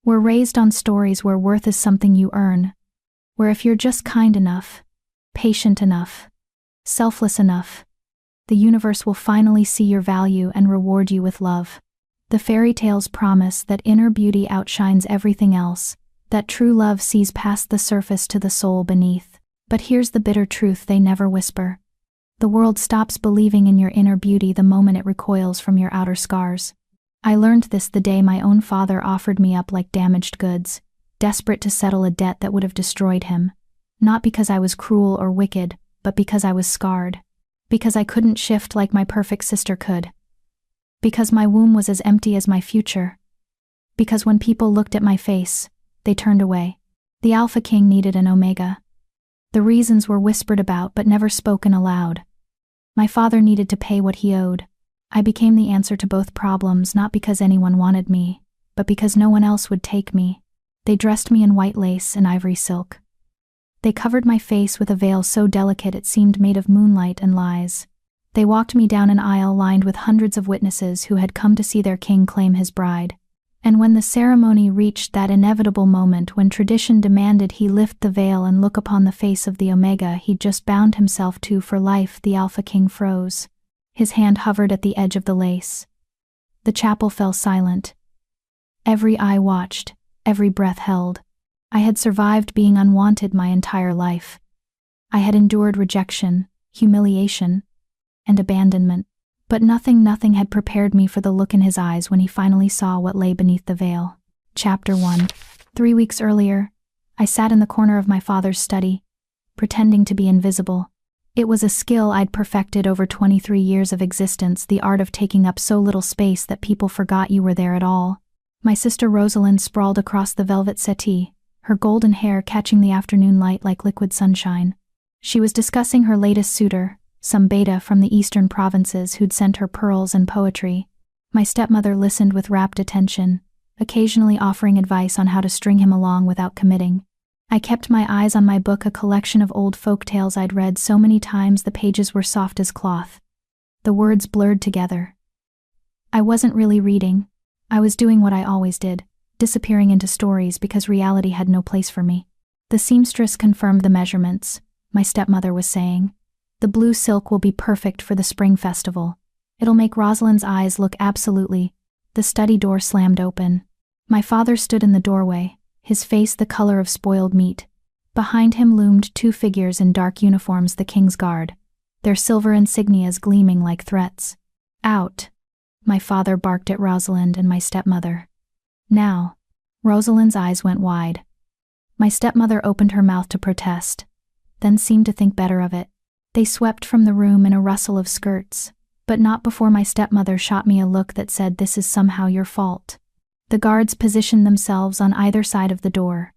We're raised on stories where worth is something you earn, where if you're just kind enough, patient enough, selfless enough, the universe will finally see your value and reward you with love. The fairy tales promise that inner beauty outshines everything else, that true love sees past the surface to the soul beneath. But here's the bitter truth they never whisper. The world stops believing in your inner beauty the moment it recoils from your outer scars. I learned this the day my own father offered me up like damaged goods, desperate to settle a debt that would have destroyed him. Not because I was cruel or wicked, but because I was scarred. Because I couldn't shift like my perfect sister could. Because my womb was as empty as my future. Because when people looked at my face, they turned away. The Alpha King needed an Omega. The reasons were whispered about but never spoken aloud. My father needed to pay what he owed. I became the answer to both problems, not because anyone wanted me, but because no one else would take me. They dressed me in white lace and ivory silk. They covered my face with a veil so delicate it seemed made of moonlight and lies. They walked me down an aisle lined with hundreds of witnesses who had come to see their king claim his bride. And when the ceremony reached that inevitable moment when tradition demanded he lift the veil and look upon the face of the Omega he'd just bound himself to for life, the Alpha King froze. His hand hovered at the edge of the lace. The chapel fell silent. Every eye watched, every breath held. I had survived being unwanted my entire life. I had endured rejection, humiliation, and abandonment. But nothing had prepared me for the look in his eyes when he finally saw what lay beneath the veil. Chapter 1. 3 weeks earlier, I sat in the corner of my father's study, pretending to be invisible. It was a skill I'd perfected over 23 years of existence, the art of taking up so little space that people forgot you were there at all. My sister Rosalind sprawled across the velvet settee, her golden hair catching the afternoon light like liquid sunshine. She was discussing her latest suitor, some beta from the eastern provinces who'd sent her pearls and poetry. My stepmother listened with rapt attention, occasionally offering advice on how to string him along without committing. I kept my eyes on my book, a collection of old folk tales I'd read so many times the pages were soft as cloth. The words blurred together. I wasn't really reading. I was doing what I always did, disappearing into stories because reality had no place for me. The seamstress confirmed the measurements, my stepmother was saying. The blue silk will be perfect for the spring festival. It'll make Rosalind's eyes look absolutely. The study door slammed open. My father stood in the doorway, his face the color of spoiled meat. Behind him loomed 2 figures in dark uniforms, the King's Guard, their silver insignias gleaming like threats. Out! My father barked at Rosalind and my stepmother. Now! Rosalind's eyes went wide. My stepmother opened her mouth to protest, then seemed to think better of it. They swept from the room in a rustle of skirts, but not before my stepmother shot me a look that said, "This is somehow your fault." The guards positioned themselves on either side of the door.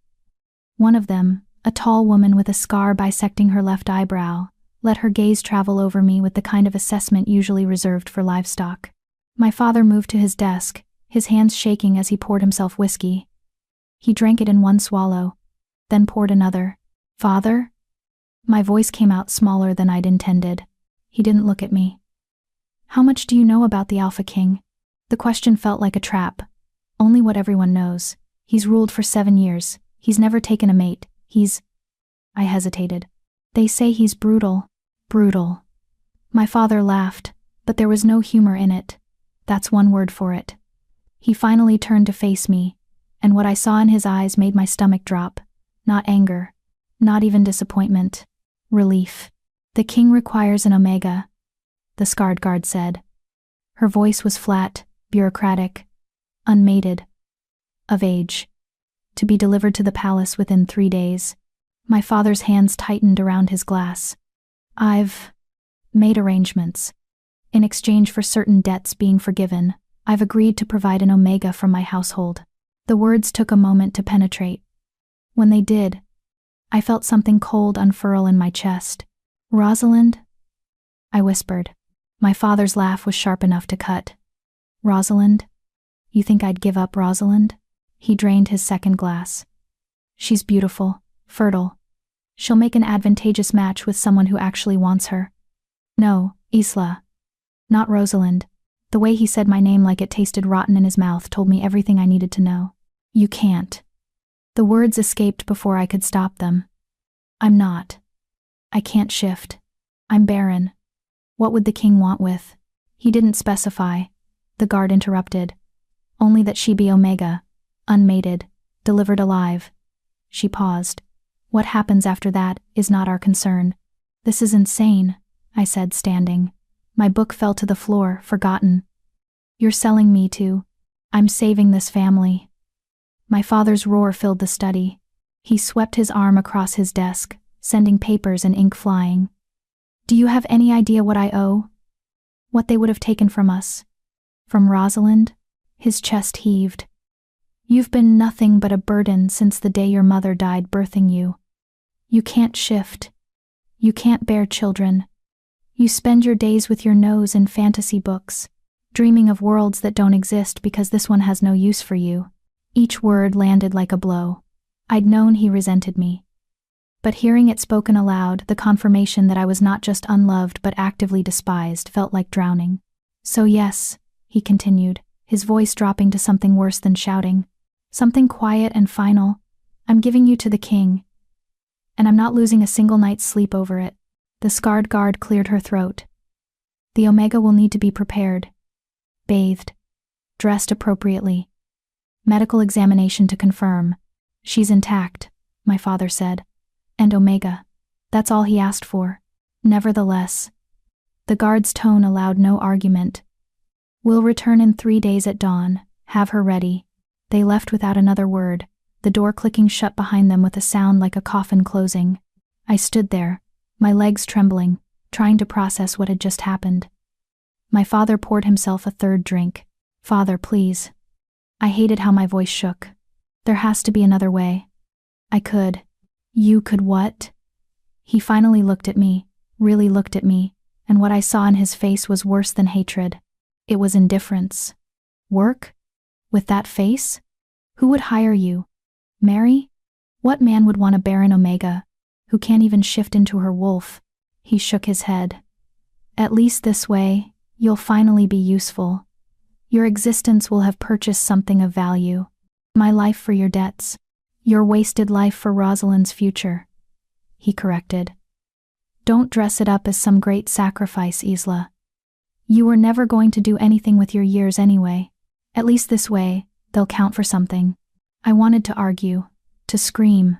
One of them, a tall woman with a scar bisecting her left eyebrow, let her gaze travel over me with the kind of assessment usually reserved for livestock. My father moved to his desk, his hands shaking as he poured himself whiskey. He drank it in one swallow, then poured another. "Father?" My voice came out smaller than I'd intended. He didn't look at me. "How much do you know about the Alpha King?" The question felt like a trap. Only what everyone knows. He's ruled for 7 years. He's never taken a mate. I hesitated. "They say he's brutal." Brutal. My father laughed, but there was no humor in it. That's one word for it. He finally turned to face me, and what I saw in his eyes made my stomach drop. Not anger. Not even disappointment. Relief. "The king requires an Omega," the scarred guard said. Her voice was flat, bureaucratic, unmated, of age. To be delivered to the palace within 3 days. My father's hands tightened around his glass. "I've made arrangements. In exchange for certain debts being forgiven, I've agreed to provide an Omega from my household." The words took a moment to penetrate. When they did, I felt something cold unfurl in my chest. "Rosalind?" I whispered. My father's laugh was sharp enough to cut. "Rosalind? You think I'd give up Rosalind?" He drained his second glass. "She's beautiful, fertile. She'll make an advantageous match with someone who actually wants her. No, Isla. Not Rosalind." The way he said my name like it tasted rotten in his mouth told me everything I needed to know. You can't. The words escaped before I could stop them. I'm not. I can't shift. I'm barren. What would the king want with? He didn't specify. The guard interrupted. Only that she be Omega, unmated, delivered alive. She paused. What happens after that is not our concern. This is insane, I said, standing. My book fell to the floor, forgotten. You're selling me to. I'm saving this family. My father's roar filled the study. He swept his arm across his desk, sending papers and ink flying. Do you have any idea what I owe? What they would have taken from us? From Rosalind? His chest heaved. You've been nothing but a burden since the day your mother died birthing you. You can't shift. You can't bear children. You spend your days with your nose in fantasy books, dreaming of worlds that don't exist because this one has no use for you. Each word landed like a blow. I'd known he resented me. But hearing it spoken aloud, the confirmation that I was not just unloved but actively despised felt like drowning. So yes, he continued, his voice dropping to something worse than shouting. Something quiet and final. I'm giving you to the king. And I'm not losing a single night's sleep over it. The scarred guard cleared her throat. The Omega will need to be prepared. Bathed. Dressed appropriately. Medical examination to confirm. She's intact, my father said. And Omega. That's all he asked for. Nevertheless. The guard's tone allowed no argument. We'll return in 3 days at dawn. Have her ready. They left without another word, the door clicking shut behind them with a sound like a coffin closing. I stood there, my legs trembling, trying to process what had just happened. My father poured himself a third drink. Father, please. I hated how my voice shook. There has to be another way. I could. You could what? He finally looked at me, really looked at me, and what I saw in his face was worse than hatred. It was indifference. Work? With that face? Who would hire you? Marry? What man would want a barren Omega, who can't even shift into her wolf? He shook his head. At least this way, you'll finally be useful. Your existence will have purchased something of value. My life for your debts. Your wasted life for Rosalind's future. He corrected. Don't dress it up as some great sacrifice, Isla. You were never going to do anything with your years anyway. At least this way, they'll count for something. I wanted to argue, to scream,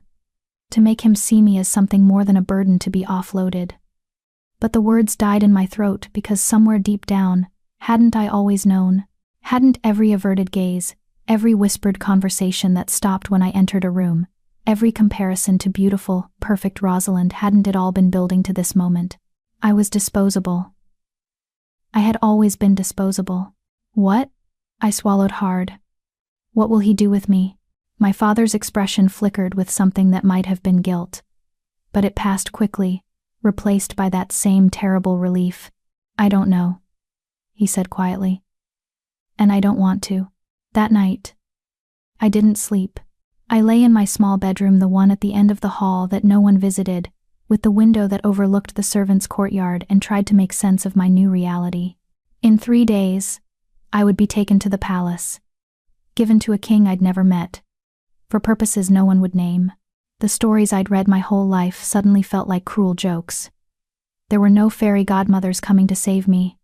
to make him see me as something more than a burden to be offloaded. But the words died in my throat because somewhere deep down, hadn't I always known? Hadn't every averted gaze, every whispered conversation that stopped when I entered a room, every comparison to beautiful, perfect Rosalind, hadn't it all been building to this moment? I was disposable. I had always been disposable. What? I swallowed hard. What will he do with me? My father's expression flickered with something that might have been guilt. But it passed quickly, replaced by that same terrible relief. I don't know, he said quietly. And I don't want to. That night, I didn't sleep. I lay in my small bedroom, the one at the end of the hall that no one visited, with the window that overlooked the servants' courtyard, and tried to make sense of my new reality. In 3 days, I would be taken to the palace, given to a king I'd never met, for purposes no one would name. The stories I'd read my whole life suddenly felt like cruel jokes. There were no fairy godmothers coming to save me,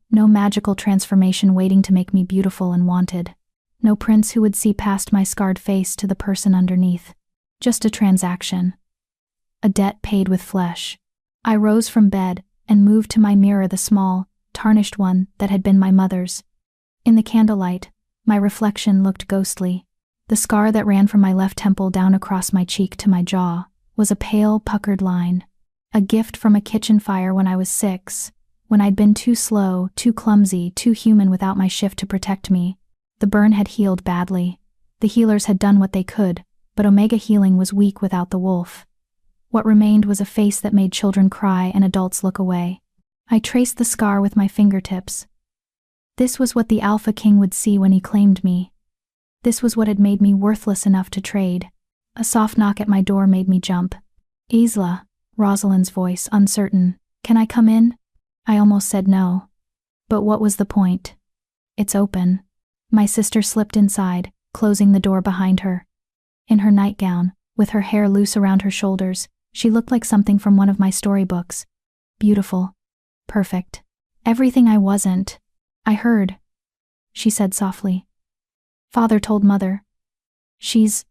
no magical transformation waiting to make me beautiful and wanted, no prince who would see past my scarred face to the person underneath. Just a transaction. A debt paid with flesh. I rose from bed and moved to my mirror, the small, tarnished one that had been my mother's. In the candlelight, my reflection looked ghostly. The scar that ran from my left temple down across my cheek to my jaw was a pale, puckered line. A gift from a kitchen fire when I was 6, when I'd been too slow, too clumsy, too human without my shift to protect me. The burn had healed badly. The healers had done what they could, but Omega healing was weak without the wolf. What remained was a face that made children cry and adults look away. I traced the scar with my fingertips. This was what the Alpha King would see when he claimed me. This was what had made me worthless enough to trade. A soft knock at my door made me jump. Isla, Rosalind's voice, uncertain. Can I come in? I almost said no. But what was the point? It's open. My sister slipped inside, closing the door behind her. In her nightgown, with her hair loose around her shoulders, she looked like something from one of my storybooks. Beautiful. Perfect. Everything I wasn't. I heard, she said softly. Father told Mother. She's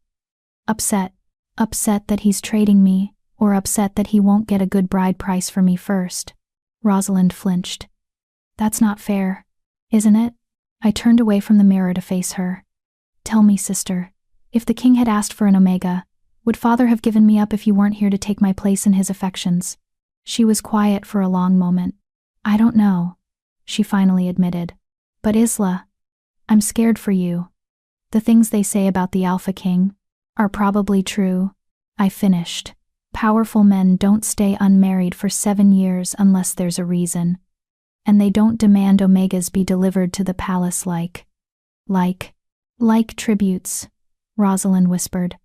upset. Upset that he's trading me, or upset that he won't get a good bride price for me first. Rosalind flinched. That's not fair, isn't it? I turned away from the mirror to face her. Tell me, sister, if the king had asked for an omega, would Father have given me up if you weren't here to take my place in his affections? She was quiet for a long moment. I don't know, she finally admitted. But Isla, I'm scared for you. The things they say about the Alpha King are probably true. I finished. Powerful men don't stay unmarried for 7 years unless there's a reason. And they don't demand omegas be delivered to the palace like tributes, Rosalind whispered.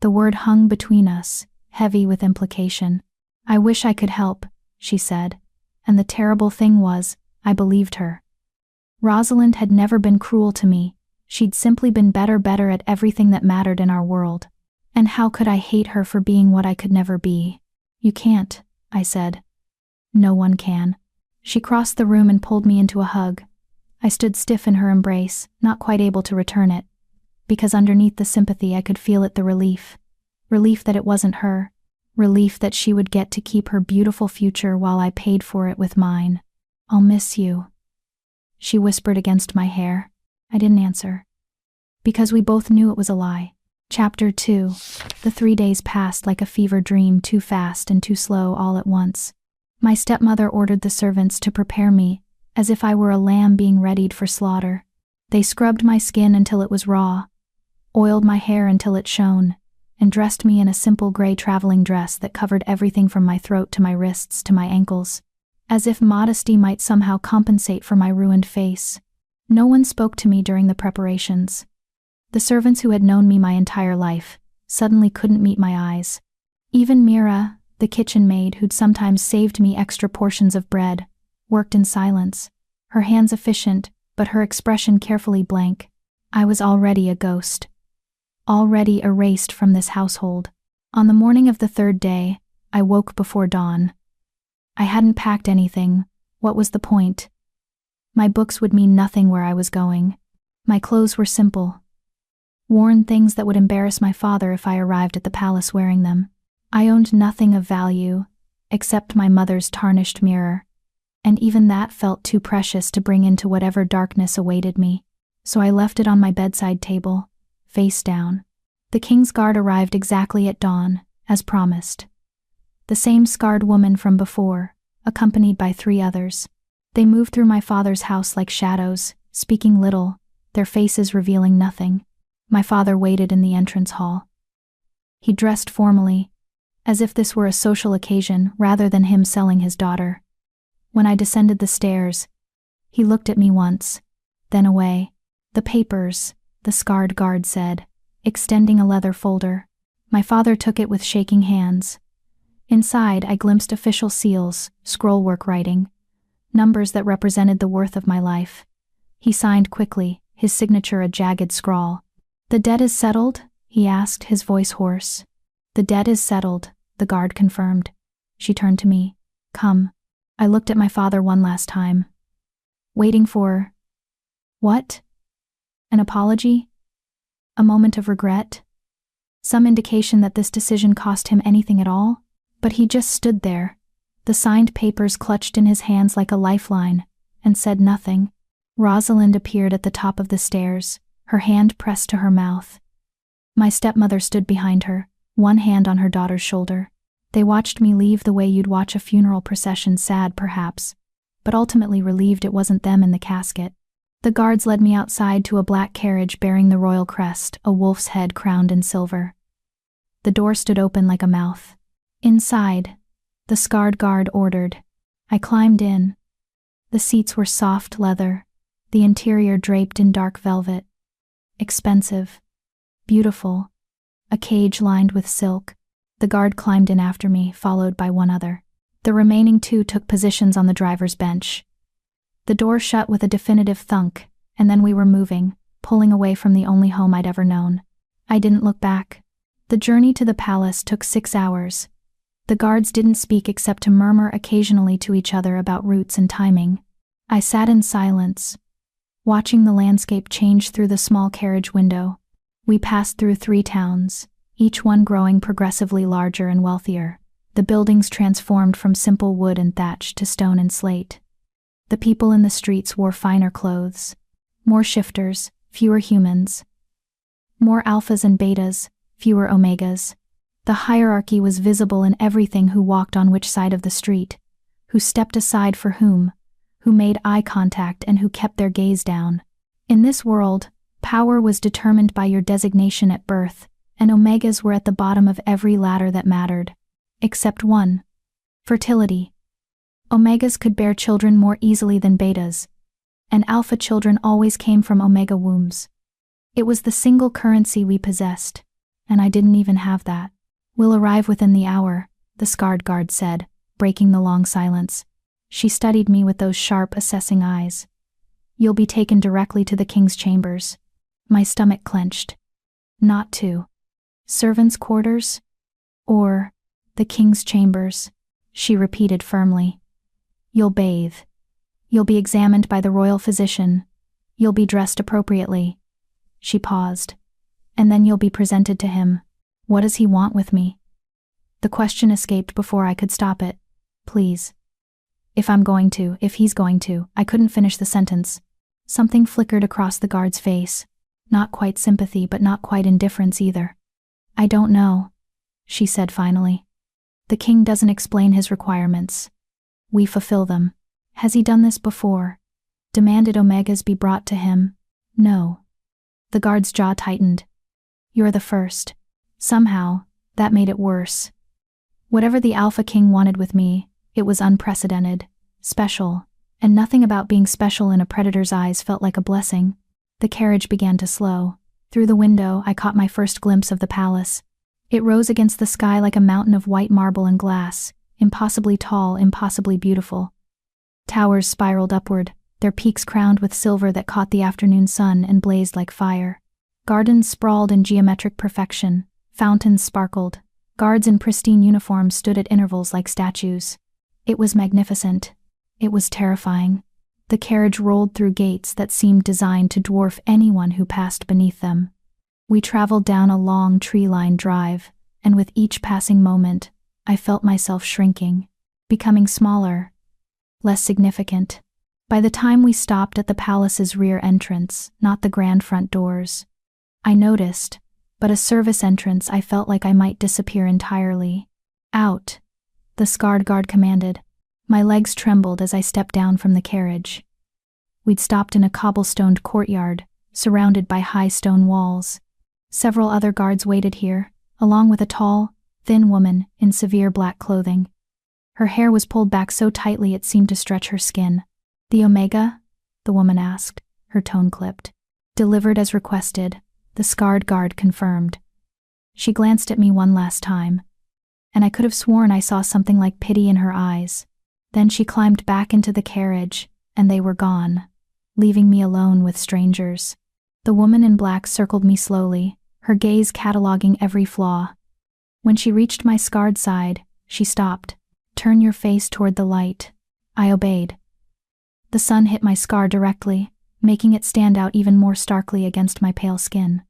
The word hung between us, heavy with implication. I wish I could help, she said, and the terrible thing was, I believed her. Rosalind had never been cruel to me. She'd simply been better at everything that mattered in our world. And how could I hate her for being what I could never be? You can't, I said. No one can. She crossed the room and pulled me into a hug. I stood stiff in her embrace, not quite able to return it. Because underneath the sympathy I could feel the relief. Relief that it wasn't her. Relief that she would get to keep her beautiful future while I paid for it with mine. I'll miss you, she whispered against my hair. I didn't answer. Because we both knew it was a lie. Chapter 2. The 3 days passed like a fever dream, too fast and too slow all at once. My stepmother ordered the servants to prepare me, as if I were a lamb being readied for slaughter. They scrubbed my skin until it was raw, oiled my hair until it shone, and dressed me in a simple gray traveling dress that covered everything from my throat to my wrists to my ankles, as if modesty might somehow compensate for my ruined face. No one spoke to me during the preparations. The servants who had known me my entire life suddenly couldn't meet my eyes. Even Mira, the kitchen maid who'd sometimes saved me extra portions of bread, worked in silence, her hands efficient, but her expression carefully blank. I was already a ghost. Already erased from this household. On the morning of the 3rd day, I woke before dawn. I hadn't packed anything. What was the point? My books would mean nothing where I was going. My clothes were simple. Worn things that would embarrass my father if I arrived at the palace wearing them. I owned nothing of value, except my mother's tarnished mirror, and even that felt too precious to bring into whatever darkness awaited me. So I left it on my bedside table, face down. The king's guard arrived exactly at dawn, as promised. The same scarred woman from before, accompanied by 3 others. They moved through my father's house like shadows, speaking little, their faces revealing nothing. My father waited in the entrance hall. He dressed formally, as if this were a social occasion rather than him selling his daughter. When I descended the stairs, he looked at me once, then away. The papers, the scarred guard said, extending a leather folder. My father took it with shaking hands. Inside, I glimpsed official seals, scrollwork writing, numbers that represented the worth of my life. He signed quickly, his signature a jagged scrawl. "The debt is settled?" he asked, his voice hoarse. "The debt is settled," the guard confirmed. She turned to me. "Come." I looked at my father one last time. Waiting for... what? An apology? A moment of regret? Some indication that this decision cost him anything at all? But he just stood there, the signed papers clutched in his hands like a lifeline, and said nothing. Rosalind appeared at the top of the stairs, her hand pressed to her mouth. My stepmother stood behind her, one hand on her daughter's shoulder. They watched me leave the way you'd watch a funeral procession, sad perhaps, but ultimately relieved it wasn't them in the casket. The guards led me outside to a black carriage bearing the royal crest, a wolf's head crowned in silver. The door stood open like a mouth. "Inside," the scarred guard ordered. I climbed in. The seats were soft leather, the interior draped in dark velvet. Expensive. Beautiful. A cage lined with silk. The guard climbed in after me, followed by one other. The remaining 2 took positions on the driver's bench. The door shut with a definitive thunk, and then we were moving, pulling away from the only home I'd ever known. I didn't look back. The journey to the palace took 6 hours. The guards didn't speak except to murmur occasionally to each other about routes and timing. I sat in silence, watching the landscape change through the small carriage window. We passed through 3 towns, each one growing progressively larger and wealthier. The buildings transformed from simple wood and thatch to stone and slate. The people in the streets wore finer clothes. More shifters, fewer humans. More alphas and betas, fewer omegas. The hierarchy was visible in everything: who walked on which side of the street, who stepped aside for whom, who made eye contact and who kept their gaze down. In this world, power was determined by your designation at birth, and omegas were at the bottom of every ladder that mattered. Except one: fertility. Omegas could bear children more easily than betas, and alpha children always came from omega wombs. It was the single currency we possessed, and I didn't even have that. "We'll arrive within the hour," the scarred guard said, breaking the long silence. She studied me with those sharp, assessing eyes. "You'll be taken directly to the king's chambers." My stomach clenched. Not to servants' quarters? Or the king's chambers, she repeated firmly. "You'll bathe. You'll be examined by the royal physician. You'll be dressed appropriately." She paused. "And then you'll be presented to him." What does he want with me? The question escaped before I could stop it. Please. If he's going to, I couldn't finish the sentence. Something flickered across the guard's face. Not quite sympathy, but not quite indifference either. "I don't know," she said finally. "The king doesn't explain his requirements. We fulfill them." "Has he done this before? Demanded omegas be brought to him?" "No." The guard's jaw tightened. "You're the first." Somehow, that made it worse. Whatever the Alpha King wanted with me, it was unprecedented, special, and nothing about being special in a predator's eyes felt like a blessing. The carriage began to slow. Through the window, I caught my first glimpse of the palace. It rose against the sky like a mountain of white marble and glass, impossibly tall, impossibly beautiful. Towers spiraled upward, their peaks crowned with silver that caught the afternoon sun and blazed like fire. Gardens sprawled in geometric perfection. Fountains sparkled. Guards in pristine uniforms stood at intervals like statues. It was magnificent. It was terrifying. The carriage rolled through gates that seemed designed to dwarf anyone who passed beneath them. We traveled down a long tree-lined drive, and with each passing moment, I felt myself shrinking, becoming smaller, less significant. By the time we stopped at the palace's rear entrance, not the grand front doors, I noticed, but a service entrance, I felt like I might disappear entirely. "Out," the scarred guard commanded. My legs trembled as I stepped down from the carriage. We'd stopped in a cobblestoned courtyard, surrounded by high stone walls. Several other guards waited here, along with a tall, thin woman in severe black clothing. Her hair was pulled back so tightly it seemed to stretch her skin. "The Omega?" the woman asked, her tone clipped. "Delivered as requested," the scarred guard confirmed. She glanced at me one last time, and I could have sworn I saw something like pity in her eyes. Then she climbed back into the carriage, and they were gone, leaving me alone with strangers. The woman in black circled me slowly, her gaze cataloging every flaw. When she reached my scarred side, she stopped. "Turn your face toward the light." I obeyed. The sun hit my scar directly, making it stand out even more starkly against my pale skin.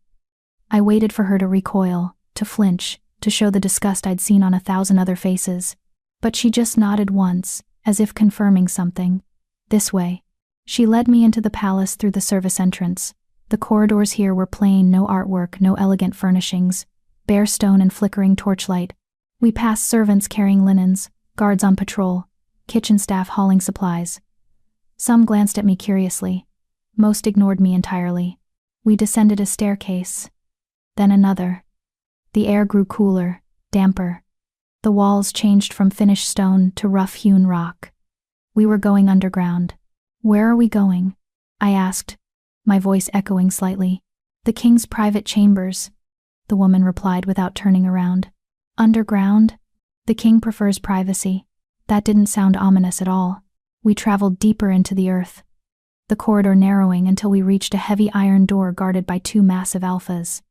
I waited for her to recoil, to flinch, to show the disgust I'd seen on 1,000 other faces. But she just nodded once, as if confirming something. "This way." She led me into the palace through the service entrance. The corridors here were plain, no artwork, no elegant furnishings, bare stone and flickering torchlight. We passed servants carrying linens, guards on patrol, kitchen staff hauling supplies. Some glanced at me curiously. Most ignored me entirely. We descended a staircase. Then another. The air grew cooler, damper. The walls changed from finished stone to rough-hewn rock. We were going underground. "Where are we going?" I asked, my voice echoing slightly. "The king's private chambers," the woman replied without turning around. "Underground? The king prefers privacy." That didn't sound ominous at all. We traveled deeper into the earth. the corridor narrowing until we reached a heavy iron door guarded by two massive alphas.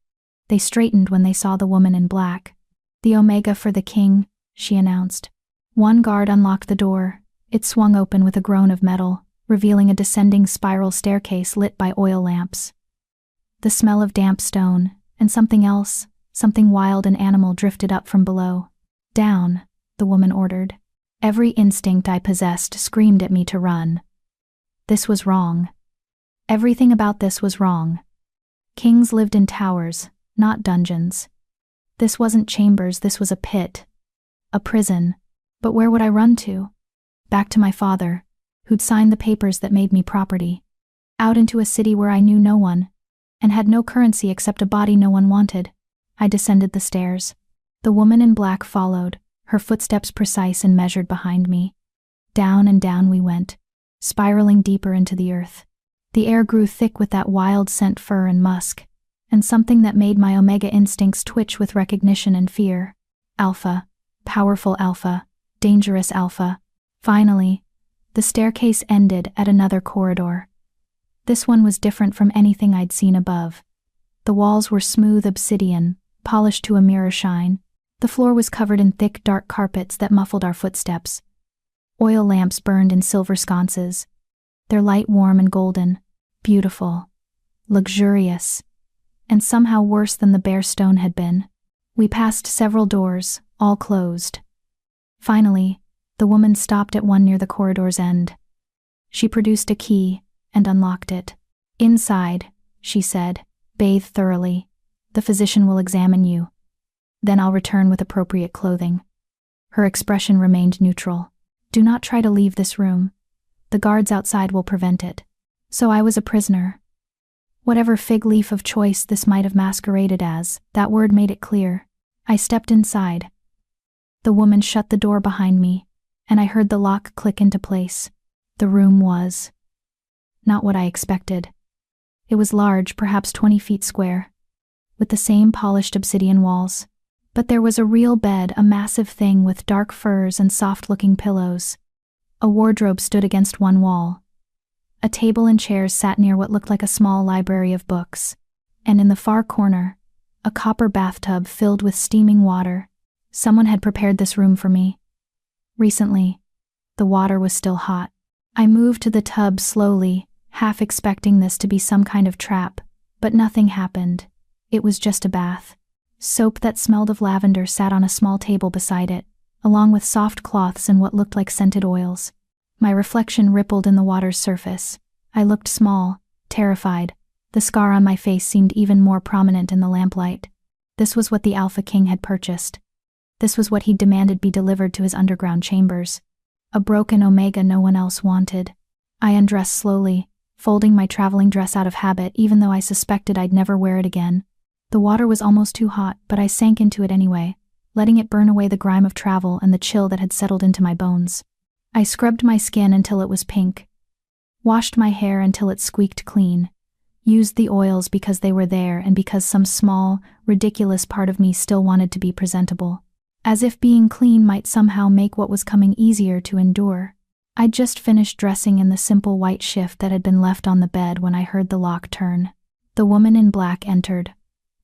They straightened when they saw the woman in black. "The Omega for the king," she announced. One guard unlocked the door. It swung open with a groan of metal, revealing a descending spiral staircase lit by oil lamps. The smell of damp stone, and something else, something wild and animal, drifted up from below. "Down," the woman ordered. Every instinct I possessed screamed at me to run. This was wrong. Everything about this was wrong. Kings lived in towers, not dungeons. This wasn't chambers, this was a pit. A prison. But where would I run to? Back to my father, who'd signed the papers that made me property. Out into a city where I knew no one, and had no currency except a body no one wanted. I descended the stairs. The woman in black followed, her footsteps precise and measured behind me. Down and down we went, spiraling deeper into the earth. The air grew thick with that wild scent, fur and musk, and something that made my Omega instincts twitch with recognition and fear. Alpha. Powerful alpha. Dangerous alpha. Finally, the staircase ended at another corridor. This one was different from anything I'd seen above. The walls were smooth obsidian, polished to a mirror shine. The floor was covered in thick, dark carpets that muffled our footsteps. Oil lamps burned in silver sconces, their light warm and golden, beautiful, luxurious, and somehow worse than the bare stone had been. We passed several doors, all closed. Finally, the woman stopped at one near the corridor's end. She produced a key and unlocked it. "Inside," she said, "bathe thoroughly. The physician will examine you. Then I'll return with appropriate clothing." Her expression remained neutral. "Do not try to leave this room. The guards outside will prevent it." So I was a prisoner. Whatever fig leaf of choice this might have masqueraded as, that word made it clear. I stepped inside. The woman shut the door behind me, and I heard the lock click into place. The room was not what I expected. It was large, perhaps 20 feet square, with the same polished obsidian walls. But there was a real bed, a massive thing with dark furs and soft-looking pillows. A wardrobe stood against one wall. A table and chairs sat near what looked like a small library of books, and in the far corner, a copper bathtub filled with steaming water. Someone had prepared this room for me. Recently, the water was still hot. I moved to the tub slowly, half expecting this to be some kind of trap, but nothing happened. It was just a bath. Soap that smelled of lavender sat on a small table beside it, along with soft cloths and what looked like scented oils. My reflection rippled in the water's surface. I looked small, terrified. The scar on my face seemed even more prominent in the lamplight. This was what the Alpha King had purchased. This was what he'd demanded be delivered to his underground chambers. A broken Omega no one else wanted. I undressed slowly, folding my traveling dress out of habit even though I suspected I'd never wear it again. The water was almost too hot, but I sank into it anyway, letting it burn away the grime of travel and the chill that had settled into my bones. I scrubbed my skin until it was pink, washed my hair until it squeaked clean, used the oils because they were there and because some small, ridiculous part of me still wanted to be presentable. As if being clean might somehow make what was coming easier to endure. I'd just finished dressing in the simple white shift that had been left on the bed when I heard the lock turn. The woman in black entered,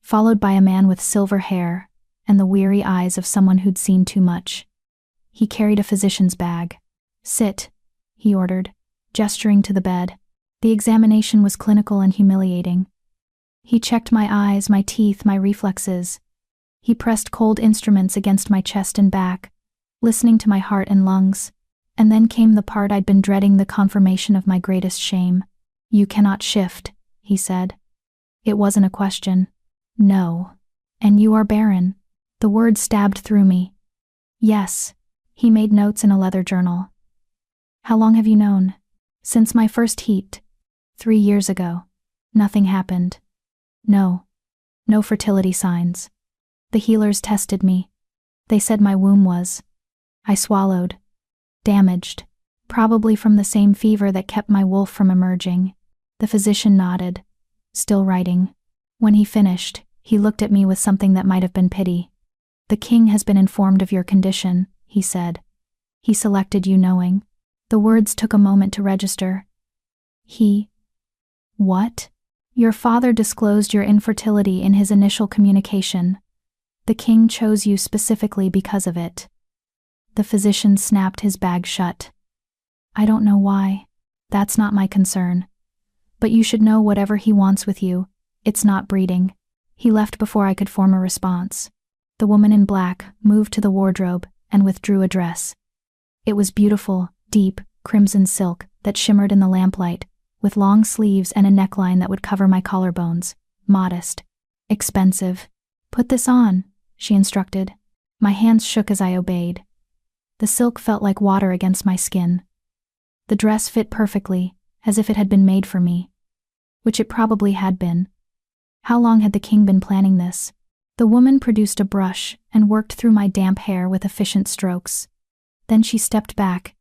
followed by a man with silver hair and the weary eyes of someone who'd seen too much. He carried a physician's bag. "Sit," he ordered, gesturing to the bed. The examination was clinical and humiliating. He checked my eyes, my teeth, my reflexes. He pressed cold instruments against my chest and back, listening to my heart and lungs. And then came the part I'd been dreading, the confirmation of my greatest shame. "You cannot shift," he said. It wasn't a question. "No. And you are barren." The word stabbed through me. "Yes." He made notes in a leather journal. "How long have you known?" "Since my first heat. 3 years ago. Nothing happened. No fertility signs. The healers tested me. They said my womb was..." I swallowed. "Damaged. Probably from the same fever that kept my wolf from emerging." The physician nodded, still writing. When he finished, he looked at me with something that might have been pity. "The king has been informed of your condition," he said. "He selected you knowing." The words took a moment to register. What? Your father disclosed your infertility in his initial communication. The king chose you specifically because of it. The physician snapped his bag shut. I don't know why. That's not my concern. But you should know whatever he wants with you, it's not breeding. He left before I could form a response. The woman in black moved to the wardrobe and withdrew a dress. It was beautiful, deep, crimson silk that shimmered in the lamplight, with long sleeves and a neckline that would cover my collarbones. Modest. Expensive. Put this on, she instructed. My hands shook as I obeyed. The silk felt like water against my skin. The dress fit perfectly, as if it had been made for me. Which it probably had been. How long had the king been planning this? The woman produced a brush and worked through my damp hair with efficient strokes. Then she stepped back,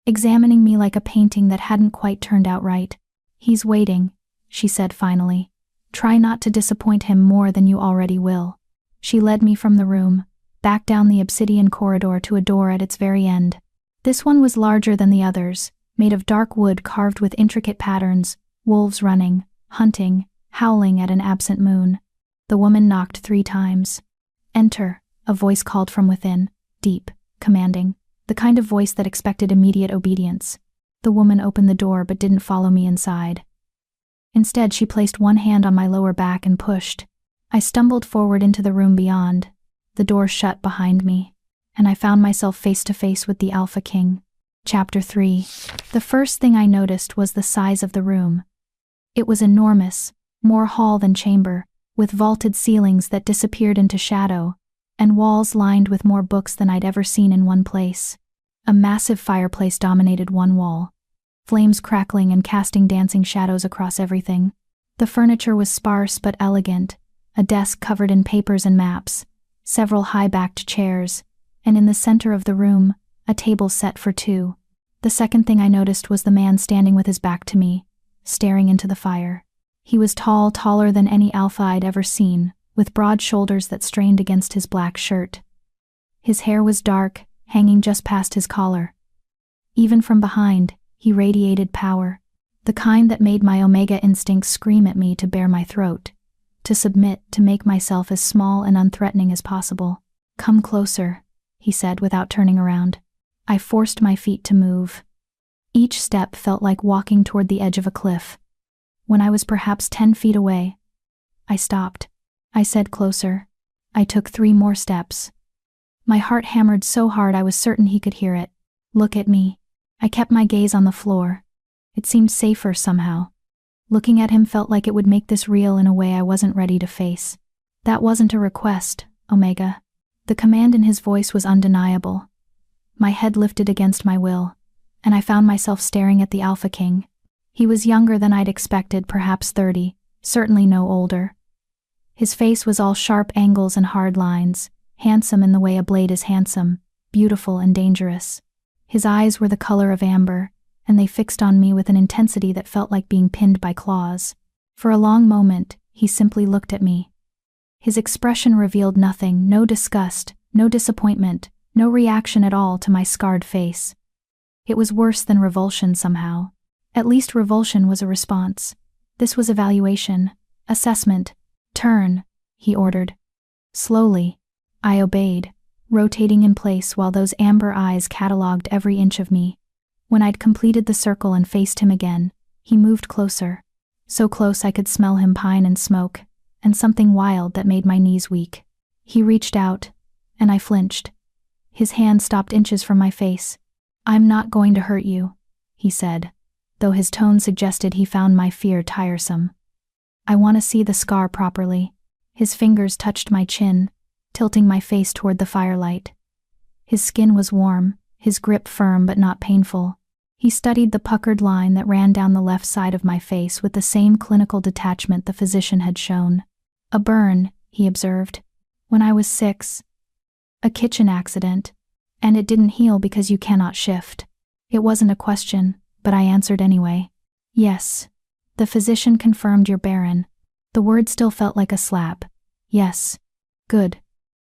examining me like a painting that hadn't quite turned out right. He's waiting, she said finally. Try not to disappoint him more than you already will. She led me from the room, back down the obsidian corridor to a door at its very end. This one was larger than the others, made of dark wood carved with intricate patterns, wolves running, hunting, howling at an absent moon. The woman knocked 3 times. Enter, a voice called from within, deep, commanding, the kind of voice that expected immediate obedience. The woman opened the door but didn't follow me inside. Instead, she placed one hand on my lower back and pushed. I stumbled forward into the room beyond. The door shut behind me, and I found myself face to face with the Alpha King. Chapter 3. The first thing I noticed was the size of the room. It was enormous, more hall than chamber, with vaulted ceilings that disappeared into shadow, and walls lined with more books than I'd ever seen in one place. A massive fireplace dominated one wall, flames crackling and casting dancing shadows across everything. The furniture was sparse but elegant, a desk covered in papers and maps, several high-backed chairs, and in the center of the room, a table set for 2. The second thing I noticed was the man standing with his back to me, staring into the fire. He was tall, taller than any alpha I'd ever seen, with broad shoulders that strained against his black shirt. His hair was dark, hanging just past his collar. Even from behind, he radiated power, the kind that made my omega instincts scream at me to bare my throat, to submit, to make myself as small and unthreatening as possible. Come closer, he said without turning around. I forced my feet to move. Each step felt like walking toward the edge of a cliff. When I was perhaps 10 feet away, I stopped. I said closer. I took 3 more steps. My heart hammered so hard I was certain he could hear it. Look at me. I kept my gaze on the floor. It seemed safer somehow. Looking at him felt like it would make this real in a way I wasn't ready to face. That wasn't a request, Omega. The command in his voice was undeniable. My head lifted against my will, and I found myself staring at the Alpha King. He was younger than I'd expected, perhaps 30, certainly no older. His face was all sharp angles and hard lines, handsome in the way a blade is handsome, beautiful and dangerous. His eyes were the color of amber, and they fixed on me with an intensity that felt like being pinned by claws. For a long moment, he simply looked at me. His expression revealed nothing, no disgust, no disappointment, no reaction at all to my scarred face. It was worse than revulsion somehow. At least revulsion was a response. This was evaluation, assessment. Turn, he ordered. Slowly, I obeyed, rotating in place while those amber eyes catalogued every inch of me. When I'd completed the circle and faced him again, he moved closer. So close I could smell him pine and smoke, and something wild that made my knees weak. He reached out, and I flinched. His hand stopped inches from my face. I'm not going to hurt you, he said, though his tone suggested he found my fear tiresome. I want to see the scar properly. His fingers touched my chin, tilting my face toward the firelight. His skin was warm, his grip firm but not painful. He studied the puckered line that ran down the left side of my face with the same clinical detachment the physician had shown. A burn, he observed. When I was 6. A kitchen accident. And it didn't heal because you cannot shift. It wasn't a question, but I answered anyway. Yes. The physician confirmed you're barren. The word still felt like a slap. Yes. Good.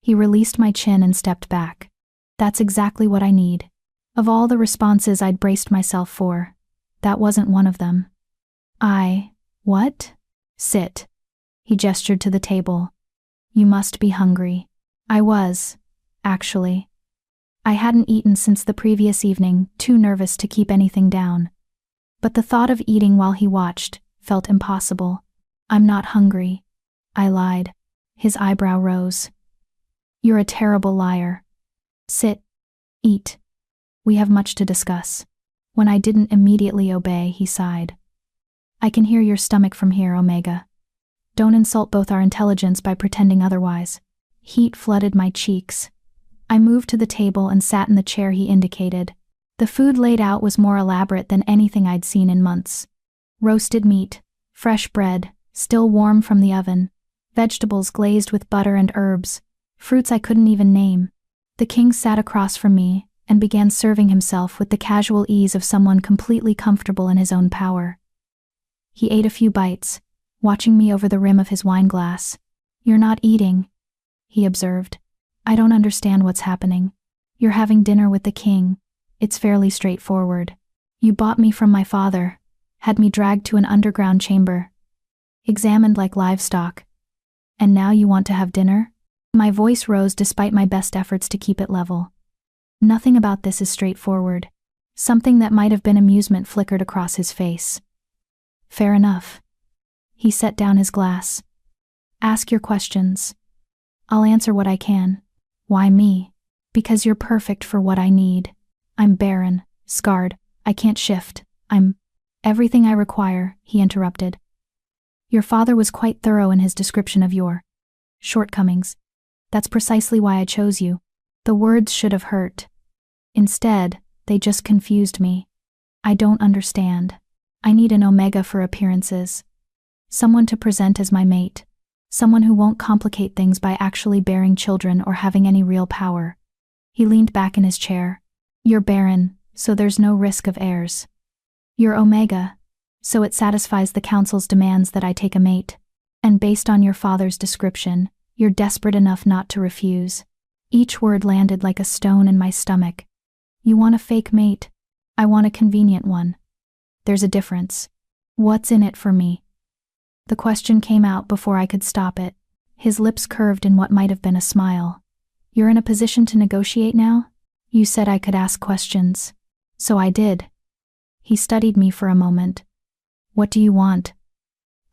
He released my chin and stepped back. That's exactly what I need. Of all the responses I'd braced myself for, that wasn't one of them. What? Sit. He gestured to the table. You must be hungry. I was, actually. I hadn't eaten since the previous evening, too nervous to keep anything down. But the thought of eating while he watched felt impossible. I'm not hungry, I lied. His eyebrow rose. You're a terrible liar. Sit. Eat. We have much to discuss. When I didn't immediately obey, he sighed. I can hear your stomach from here, Omega. Don't insult both our intelligence by pretending otherwise. Heat flooded my cheeks. I moved to the table and sat in the chair he indicated. The food laid out was more elaborate than anything I'd seen in months. Roasted meat, fresh bread, still warm from the oven, vegetables glazed with butter and herbs, fruits I couldn't even name. The king sat across from me and began serving himself with the casual ease of someone completely comfortable in his own power. He ate a few bites, watching me over the rim of his wine glass. You're not eating, he observed. I don't understand what's happening. You're having dinner with the king. It's fairly straightforward. You bought me from my father, had me dragged to an underground chamber, examined like livestock. And now you want to have dinner? My voice rose despite my best efforts to keep it level. Nothing about this is straightforward. Something that might have been amusement flickered across his face. Fair enough. He set down his glass. Ask your questions. I'll answer what I can. Why me? Because you're perfect for what I need. I'm barren, scarred, I can't shift. I'm everything I require, he interrupted. Your father was quite thorough in his description of your shortcomings. That's precisely why I chose you. The words should have hurt. Instead, they just confused me. I don't understand. I need an Omega for appearances. Someone to present as my mate. Someone who won't complicate things by actually bearing children or having any real power. He leaned back in his chair. You're barren, so there's no risk of heirs. You're Omega, so it satisfies the council's demands that I take a mate. And based on your father's description, you're desperate enough not to refuse. Each word landed like a stone in my stomach. You want a fake mate? I want a convenient one. There's a difference. What's in it for me? The question came out before I could stop it. His lips curved in what might have been a smile. You're in a position to negotiate now? You said I could ask questions. So I did. He studied me for a moment. What do you want?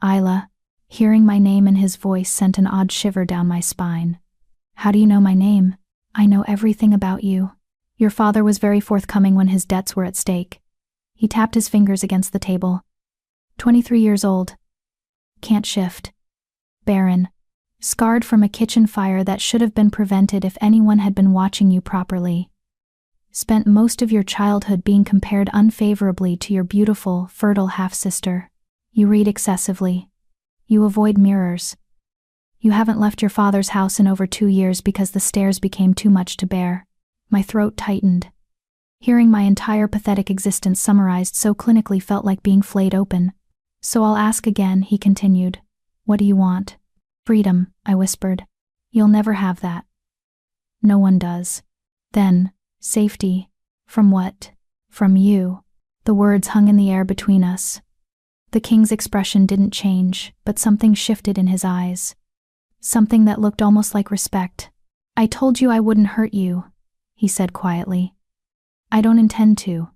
Isla. Hearing my name in his voice sent an odd shiver down my spine. How do you know my name? I know everything about you. Your father was very forthcoming when his debts were at stake. He tapped his fingers against the table. 23 years old. Can't shift. Barren. Scarred from a kitchen fire that should have been prevented if anyone had been watching you properly. Spent most of your childhood being compared unfavorably to your beautiful, fertile half-sister. You read excessively. You avoid mirrors. You haven't left your father's house in over 2 years because the stairs became too much to bear. My throat tightened. Hearing my entire pathetic existence summarized so clinically felt like being flayed open. So I'll ask again, he continued. What do you want? Freedom, I whispered. You'll never have that. No one does. Then, safety. From what? From you. The words hung in the air between us. The king's expression didn't change, but something shifted in his eyes. Something that looked almost like respect. I told you I wouldn't hurt you, he said quietly. I don't intend to.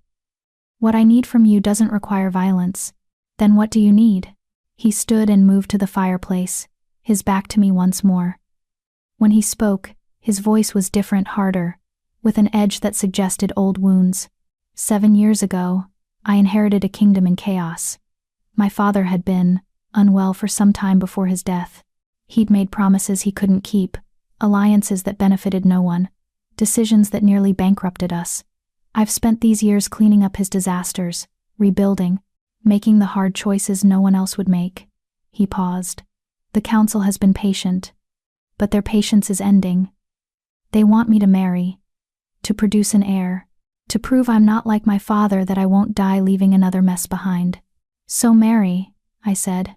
What I need from you doesn't require violence. Then what do you need? He stood and moved to the fireplace, his back to me once more. When he spoke, his voice was different, harder, with an edge that suggested old wounds. 7 years ago, I inherited a kingdom in chaos. My father had been unwell for some time before his death. He'd made promises he couldn't keep, alliances that benefited no one, decisions that nearly bankrupted us. I've spent these years cleaning up his disasters, rebuilding, making the hard choices no one else would make. He paused. The council has been patient, but their patience is ending. They want me to marry, to produce an heir, to prove I'm not like my father, that I won't die leaving another mess behind. So marry, I said.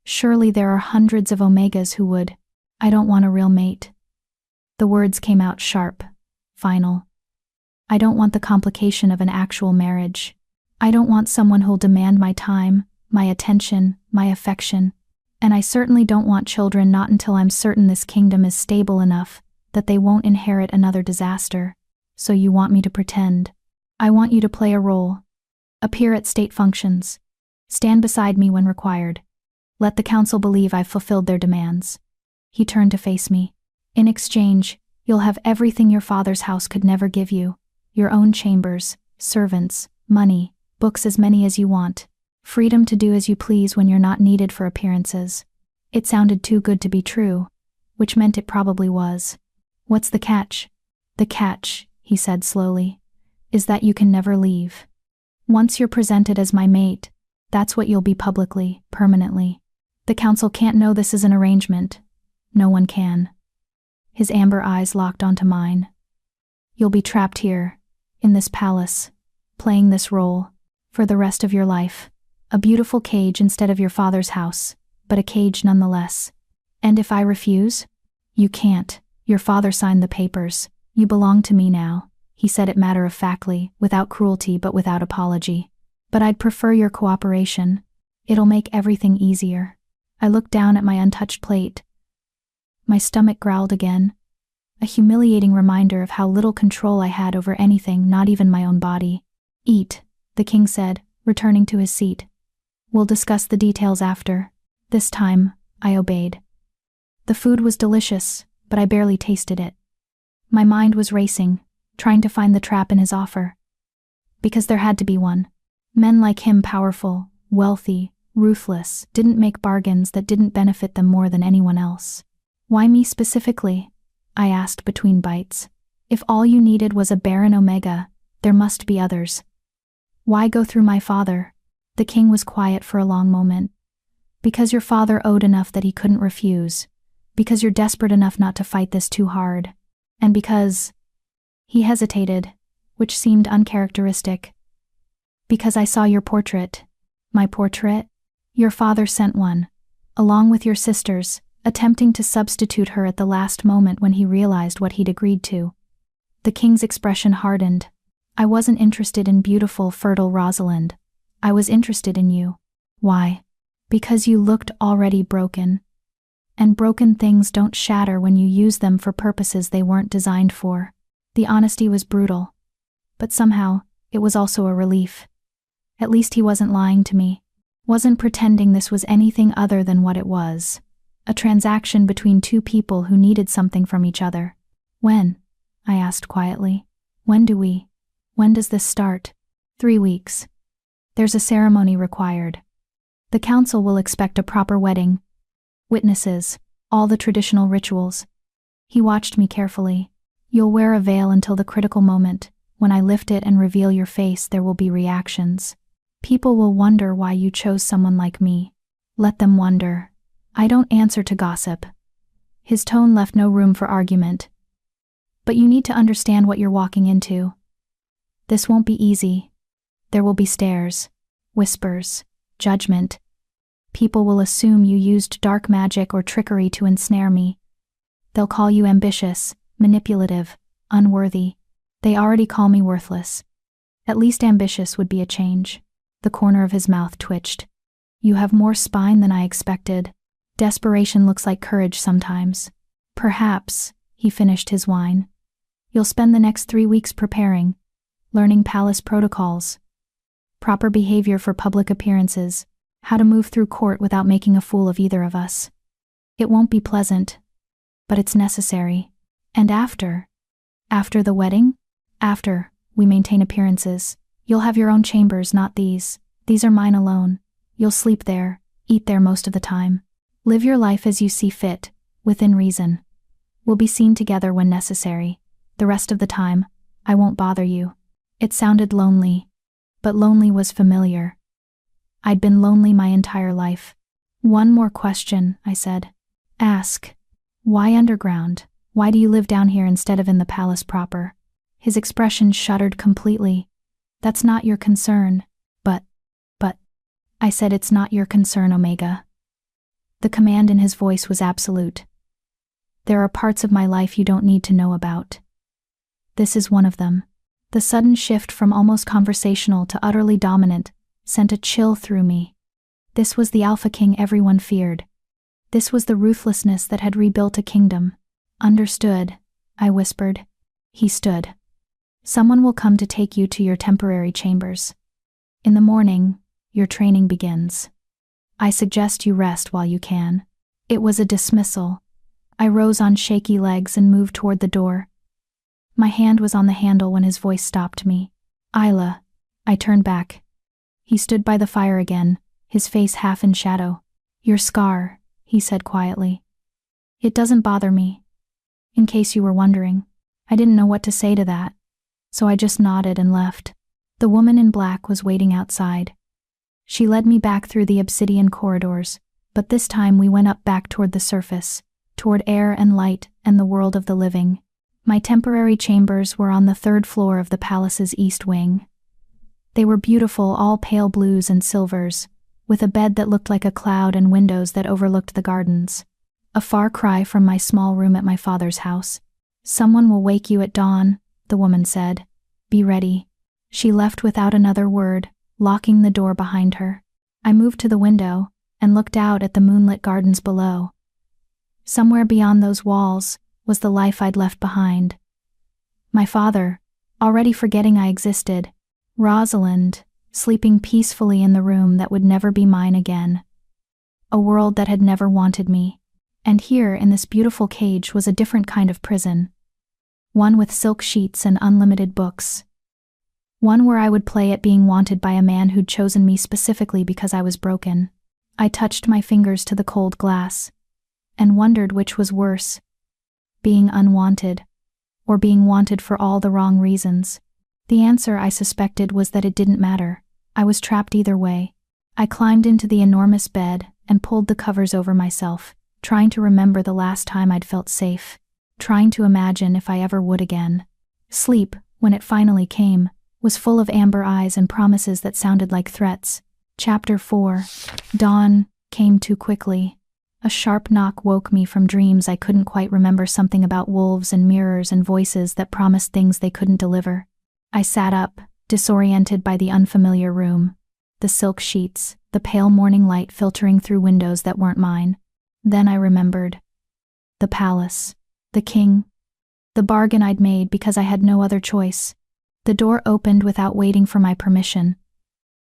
Surely there are hundreds of Omegas who would. I don't want a real mate. The words came out sharp, final. I don't want the complication of an actual marriage. I don't want someone who'll demand my time, my attention, my affection. And I certainly don't want children, not until I'm certain this kingdom is stable enough that they won't inherit another disaster. So you want me to pretend. I want you to play a role. Appear at state functions. Stand beside me when required. Let the council believe I've fulfilled their demands. He turned to face me. In exchange, you'll have everything your father's house could never give you. Your own chambers, servants, money, books as many as you want. Freedom to do as you please when you're not needed for appearances. It sounded too good to be true, which meant it probably was. What's the catch? The catch, he said slowly, is that you can never leave. Once you're presented as my mate, that's what you'll be publicly, permanently. The council can't know this is an arrangement. No one can. His amber eyes locked onto mine. You'll be trapped here, in this palace, playing this role, for the rest of your life. A beautiful cage instead of your father's house, but a cage nonetheless. And if I refuse? You can't. Your father signed the papers. You belong to me now. He said it matter-of-factly, without cruelty but without apology. But I'd prefer your cooperation. It'll make everything easier. I looked down at my untouched plate. My stomach growled again. A humiliating reminder of how little control I had over anything, not even my own body. Eat, the king said, returning to his seat. We'll discuss the details after. This time, I obeyed. The food was delicious, but I barely tasted it. My mind was racing, trying to find the trap in his offer. Because there had to be one. Men like him, powerful, wealthy, ruthless, didn't make bargains that didn't benefit them more than anyone else. Why me specifically? I asked between bites. If all you needed was a Baron Omega, there must be others. Why go through my father? The king was quiet for a long moment. Because your father owed enough that he couldn't refuse. Because you're desperate enough not to fight this too hard. And because... He hesitated, which seemed uncharacteristic. Because I saw your portrait. My portrait? Your father sent one, along with your sister's, attempting to substitute her at the last moment when he realized what he'd agreed to. The king's expression hardened. I wasn't interested in beautiful, fertile Rosalind. I was interested in you. Why? Because you looked already broken. And broken things don't shatter when you use them for purposes they weren't designed for. The honesty was brutal. But somehow, it was also a relief. At least he wasn't lying to me. Wasn't pretending this was anything other than what it was. A transaction between two people who needed something from each other. When? I asked quietly. When does this start? 3 weeks. There's a ceremony required. The council will expect a proper wedding. Witnesses, all the traditional rituals. He watched me carefully. You'll wear a veil until the critical moment. When I lift it and reveal your face, there will be reactions. People will wonder why you chose someone like me. Let them wonder. I don't answer to gossip. His tone left no room for argument. But you need to understand what you're walking into. This won't be easy. There will be stares, whispers, judgment. People will assume you used dark magic or trickery to ensnare me. They'll call you ambitious, manipulative, unworthy. They already call me worthless. At least ambitious would be a change. The corner of his mouth twitched. You have more spine than I expected. Desperation looks like courage sometimes. Perhaps, he finished his wine. You'll spend the next 3 weeks preparing, learning palace protocols, proper behavior for public appearances, how to move through court without making a fool of either of us. It won't be pleasant, but it's necessary. And after the wedding? After we maintain appearances, you'll have your own chambers, not these. These are mine alone. You'll sleep there, eat there most of the time. Live your life as you see fit, within reason. We'll be seen together when necessary. The rest of the time, I won't bother you. It sounded lonely, but lonely was familiar. I'd been lonely my entire life. One more question, I said. Ask. Why underground? Why do you live down here instead of in the palace proper? His expression shuddered completely. That's not your concern. But, I said it's not your concern, Omega. The command in his voice was absolute. There are parts of my life you don't need to know about. This is one of them. The sudden shift from almost conversational to utterly dominant sent a chill through me. This was the Alpha King everyone feared. This was the ruthlessness that had rebuilt a kingdom. Understood, I whispered. He stood. Someone will come to take you to your temporary chambers. In the morning, your training begins. I suggest you rest while you can. It was a dismissal. I rose on shaky legs and moved toward the door. My hand was on the handle when his voice stopped me. Isla. I turned back. He stood by the fire again, his face half in shadow. Your scar, he said quietly. It doesn't bother me. In case you were wondering. I didn't know what to say to that, so I just nodded and left. The woman in black was waiting outside. She led me back through the obsidian corridors, but this time we went up back toward the surface, toward air and light and the world of the living. My temporary chambers were on the 3rd floor of the palace's east wing. They were beautiful, all pale blues and silvers, with a bed that looked like a cloud and windows that overlooked the gardens. A far cry from my small room at my father's house. Someone will wake you at dawn, the woman said. Be ready. She left without another word, locking the door behind her. I moved to the window and looked out at the moonlit gardens below. Somewhere beyond those walls was the life I'd left behind. My father, already forgetting I existed. Rosalind, sleeping peacefully in the room that would never be mine again. A world that had never wanted me. And here, in this beautiful cage, was a different kind of prison. One with silk sheets and unlimited books. One where I would play at being wanted by a man who'd chosen me specifically because I was broken. I touched my fingers to the cold glass, and wondered which was worse. Being unwanted, or being wanted for all the wrong reasons. The answer, I suspected, was that it didn't matter. I was trapped either way. I climbed into the enormous bed and pulled the covers over myself, trying to remember the last time I'd felt safe, trying to imagine if I ever would again. Sleep, when it finally came, was full of amber eyes and promises that sounded like threats. Chapter 4. Dawn came too quickly. A sharp knock woke me from dreams I couldn't quite remember, something about wolves and mirrors and voices that promised things they couldn't deliver. I sat up, disoriented by the unfamiliar room. The silk sheets, the pale morning light filtering through windows that weren't mine. Then I remembered. The palace. The king. The bargain I'd made because I had no other choice. The door opened without waiting for my permission.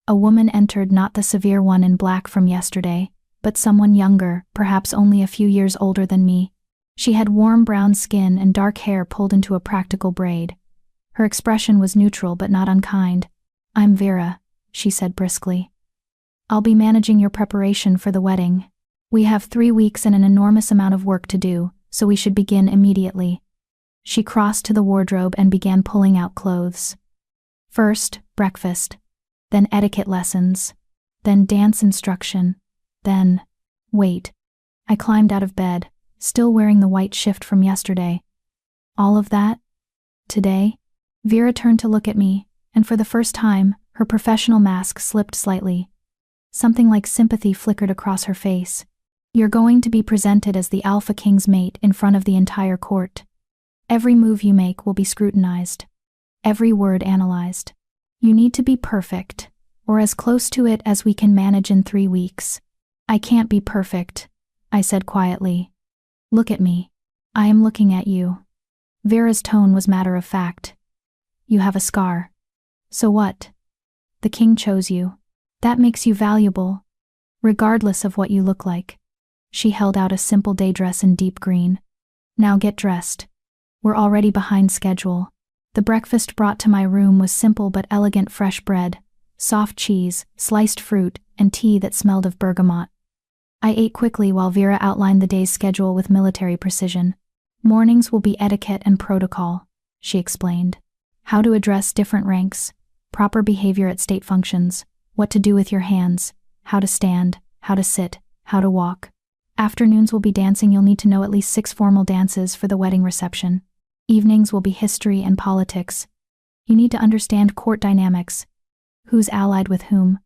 A woman entered, not the severe one in black from yesterday, but someone younger, perhaps only a few years older than me. She had warm brown skin and dark hair pulled into a practical braid. Her expression was neutral but not unkind. I'm Vera, she said briskly. I'll be managing your preparation for the wedding. We have 3 weeks and an enormous amount of work to do, so we should begin immediately. She crossed to the wardrobe and began pulling out clothes. First, breakfast, then etiquette lessons, then dance instruction, then, wait. I climbed out of bed, still wearing the white shift from yesterday. All of that? Today? Vera turned to look at me, and for the first time, her professional mask slipped slightly. Something like sympathy flickered across her face. You're going to be presented as the Alpha King's mate in front of the entire court. Every move you make will be scrutinized. Every word analyzed. You need to be perfect, or as close to it as we can manage in 3 weeks. I can't be perfect, I said quietly. Look at me. I am looking at you. Vera's tone was matter of fact. You have a scar. So what? The king chose you. That makes you valuable, regardless of what you look like. She held out a simple day dress in deep green. Now get dressed. We're already behind schedule. The breakfast brought to my room was simple but elegant: fresh bread, soft cheese, sliced fruit, and tea that smelled of bergamot. I ate quickly while Vera outlined the day's schedule with military precision. Mornings will be etiquette and protocol, she explained. How to address different ranks, proper behavior at state functions, what to do with your hands, how to stand, how to sit, how to walk. Afternoons will be dancing. You'll need to know at least 6 formal dances for the wedding reception. Evenings will be history and politics. You need to understand court dynamics. Who's allied with whom?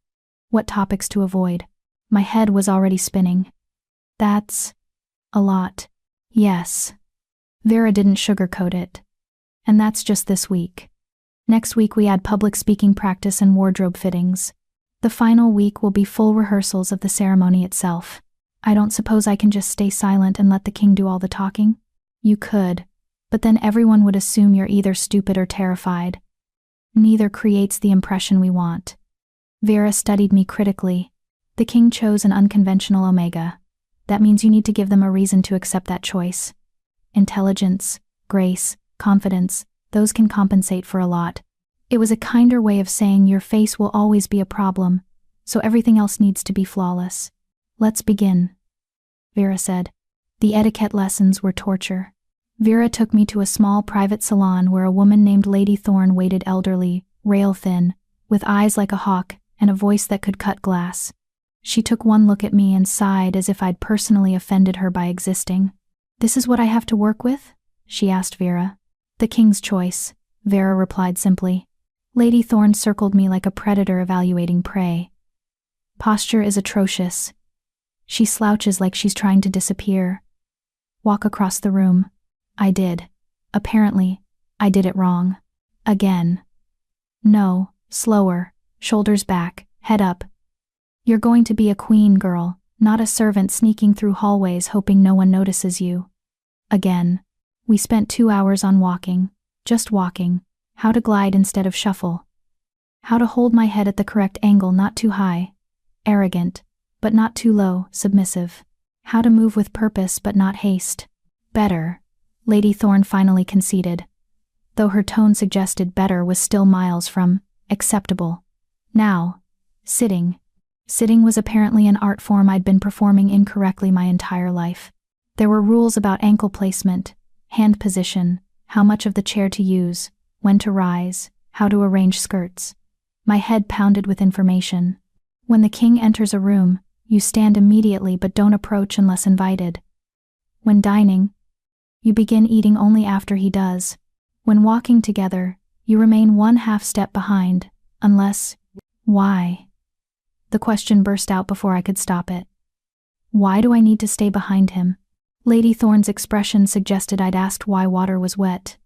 What topics to avoid. My head was already spinning. That's a lot. Yes. Vera didn't sugarcoat it. And that's just this week. Next week we add public speaking practice and wardrobe fittings. The final week will be full rehearsals of the ceremony itself. I don't suppose I can just stay silent and let the king do all the talking? You could, but then everyone would assume you're either stupid or terrified. Neither creates the impression we want. Vera studied me critically. The king chose an unconventional omega. That means you need to give them a reason to accept that choice. Intelligence, grace, confidence, those can compensate for a lot. It was a kinder way of saying your face will always be a problem, so everything else needs to be flawless. Let's begin, Vera said. The etiquette lessons were torture. Vera took me to a small private salon where a woman named Lady Thorne waited, elderly, rail-thin, with eyes like a hawk and a voice that could cut glass. She took one look at me and sighed as if I'd personally offended her by existing. "This is what I have to work with?" she asked Vera. "The king's choice," Vera replied simply. Lady Thorne circled me like a predator evaluating prey. Posture is atrocious. She slouches like she's trying to disappear. Walk across the room. I did. Apparently, I did it wrong. Again. No, slower, shoulders back, head up. You're going to be a queen, girl, not a servant sneaking through hallways hoping no one notices you. Again. We spent 2 hours on walking, just walking, how to glide instead of shuffle. How to hold my head at the correct angle, not too high, arrogant, but not too low, submissive. How to move with purpose but not haste. Better, Lady Thorne finally conceded, though her tone suggested better was still miles from acceptable. Now, sitting. Sitting was apparently an art form I'd been performing incorrectly my entire life. There were rules about ankle placement, hand position, how much of the chair to use, when to rise, how to arrange skirts. My head pounded with information. When the king enters a room, you stand immediately but don't approach unless invited. When dining, you begin eating only after he does. When walking together, you remain 1/2 step behind, unless… Why? The question burst out before I could stop it. Why do I need to stay behind him? Lady Thorne's expression suggested I'd asked why water was wet.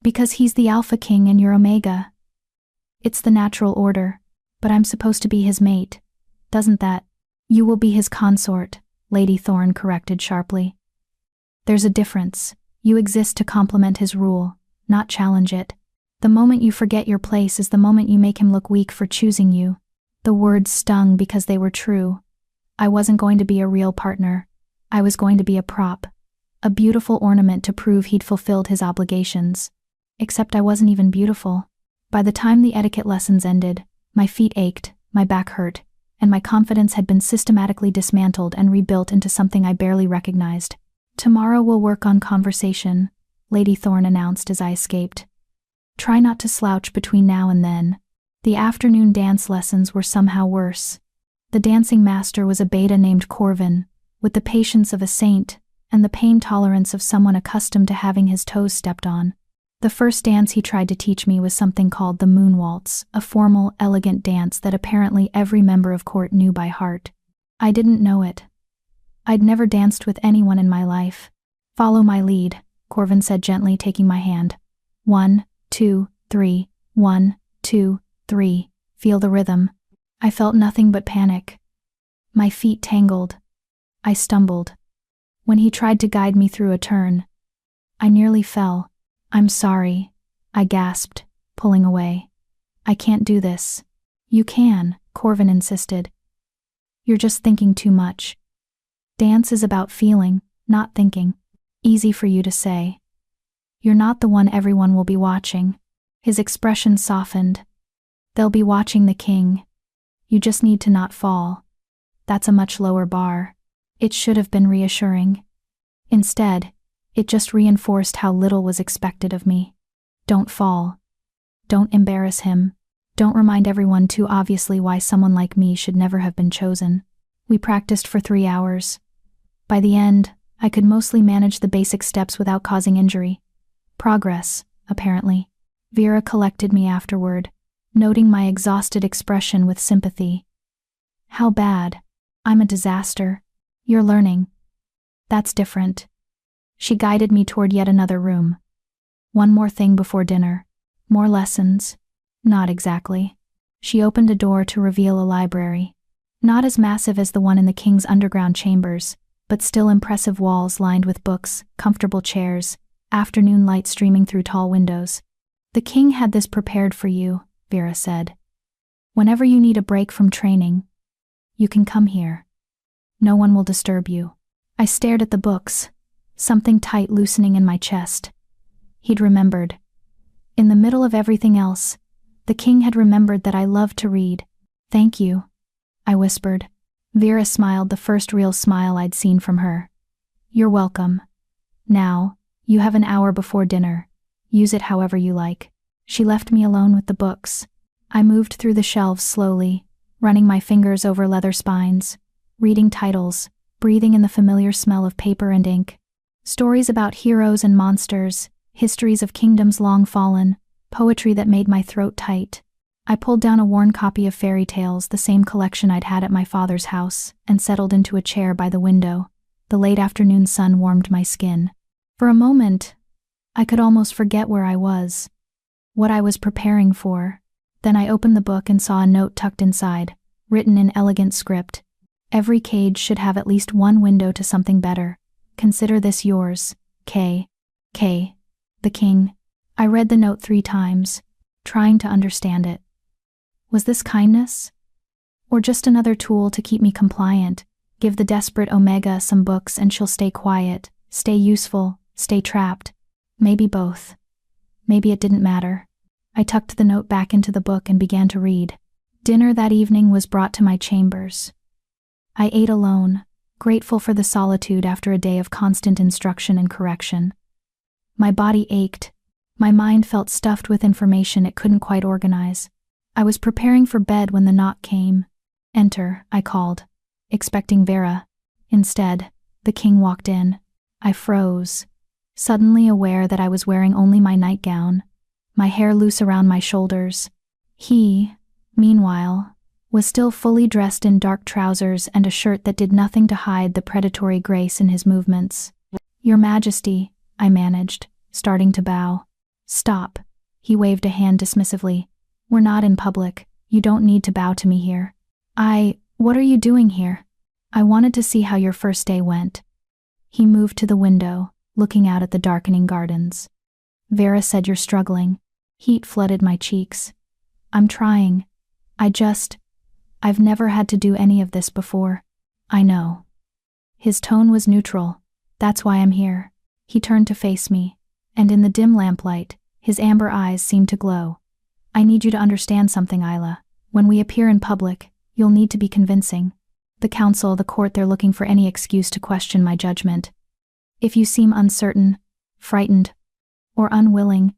Because he's the Alpha King and you're Omega. It's the natural order, but I'm supposed to be his mate. Doesn't that… You will be his consort, Lady Thorne corrected sharply. There's a difference. You exist to complement his rule, not challenge it. The moment you forget your place is the moment you make him look weak for choosing you. The words stung because they were true. I wasn't going to be a real partner. I was going to be a prop. A beautiful ornament to prove he'd fulfilled his obligations. Except I wasn't even beautiful. By the time the etiquette lessons ended, my feet ached, my back hurt, and my confidence had been systematically dismantled and rebuilt into something I barely recognized. "Tomorrow we'll work on conversation," Lady Thorne announced as I escaped. "Try not to slouch between now and then." The afternoon dance lessons were somehow worse. The dancing master was a beta named Corvin, with the patience of a saint and the pain tolerance of someone accustomed to having his toes stepped on. The first dance he tried to teach me was something called the moon waltz, a formal, elegant dance that apparently every member of court knew by heart. I didn't know it. I'd never danced with anyone in my life. "Follow my lead," Corvin said gently, taking my hand. 1, 2, 3, 1, 2, 3. Feel the rhythm. I felt nothing but panic. My feet tangled. I stumbled. When he tried to guide me through a turn, I nearly fell. "I'm sorry," I gasped, pulling away. "I can't do this." "You can," Corvin insisted. "You're just thinking too much. Dance is about feeling, not thinking. Easy for you to say. You're not the one everyone will be watching." His expression softened. "They'll be watching the king. You just need to not fall. That's a much lower bar." It should have been reassuring. Instead, it just reinforced how little was expected of me. Don't fall. Don't embarrass him. Don't remind everyone too obviously why someone like me should never have been chosen. We practiced for 3 hours. By the end, I could mostly manage the basic steps without causing injury. Progress, apparently. Vera collected me afterward, noting my exhausted expression with sympathy. "How bad? I'm a disaster." "You're learning. That's different." She guided me toward yet another room. "One more thing before dinner. More lessons." "Not exactly." She opened a door to reveal a library. Not as massive as the one in the king's underground chambers, but still impressive walls lined with books, comfortable chairs, afternoon light streaming through tall windows. "The king had this prepared for you," Vera said. "Whenever you need a break from training, you can come here. No one will disturb you." I stared at the books, something tight loosening in my chest. He'd remembered. In the middle of everything else, the king had remembered that I loved to read. "Thank you," I whispered. Vera smiled, the first real smile I'd seen from her. "You're welcome. Now, you have an hour before dinner. Use it however you like." She left me alone with the books. I moved through the shelves slowly, running my fingers over leather spines, reading titles, breathing in the familiar smell of paper and ink. Stories about heroes and monsters, histories of kingdoms long fallen, poetry that made my throat tight. I pulled down a worn copy of fairy tales, the same collection I'd had at my father's house, and settled into a chair by the window. The late afternoon sun warmed my skin. For a moment, I could almost forget where I was, what I was preparing for. Then I opened the book and saw a note tucked inside, written in elegant script. "Every cage should have at least one window to something better. Consider this yours, K. The king." I read the note 3 times, trying to understand it. Was this kindness? Or just another tool to keep me compliant, give the desperate Omega some books and she'll stay quiet, stay useful, stay trapped? Maybe both. Maybe it didn't matter. I tucked the note back into the book and began to read. Dinner that evening was brought to my chambers. I ate alone, grateful for the solitude after a day of constant instruction and correction. My body ached. My mind felt stuffed with information it couldn't quite organize. I was preparing for bed when the knock came. "Enter," I called, expecting Vera. Instead, the king walked in. I froze, suddenly aware that I was wearing only my nightgown, my hair loose around my shoulders. He, meanwhile, was still fully dressed in dark trousers and a shirt that did nothing to hide the predatory grace in his movements. "Your Majesty," I managed, starting to bow. "Stop," he waved a hand dismissively. "We're not in public. You don't need to bow to me here." What are you doing here?" "I wanted to see how your first day went." He moved to the window, looking out at the darkening gardens. "Vera said you're struggling." Heat flooded my cheeks. "I'm trying. I've never had to do any of this before." "I know." His tone was neutral. "That's why I'm here." He turned to face me, and in the dim lamplight, his amber eyes seemed to glow. "I need you to understand something, Isla. When we appear in public, you'll need to be convincing. The council, the court, they're looking for any excuse to question my judgment. If you seem uncertain, frightened, or unwilling,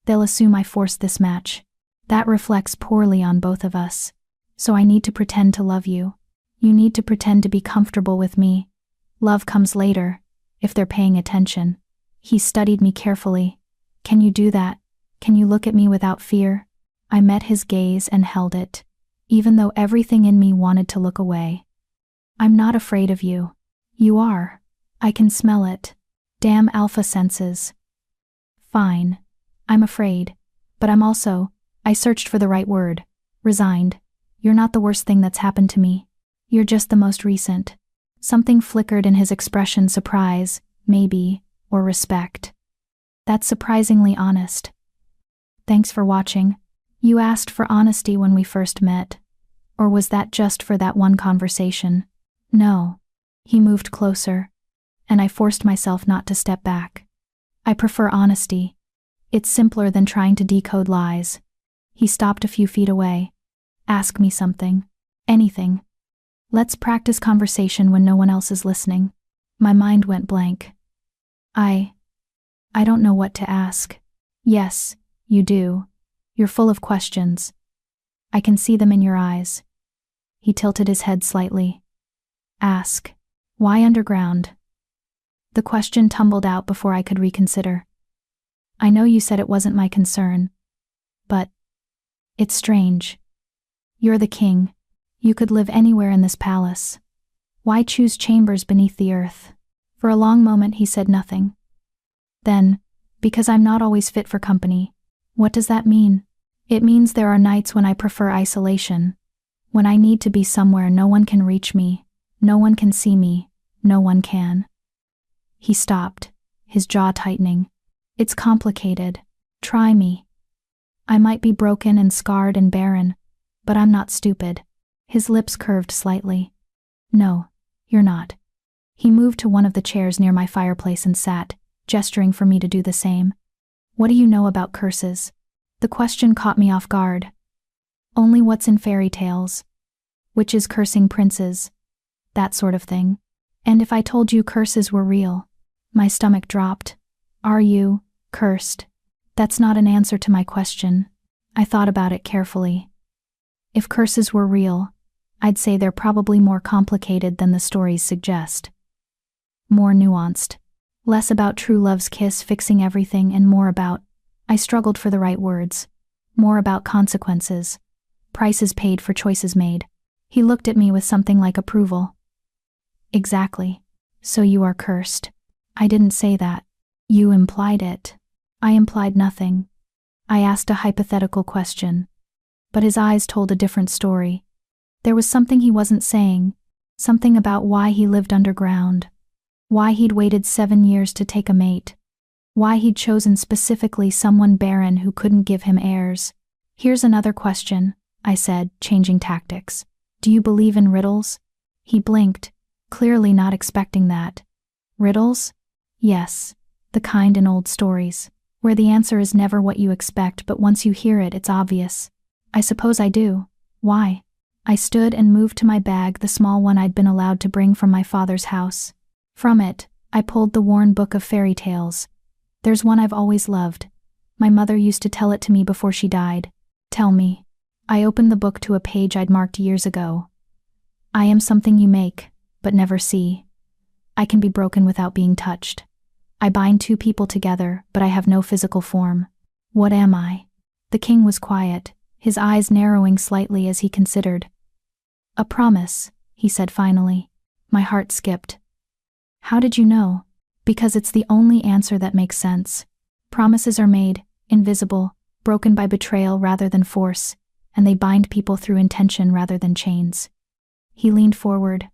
they'll assume I forced this match. That reflects poorly on both of us. So I need to pretend to love you. You need to pretend to be comfortable with me. Love comes later, if they're paying attention." He studied me carefully. "Can you do that? Can you look at me without fear?" I met his gaze and held it, even though everything in me wanted to look away. "I'm not afraid of you." "You are. I can smell it. Damn alpha senses." "Fine. I'm afraid. But I'm also," I searched for the right word, "resigned. You're not the worst thing that's happened to me. You're just the most recent." Something flickered in his expression, surprise, maybe, or respect. "That's surprisingly honest." "Thanks for watching. You asked for honesty when we first met. Or was that just for that one conversation?" "No." He moved closer, and I forced myself not to step back. "I prefer honesty. It's simpler than trying to decode lies." He stopped a few feet away. "Ask me something. Anything. Let's practice conversation when no one else is listening." My mind went blank. I don't know what to ask." "Yes, you do. You're full of questions. I can see them in your eyes." He tilted his head slightly. "Ask. Why underground?" The question tumbled out before I could reconsider. "I know you said it wasn't my concern, but it's strange. You're the king. You could live anywhere in this palace. Why choose chambers beneath the earth?" For a long moment he said nothing. Then, "Because I'm not always fit for company." "What does that mean?" It means there are nights when I prefer isolation, when I need to be somewhere no one can reach me, no one can see me, no one can." He stopped, his jaw tightening. "It's complicated. Try me. I might be broken and scarred and barren, but I'm not stupid." His lips curved slightly. "No, you're not." He moved to one of the chairs near my fireplace and sat, gesturing for me to do the same. "What do you know about curses?" The question caught me off guard. "Only what's in fairy tales. Witches cursing princes. That sort of thing. And if I told you curses were real?" My stomach dropped. "Are you cursed?" That's not an answer to my question. I thought about it carefully. If curses were real, I'd say they're probably more complicated than the stories suggest. More nuanced. Less about true love's kiss fixing everything and more about, I struggled for the right words, more about consequences, prices paid for choices made. He looked at me with something like approval. "Exactly. So you are cursed." "I didn't say that." "You implied it." "I implied nothing. I asked a hypothetical question." But his eyes told a different story. There was something he wasn't saying, something about why he lived underground, why he'd waited 7 years to take a mate, why he'd chosen specifically someone barren who couldn't give him heirs. "Here's another question," I said, changing tactics. "Do you believe in riddles?" He blinked, clearly not expecting that. "Riddles?" "Yes, the kind in old stories, where the answer is never what you expect, but once you hear it, it's obvious." "I suppose I do. Why?" I stood and moved to my bag, the small one I'd been allowed to bring from my father's house. From it, I pulled the worn book of fairy tales. There's one I've always loved. My mother used to tell it to me before she died. "Tell me." I opened the book to a page I'd marked years ago. "I am something you make, but never see. I can be broken without being touched. I bind two people together, but I have no physical form. What am I?" The king was quiet, his eyes narrowing slightly as he considered. "A promise," he said finally. My heart skipped. "How did you know?" "Because it's the only answer that makes sense. Promises are made, invisible, broken by betrayal rather than force, and they bind people through intention rather than chains." He leaned forward.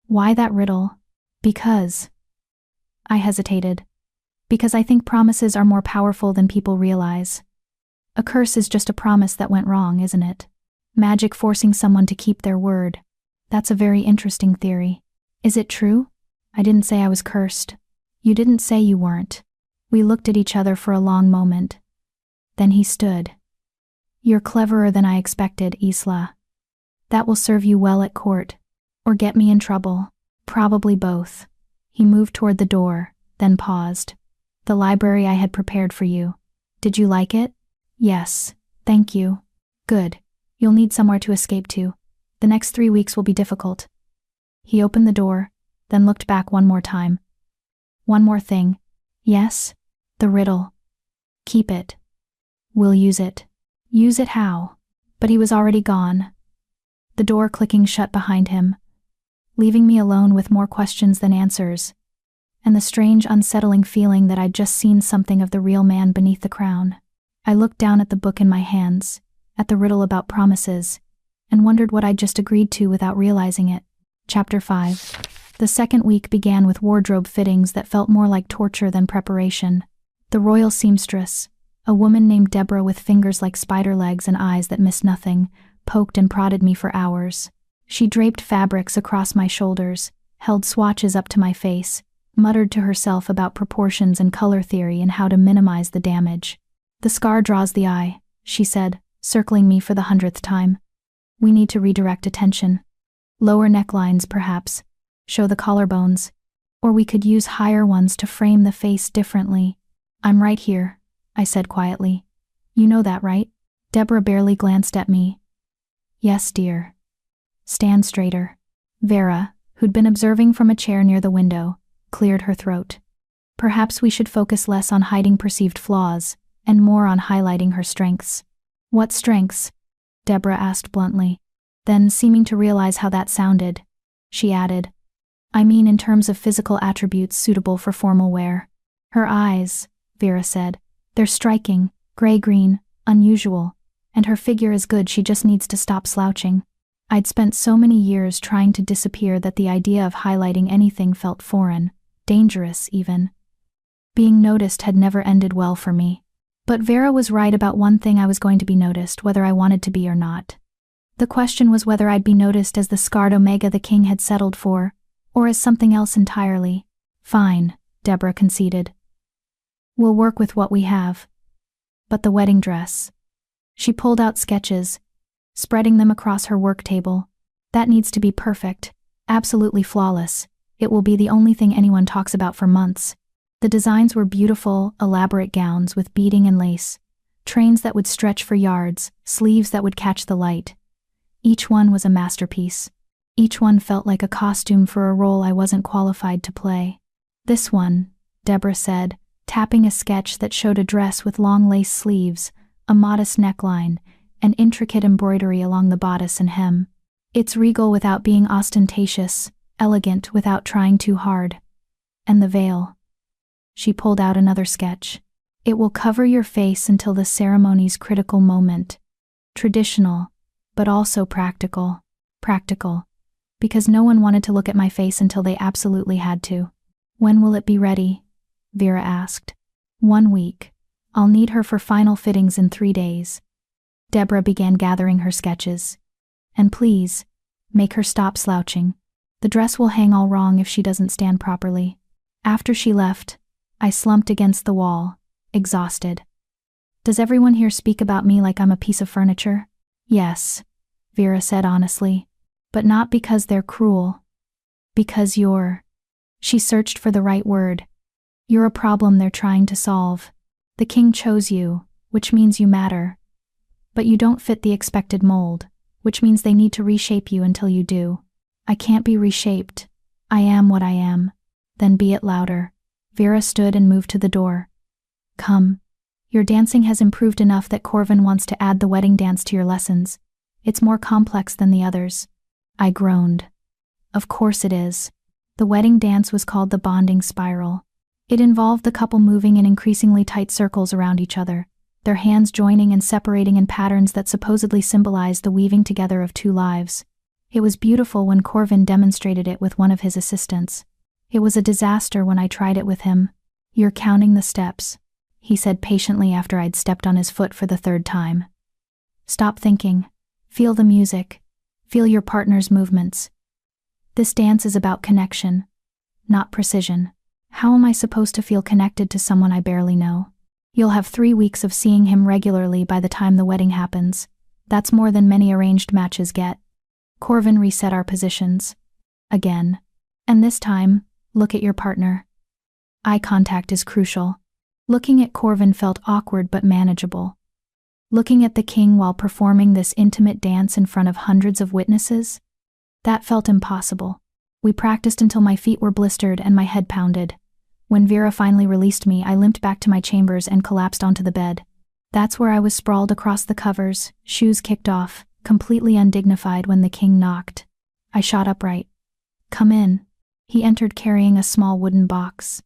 "Why that riddle?" "Because." I hesitated. "Because I think promises are more powerful than people realize. A curse is just a promise that went wrong, isn't it? Magic forcing someone to keep their word. That's a very interesting theory. Is it true?" "I didn't say I was cursed." "You didn't say you weren't." We looked at each other for a long moment. Then he stood. "You're cleverer than I expected, Isla. That will serve you well at court. Or get me in trouble. Probably both." He moved toward the door, then paused. "The library I had prepared for you. Did you like it?" "Yes, thank you." "Good. You'll need somewhere to escape to. The next 3 weeks will be difficult." He opened the door, then looked back one more time. "One more thing." "Yes?" "The riddle. Keep it. We'll use it." "Use it how?" But he was already gone, the door clicking shut behind him, leaving me alone with more questions than answers, and the strange, unsettling feeling that I'd just seen something of the real man beneath the crown. I looked down at the book in my hands, at the riddle about promises, and wondered what I'd just agreed to without realizing it. Chapter 5. The second week began with wardrobe fittings that felt more like torture than preparation. The royal seamstress, a woman named Deborah with fingers like spider legs and eyes that missed nothing, poked and prodded me for hours. She draped fabrics across my shoulders, held swatches up to my face, muttered to herself about proportions and color theory and how to minimize the damage. "The scar draws the eye," she said, circling me for the 100th time. "We need to redirect attention. Lower necklines, perhaps. Show the collarbones. Or we could use higher ones to frame the face differently." "I'm right here," I said quietly. "You know that, right?" Deborah barely glanced at me. "Yes, dear." "Stand straighter." Vera, who'd been observing from a chair near the window, cleared her throat. "Perhaps we should focus less on hiding perceived flaws, and more on highlighting her strengths." "What strengths?" Deborah asked bluntly. Then, seeming to realize how that sounded, she added, "I mean in terms of physical attributes suitable for formal wear." "Her eyes," Vera said. "They're striking, gray-green, unusual, And her figure is good, she just needs to stop slouching. I'd spent so many years trying to disappear that the idea of highlighting anything felt foreign, dangerous even. Being noticed had never ended well for me. But Vera was right about one thing: I was going to be noticed, whether I wanted to be or not. The question was whether I'd be noticed as the scarred Omega the king had settled for, or as something else entirely. Fine, Deborah conceded. We'll work with what we have. But the wedding dress. She pulled out sketches, spreading them across her work table. That needs to be perfect, absolutely flawless. It will be the only thing anyone talks about for months. The designs were beautiful, elaborate gowns with beading and lace, trains that would stretch for yards, sleeves that would catch the light. Each one was a masterpiece. Each one felt like a costume for a role I wasn't qualified to play. This one, Deborah said, tapping a sketch that showed a dress with long lace sleeves, a modest neckline, and intricate embroidery along the bodice and hem. It's regal without being ostentatious, elegant without trying too hard. And the veil. She pulled out another sketch. It will cover your face until the ceremony's critical moment. Traditional, but also practical. Practical. Because no one wanted to look at my face until they absolutely had to. When will it be ready? Vera asked. 1 week. I'll need her for final fittings in 3 days. Deborah began gathering her sketches. And please, make her stop slouching. The dress will hang all wrong if she doesn't stand properly. After she left, I slumped against the wall, exhausted. Does everyone here speak about me like I'm a piece of furniture? Yes, Vera said honestly. But not because they're cruel. Because you're... She searched for the right word. You're a problem they're trying to solve. The king chose you, which means you matter. But you don't fit the expected mold, which means they need to reshape you until you do. I can't be reshaped. I am what I am. Then be it louder. Vera stood and moved to the door. Come. Your dancing has improved enough that Corvin wants to add the wedding dance to your lessons. It's more complex than the others. I groaned. Of course it is. The wedding dance was called the bonding spiral. It involved the couple moving in increasingly tight circles around each other, their hands joining and separating in patterns that supposedly symbolized the weaving together of two lives. It was beautiful when Corvin demonstrated it with one of his assistants. It was a disaster when I tried it with him. You're counting the steps, he said patiently after I'd stepped on his foot for the 3rd time. Stop thinking. Feel the music. Feel your partner's movements. This dance is about connection, not precision. How am I supposed to feel connected to someone I barely know? You'll have 3 weeks of seeing him regularly by the time the wedding happens. That's more than many arranged matches get. Corvin reset our positions. Again. And this time, look at your partner. Eye contact is crucial. Looking at Corvin felt awkward but manageable. Looking at the king while performing this intimate dance in front of hundreds of witnesses? That felt impossible. We practiced until my feet were blistered and my head pounded. When Vera finally released me, I limped back to my chambers and collapsed onto the bed. That's where I was sprawled across the covers, shoes kicked off, completely undignified when the king knocked. I shot upright. Come in. He entered carrying a small wooden box.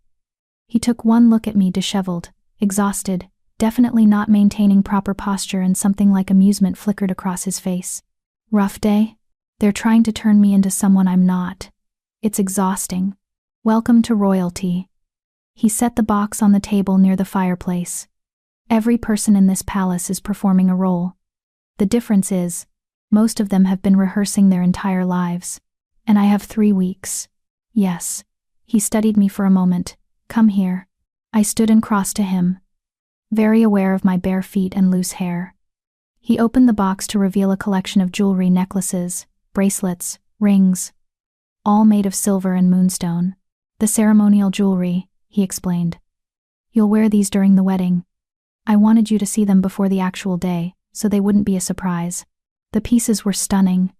He took one look at me, disheveled, exhausted, definitely not maintaining proper posture, and something like amusement flickered across his face. Rough day? They're trying to turn me into someone I'm not. It's exhausting. Welcome to royalty. He set the box on the table near the fireplace. Every person in this palace is performing a role. The difference is, most of them have been rehearsing their entire lives. And I have 3 weeks. Yes. He studied me for a moment. Come here. I stood and crossed to him, very aware of my bare feet and loose hair. He opened the box to reveal a collection of jewelry, necklaces, bracelets, rings, all made of silver and moonstone. The ceremonial jewelry, he explained. You'll wear these during the wedding. I wanted you to see them before the actual day, so they wouldn't be a surprise. The pieces were stunning.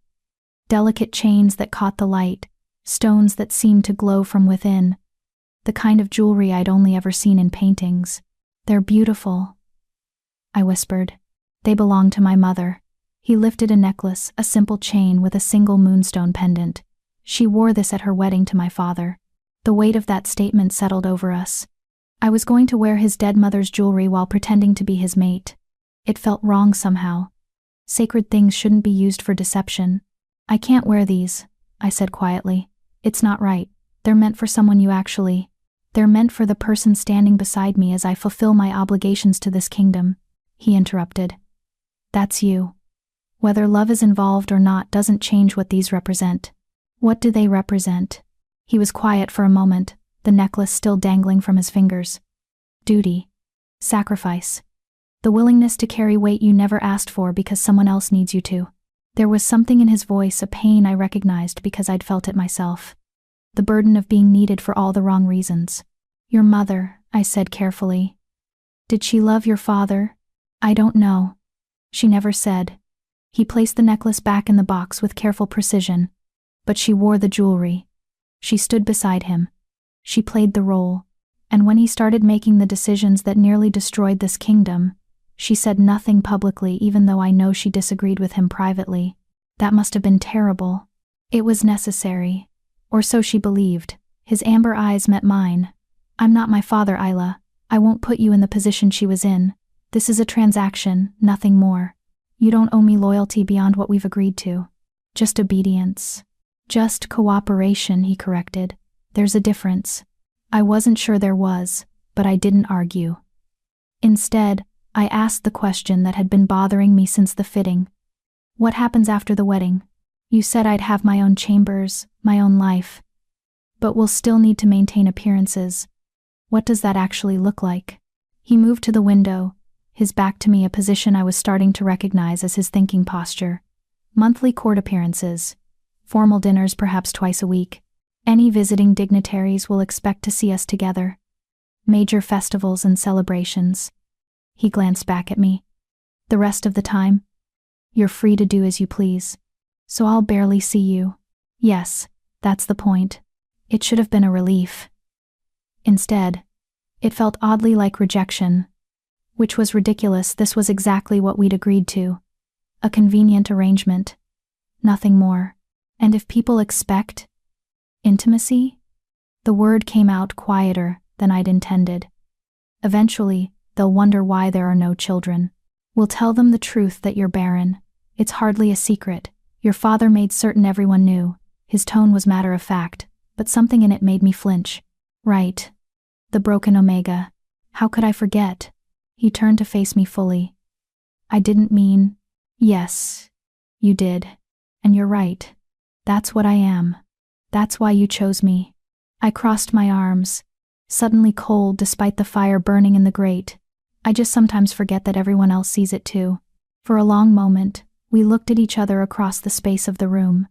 Delicate chains that caught the light, stones that seemed to glow from within. The kind of jewelry I'd only ever seen in paintings. They're beautiful, I whispered. They belong to my mother. He lifted a necklace, a simple chain with a single moonstone pendant. She wore this at her wedding to my father. The weight of that statement settled over us. I was going to wear his dead mother's jewelry while pretending to be his mate. It felt wrong somehow, Sacred things shouldn't be used for deception. I can't wear these, I said quietly. It's not right. They're meant for someone you actually. They're meant for the person standing beside me as I fulfill my obligations to this kingdom. He interrupted. That's you. Whether love is involved or not doesn't change what these represent. What do they represent? He was quiet for a moment, the necklace still dangling from his fingers. Duty. Sacrifice. The willingness to carry weight you never asked for because someone else needs you to. There was something in his voice, a pain I recognized because I'd felt it myself. The burden of being needed for all the wrong reasons. Your mother, I said carefully. Did she love your father? I don't know. She never said. He placed the necklace back in the box with careful precision. But she wore the jewelry. She stood beside him. She played the role. And when he started making the decisions that nearly destroyed this kingdom, she said nothing publicly even though I know she disagreed with him privately. That must have been terrible. It was necessary. Or so she believed. His amber eyes met mine. I'm not my father, Isla. I won't put you in the position she was in. This is a transaction, nothing more. You don't owe me loyalty beyond what we've agreed to. Just obedience. Just cooperation, he corrected. There's a difference. I wasn't sure there was, but I didn't argue. Instead, I asked the question that had been bothering me since the fitting. What happens after the wedding? You said I'd have my own chambers, my own life. But we'll still need to maintain appearances. What does that actually look like? He moved to the window, his back to me, a position I was starting to recognize as his thinking posture. Monthly court appearances. Formal dinners perhaps twice a week. Any visiting dignitaries will expect to see us together. Major festivals and celebrations. He glanced back at me. The rest of the time? You're free to do as you please. So I'll barely see you. Yes, that's the point. It should have been a relief. Instead, it felt oddly like rejection. Which was ridiculous. This was exactly what we'd agreed to. A convenient arrangement. Nothing more. And if people expect intimacy? The word came out quieter than I'd intended. Eventually, they'll wonder why there are no children. We'll tell them the truth that you're barren. It's hardly a secret. Your father made certain everyone knew. His tone was matter of fact, but something in it made me flinch. Right. The broken omega. How could I forget? He turned to face me fully. I didn't mean. Yes, you did. And you're right. That's what I am. That's why you chose me. I crossed my arms, suddenly cold despite the fire burning in the grate. I just sometimes forget that everyone else sees it too. For a long moment, we looked at each other across the space of the room.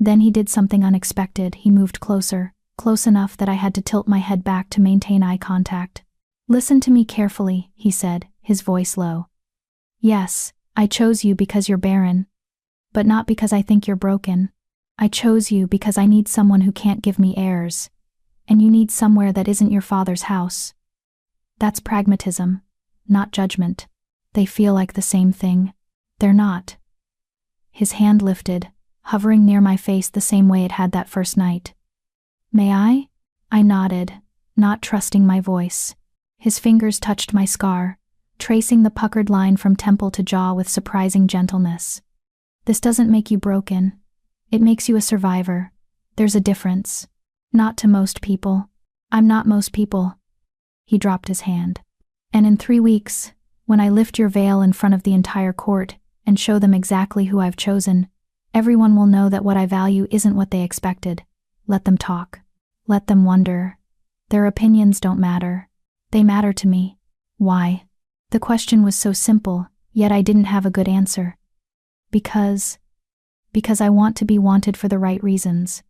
Then he did something unexpected. He moved closer, close enough that I had to tilt my head back to maintain eye contact. Listen to me carefully, he said, his voice low. Yes, I chose you because you're barren. But not because I think you're broken. I chose you because I need someone who can't give me heirs. And you need somewhere that isn't your father's house. That's pragmatism, not judgment. They feel like the same thing. They're not. His hand lifted, hovering near my face the same way it had that first night. May I? I nodded, not trusting my voice. His fingers touched my scar, tracing the puckered line from temple to jaw with surprising gentleness. This doesn't make you broken. It makes you a survivor. There's a difference. Not to most people. I'm not most people. He dropped his hand. And in 3 weeks, when I lift your veil in front of the entire court and show them exactly who I've chosen, everyone will know that what I value isn't what they expected. Let them talk. Let them wonder. Their opinions don't matter. They matter to me. Why? The question was so simple, yet I didn't have a good answer. Because I want to be wanted for the right reasons.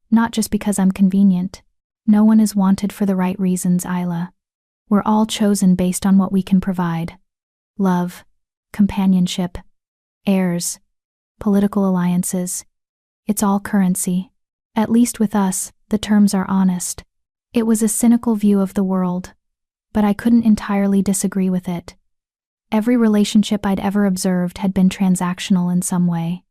Not just because I'm convenient. No one is wanted for the right reasons, Isla. We're all chosen based on what we can provide. Love, companionship, heirs, political alliances. It's all currency. At least with us, the terms are honest. It was a cynical view of the world, but I couldn't entirely disagree with it. Every relationship I'd ever observed had been transactional in some way.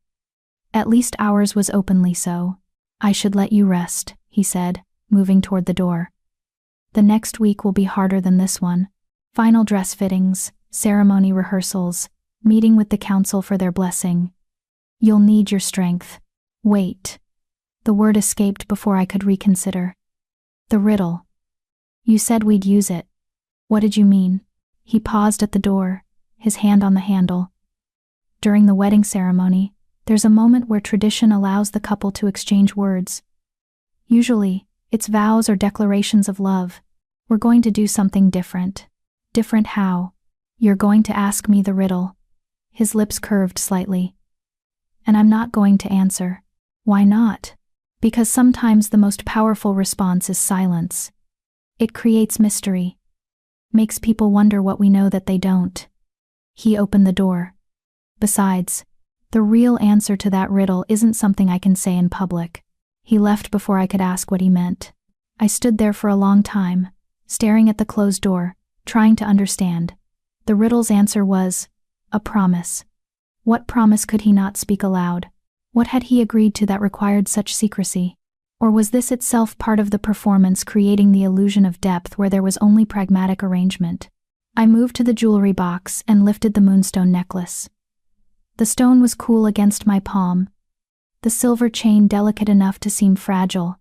At least ours was openly so. I should let you rest, he said, moving toward the door. The next week will be harder than this one. Final dress fittings, ceremony rehearsals, Meeting with the council for their blessing. You'll need your strength. Wait. The word escaped before I could reconsider. The riddle. You said we'd use it. What did you mean? He paused at the door, his hand on the handle. During the wedding ceremony, there's a moment where tradition allows the couple to exchange words. Usually, it's vows or declarations of love. We're going to do something different. Different how? You're going to ask me the riddle. His lips curved slightly. And I'm not going to answer. Why not? Because sometimes the most powerful response is silence. It creates mystery. Makes people wonder what we know that they don't. He opened the door. Besides, the real answer to that riddle isn't something I can say in public. He left before I could ask what he meant. I stood there for a long time, staring at the closed door, trying to understand. The riddle's answer was, a promise. What promise could he not speak aloud? What had he agreed to that required such secrecy? Or was this itself part of the performance, creating the illusion of depth where there was only pragmatic arrangement? I moved to the jewelry box and lifted the moonstone necklace. The stone was cool against my palm, the silver chain delicate enough to seem fragile.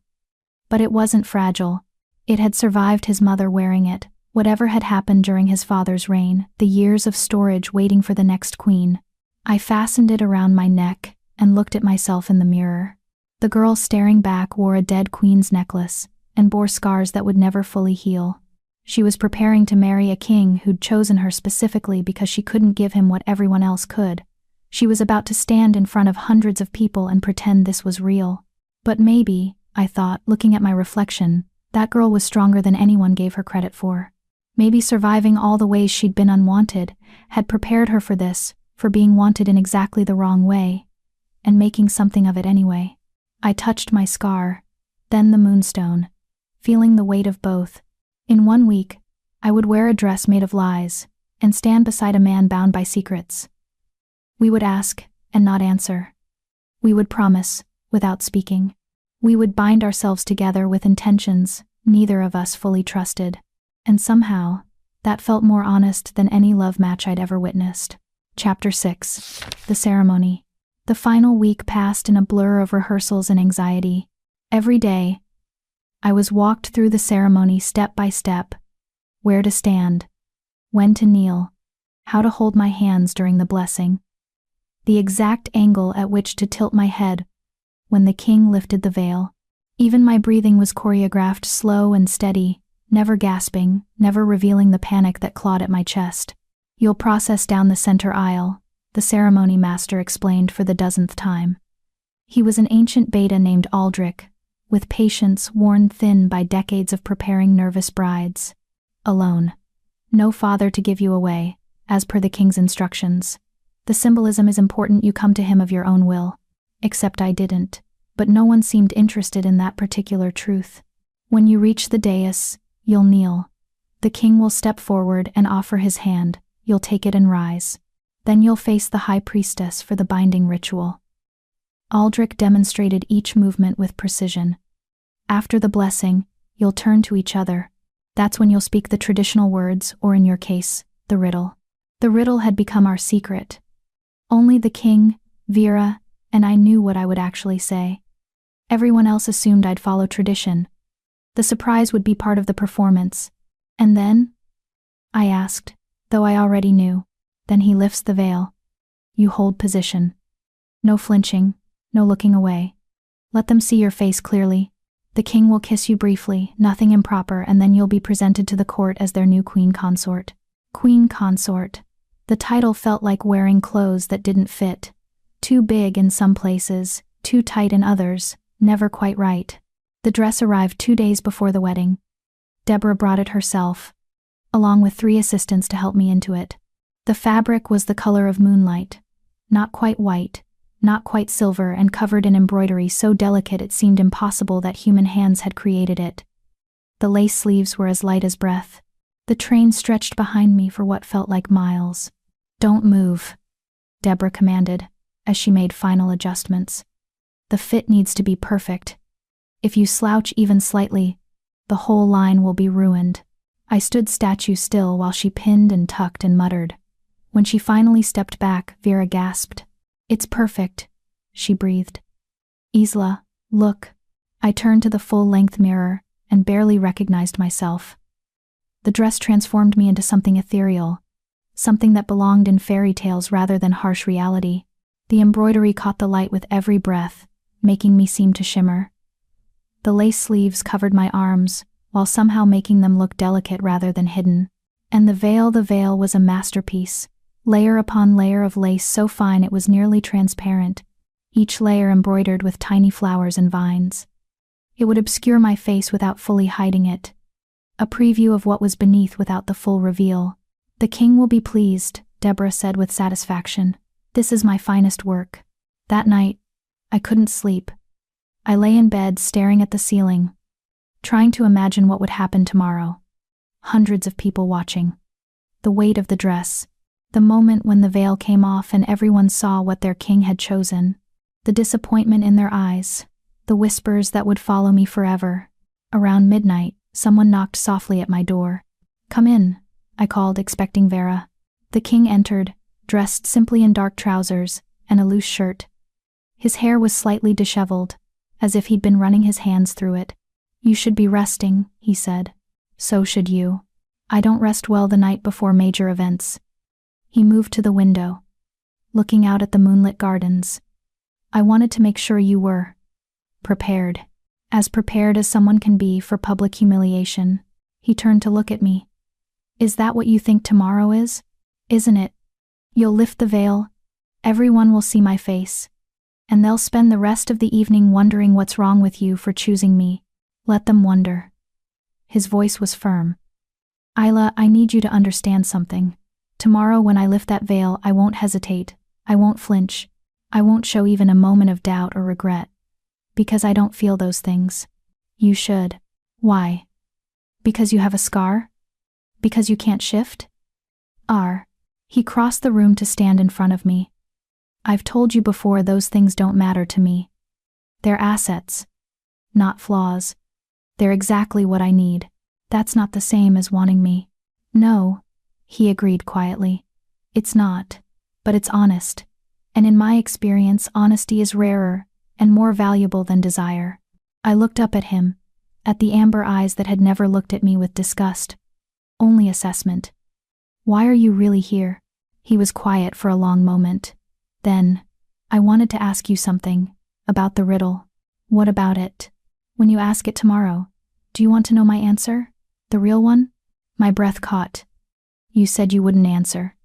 But it wasn't fragile. It had survived his mother wearing it, whatever had happened during his father's reign, the years of storage waiting for the next queen. I fastened it around my neck and looked at myself in the mirror. The girl staring back wore a dead queen's necklace and bore scars that would never fully heal. She was preparing to marry a king who'd chosen her specifically because she couldn't give him what everyone else could. She was about to stand in front of hundreds of people and pretend this was real. But maybe, I thought, looking at my reflection, that girl was stronger than anyone gave her credit for. Maybe surviving all the ways she'd been unwanted had prepared her for this, for being wanted in exactly the wrong way, and making something of it anyway. I touched my scar, then the moonstone, feeling the weight of both. In 1 week, I would wear a dress made of lies, and stand beside a man bound by secrets. We would ask, and not answer. We would promise, without speaking. We would bind ourselves together with intentions neither of us fully trusted. And somehow, that felt more honest than any love match I'd ever witnessed. Chapter 6. The Ceremony. The final week passed in a blur of rehearsals and anxiety. Every day, I was walked through the ceremony step by step. Where to stand, when to kneel, how to hold my hands during the blessing, the exact angle at which to tilt my head when the king lifted the veil. Even my breathing was choreographed, slow and steady, never gasping, never revealing the panic that clawed at my chest. You'll process down the center aisle, the ceremony master explained for the dozenth time. He was an ancient beta named Aldrich, with patience worn thin by decades of preparing nervous brides. Alone. No father to give you away, as per the king's instructions. The symbolism is important, you come to him of your own will. Except I didn't, but no one seemed interested in that particular truth. When you reach the dais, you'll kneel. The king will step forward and offer his hand, you'll take it and rise. Then you'll face the high priestess for the binding ritual. Aldrich demonstrated each movement with precision. After the blessing, you'll turn to each other. That's when you'll speak the traditional words, or in your case, the riddle. The riddle had become our secret. Only the king, Vera, and I knew what I would actually say. Everyone else assumed I'd follow tradition. The surprise would be part of the performance. And then? I asked, though I already knew. Then he lifts the veil. You hold position. No flinching, no looking away. Let them see your face clearly. The king will kiss you briefly, nothing improper, and then you'll be presented to the court as their new queen consort. Queen consort. The title felt like wearing clothes that didn't fit. Too big in some places, too tight in others, never quite right. The dress arrived 2 days before the wedding. Deborah brought it herself, along with 3 assistants to help me into it. The fabric was the color of moonlight, not quite white, not quite silver, and covered in embroidery so delicate it seemed impossible that human hands had created it. The lace sleeves were as light as breath. The train stretched behind me for what felt like miles. Don't move, Deborah commanded, as she made final adjustments. The fit needs to be perfect. If you slouch even slightly, the whole line will be ruined. I stood statue still while she pinned and tucked and muttered, When she finally stepped back, Vera gasped. "It's perfect," she breathed. "Isla, look." I turned to the full-length mirror and barely recognized myself. The dress transformed me into something ethereal, something that belonged in fairy tales rather than harsh reality. The embroidery caught the light with every breath, making me seem to shimmer. The lace sleeves covered my arms, while somehow making them look delicate rather than hidden. And the veil was a masterpiece, layer upon layer of lace so fine it was nearly transparent, each layer embroidered with tiny flowers and vines. It would obscure my face without fully hiding it. A preview of what was beneath without the full reveal. "The king will be pleased," Deborah said with satisfaction. "This is my finest work." That night, I couldn't sleep. I lay in bed staring at the ceiling, trying to imagine what would happen tomorrow. Hundreds of people watching. The weight of the dress. The moment when the veil came off and everyone saw what their king had chosen. The disappointment in their eyes. The whispers that would follow me forever. Around midnight, someone knocked softly at my door. "Come in," I called, expecting Vera. The king entered, dressed simply in dark trousers and a loose shirt. His hair was slightly disheveled, as if he'd been running his hands through it. "You should be resting," he said. "So should you. I don't rest well the night before major events." He moved to the window, looking out at the moonlit gardens. "I wanted to make sure you were prepared as someone can be for public humiliation." He turned to look at me. "Is that what you think tomorrow is? Isn't it? You'll lift the veil, everyone will see my face, and they'll spend the rest of the evening wondering what's wrong with you for choosing me. Let them wonder." His voice was firm. "Isla, I need you to understand something. Tomorrow when I lift that veil, I won't hesitate, I won't flinch, I won't show even a moment of doubt or regret. Because I don't feel those things. You should. Why? Because you have a scar? Because you can't shift? He crossed the room to stand in front of me. "I've told you before, those things don't matter to me. They're assets, not flaws. They're exactly what I need. That's not the same as wanting me." "No," he agreed quietly. "It's not. But it's honest. And in my experience, honesty is rarer and more valuable than desire." I looked up at him, at the amber eyes that had never looked at me with disgust. Only assessment. "Why are you really here?" He was quiet for a long moment. Then, "I wanted to ask you something, about the riddle." "What about it?" "When you ask it tomorrow, do you want to know my answer? The real one?" My breath caught. "You said you wouldn't answer.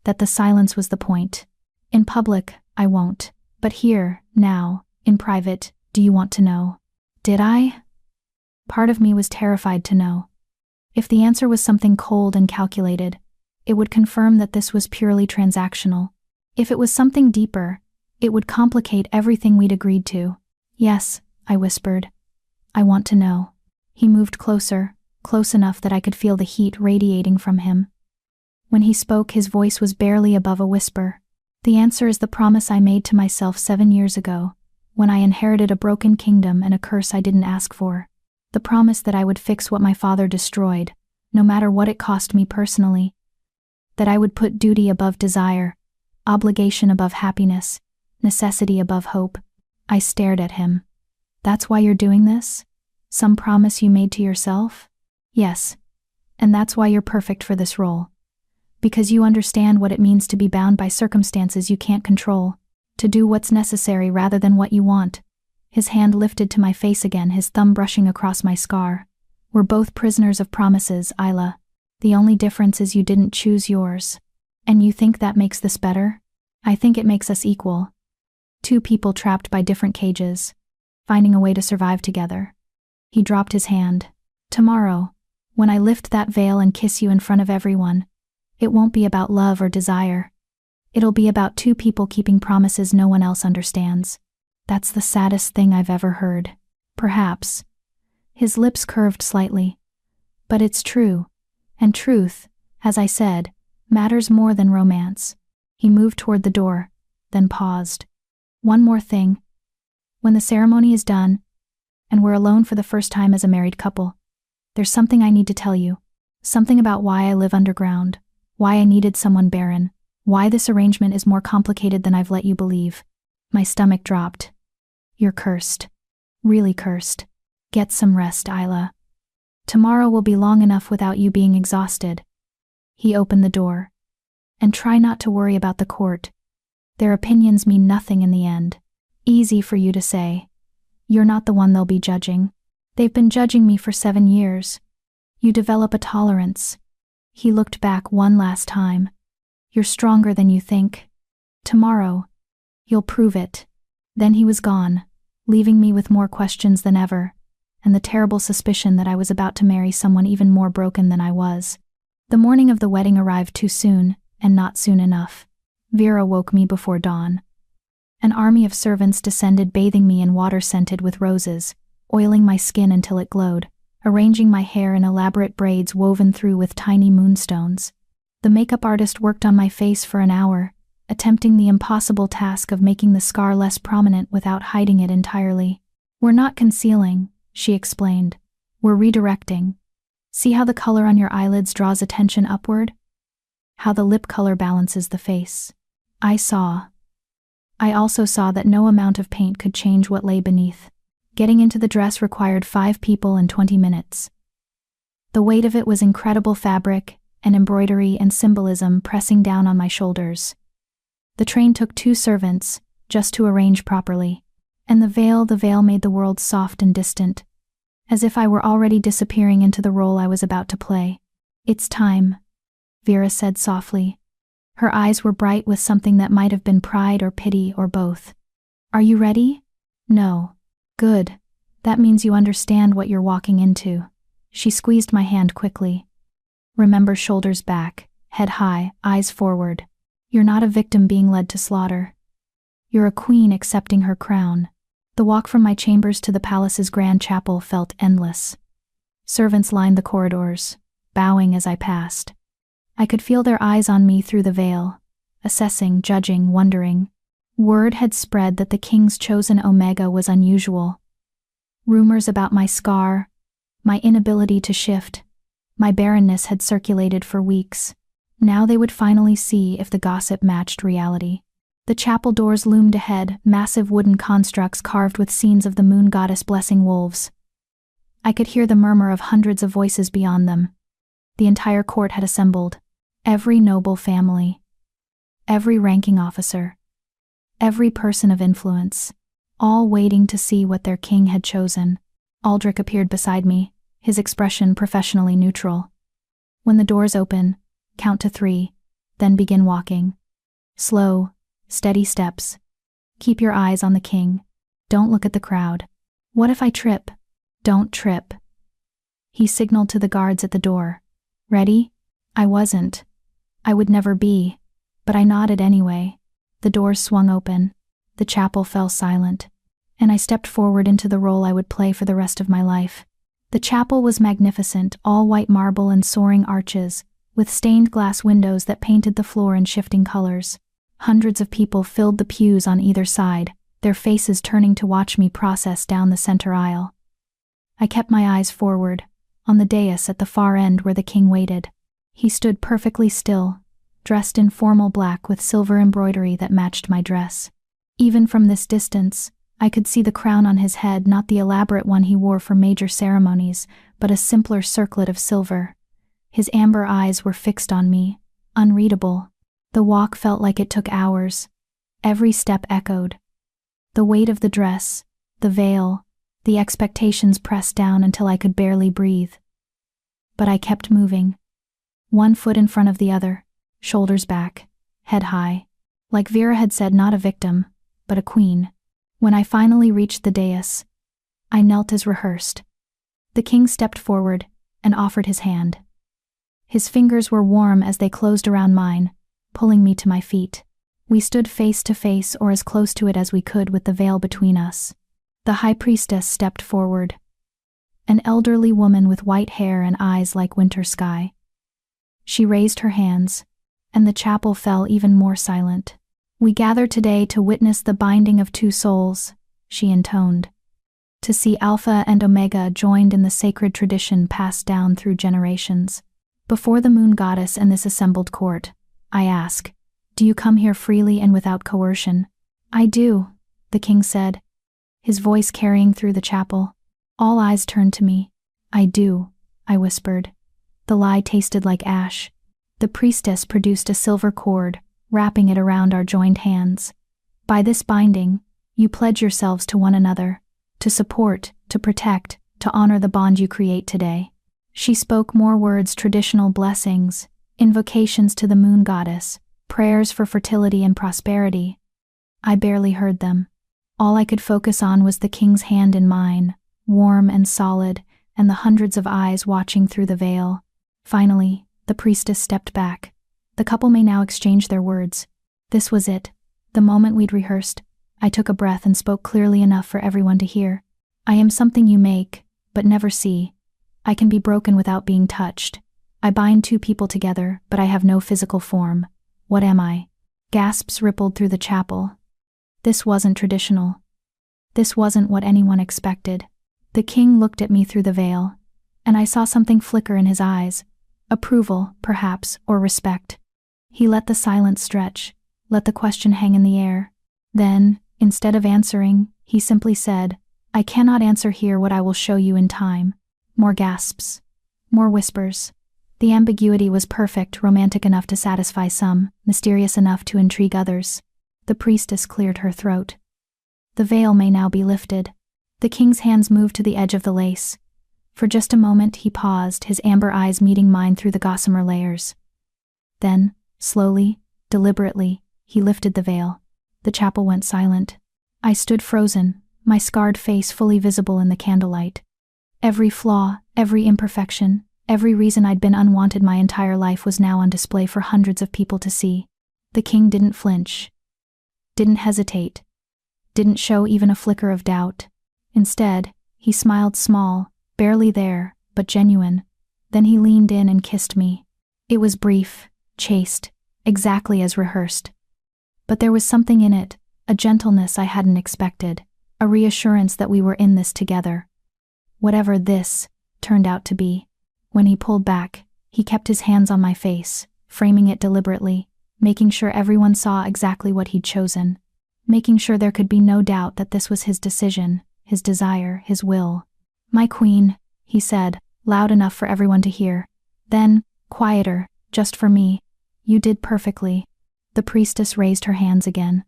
That the silence was the point. In public, I won't. But here, now, in private, do you want to know?" Did I? Part of me was terrified to know. If the answer was something cold and calculated, it would confirm that this was purely transactional. If it was something deeper, it would complicate everything we'd agreed to. "Yes," I whispered. "I want to know." He moved closer, close enough that I could feel the heat radiating from him. When he spoke, his voice was barely above a whisper. "The answer is the promise I made to myself 7 years ago, when I inherited a broken kingdom and a curse I didn't ask for. The promise that I would fix what my father destroyed, no matter what it cost me personally. That I would put duty above desire, obligation above happiness, necessity above hope." I stared at him. "That's why you're doing this? Some promise you made to yourself?" "Yes. And that's why you're perfect for this role. Because you understand what it means to be bound by circumstances you can't control, to do what's necessary rather than what you want." His hand lifted to my face again, his thumb brushing across my scar. "We're both prisoners of promises, Isla. The only difference is you didn't choose yours. And you think that makes this better? I think it makes us equal. Two people trapped by different cages, finding a way to survive together." He dropped his hand. "Tomorrow, when I lift that veil and kiss you in front of everyone, it won't be about love or desire. It'll be about two people keeping promises no one else understands." That's the saddest thing I've ever heard. Perhaps. His lips curved slightly. But it's true. And truth, as I said, matters more than romance. He moved toward the door, then paused. "One more thing. When the ceremony is done, and we're alone for the first time as a married couple, there's something I need to tell you. Something about why I live underground, why I needed someone barren, Why this arrangement is more complicated than I've let you believe. My stomach dropped. You're cursed. Really cursed. Get some rest, Isla. Tomorrow will be long enough without you being exhausted. He opened the door. And try not to worry about the court. Their opinions mean nothing in the end. Easy for you to say. You're not the one they'll be judging. They've been judging me for 7 years. You develop a tolerance. He looked back one last time. You're stronger than you think. Tomorrow, you'll prove it. Then he was gone, leaving me with more questions than ever, and the terrible suspicion that I was about to marry someone even more broken than I was. The morning of the wedding arrived too soon, and not soon enough. Vera woke me before dawn. An army of servants descended, bathing me in water scented with roses, oiling my skin until it glowed, arranging my hair in elaborate braids woven through with tiny moonstones. The makeup artist worked on my face for an hour, attempting the impossible task of making the scar less prominent without hiding it entirely. We're not concealing, she explained. We're redirecting. See how the color on your eyelids draws attention upward? How the lip color balances the face. I also saw that no amount of paint could change what lay beneath. Getting into the dress required 5 people and 20 minutes. The weight of it was incredible fabric, and embroidery and symbolism pressing down on my shoulders. The train took 2 servants, just to arrange properly. And the veil made the world soft and distant, as if I were already disappearing into the role I was about to play. It's time, Vera said softly. Her eyes were bright with something that might have been pride or pity or both. Are you ready? No. Good. That means you understand what you're walking into. She squeezed my hand quickly. Remember, shoulders back, head high, eyes forward. You're not a victim being led to slaughter. You're a queen accepting her crown. The walk from my chambers to the palace's grand chapel felt endless. Servants lined the corridors, bowing as I passed. I could feel their eyes on me through the veil, assessing, judging, wondering. Word had spread that the king's chosen Omega was unusual. Rumors about my scar, my inability to shift, my barrenness had circulated for weeks. Now they would finally see if the gossip matched reality. The chapel doors loomed ahead, massive wooden constructs carved with scenes of the moon goddess blessing wolves. I could hear the murmur of hundreds of voices beyond them. The entire court had assembled. Every noble family. Every ranking officer. Every person of influence. All waiting to see what their king had chosen. Aldrich appeared beside me, his expression professionally neutral. When the doors open, count to 3, then begin walking. Slow, steady steps. Keep your eyes on the king. Don't look at the crowd. What if I trip? Don't trip. He signaled to the guards at the door. Ready? I wasn't. I would never be. But I nodded anyway. The doors swung open. The chapel fell silent. And I stepped forward into the role I would play for the rest of my life. The chapel was magnificent, all white marble and soaring arches, with stained glass windows that painted the floor in shifting colors. Hundreds of people filled the pews on either side, their faces turning to watch me process down the center aisle. I kept my eyes forward, on the dais at the far end where the king waited. He stood perfectly still, dressed in formal black with silver embroidery that matched my dress. Even from this distance, I could see the crown on his head, not the elaborate one he wore for major ceremonies, but a simpler circlet of silver. His amber eyes were fixed on me, unreadable. The walk felt like it took hours. Every step echoed. The weight of the dress, the veil, the expectations pressed down until I could barely breathe. But I kept moving. One foot in front of the other, shoulders back, head high. Like Vera had said, not a victim, but a queen. When I finally reached the dais, I knelt as rehearsed. The king stepped forward and offered his hand. His fingers were warm as they closed around mine, pulling me to my feet. We stood face to face, or as close to it as we could with the veil between us. The high priestess stepped forward. An elderly woman with white hair and eyes like winter sky. She raised her hands, and the chapel fell even more silent. We gather today to witness the binding of 2 souls, she intoned. To see Alpha and Omega joined in the sacred tradition passed down through generations. Before the moon goddess and this assembled court, I ask, Do you come here freely and without coercion? I do, the king said, his voice carrying through the chapel. All eyes turned to me. I do, I whispered. The lie tasted like ash. The priestess produced a silver cord, wrapping it around our joined hands. By this binding, you pledge yourselves to one another, to support, to protect, to honor the bond you create today. She spoke more words, traditional blessings, invocations to the moon goddess, prayers for fertility and prosperity. I barely heard them. All I could focus on was the king's hand in mine, warm and solid, and the hundreds of eyes watching through the veil. Finally, the priestess stepped back. The couple may now exchange their words. This was it, the moment we'd rehearsed. I took a breath and spoke clearly enough for everyone to hear. I am something you make, but never see. I can be broken without being touched. I bind two people together, but I have no physical form. What am I? Gasps rippled through the chapel. This wasn't traditional. This wasn't what anyone expected. The king looked at me through the veil, and I saw something flicker in his eyes. Approval, perhaps, or respect. He let the silence stretch, let the question hang in the air. Then, instead of answering, he simply said, I cannot answer here what I will show you in time. More gasps. More whispers. The ambiguity was perfect, romantic enough to satisfy some, mysterious enough to intrigue others. The priestess cleared her throat. The veil may now be lifted. The king's hands moved to the edge of the lace. For just a moment he paused, his amber eyes meeting mine through the gossamer layers. Then, slowly, deliberately, he lifted the veil. The chapel went silent. I stood frozen, my scarred face fully visible in the candlelight. Every flaw, every imperfection, every reason I'd been unwanted my entire life was now on display for hundreds of people to see. The king didn't flinch. Didn't hesitate. Didn't show even a flicker of doubt. Instead, he smiled small, barely there, but genuine. Then he leaned in and kissed me. It was brief, chaste, exactly as rehearsed. But there was something in it, a gentleness I hadn't expected, a reassurance that we were in this together. Whatever this turned out to be. When he pulled back, he kept his hands on my face, framing it deliberately, making sure everyone saw exactly what he'd chosen, making sure there could be no doubt that this was his decision, his desire, his will. My queen, he said, loud enough for everyone to hear. Then, quieter, just for me, you did perfectly. The priestess raised her hands again.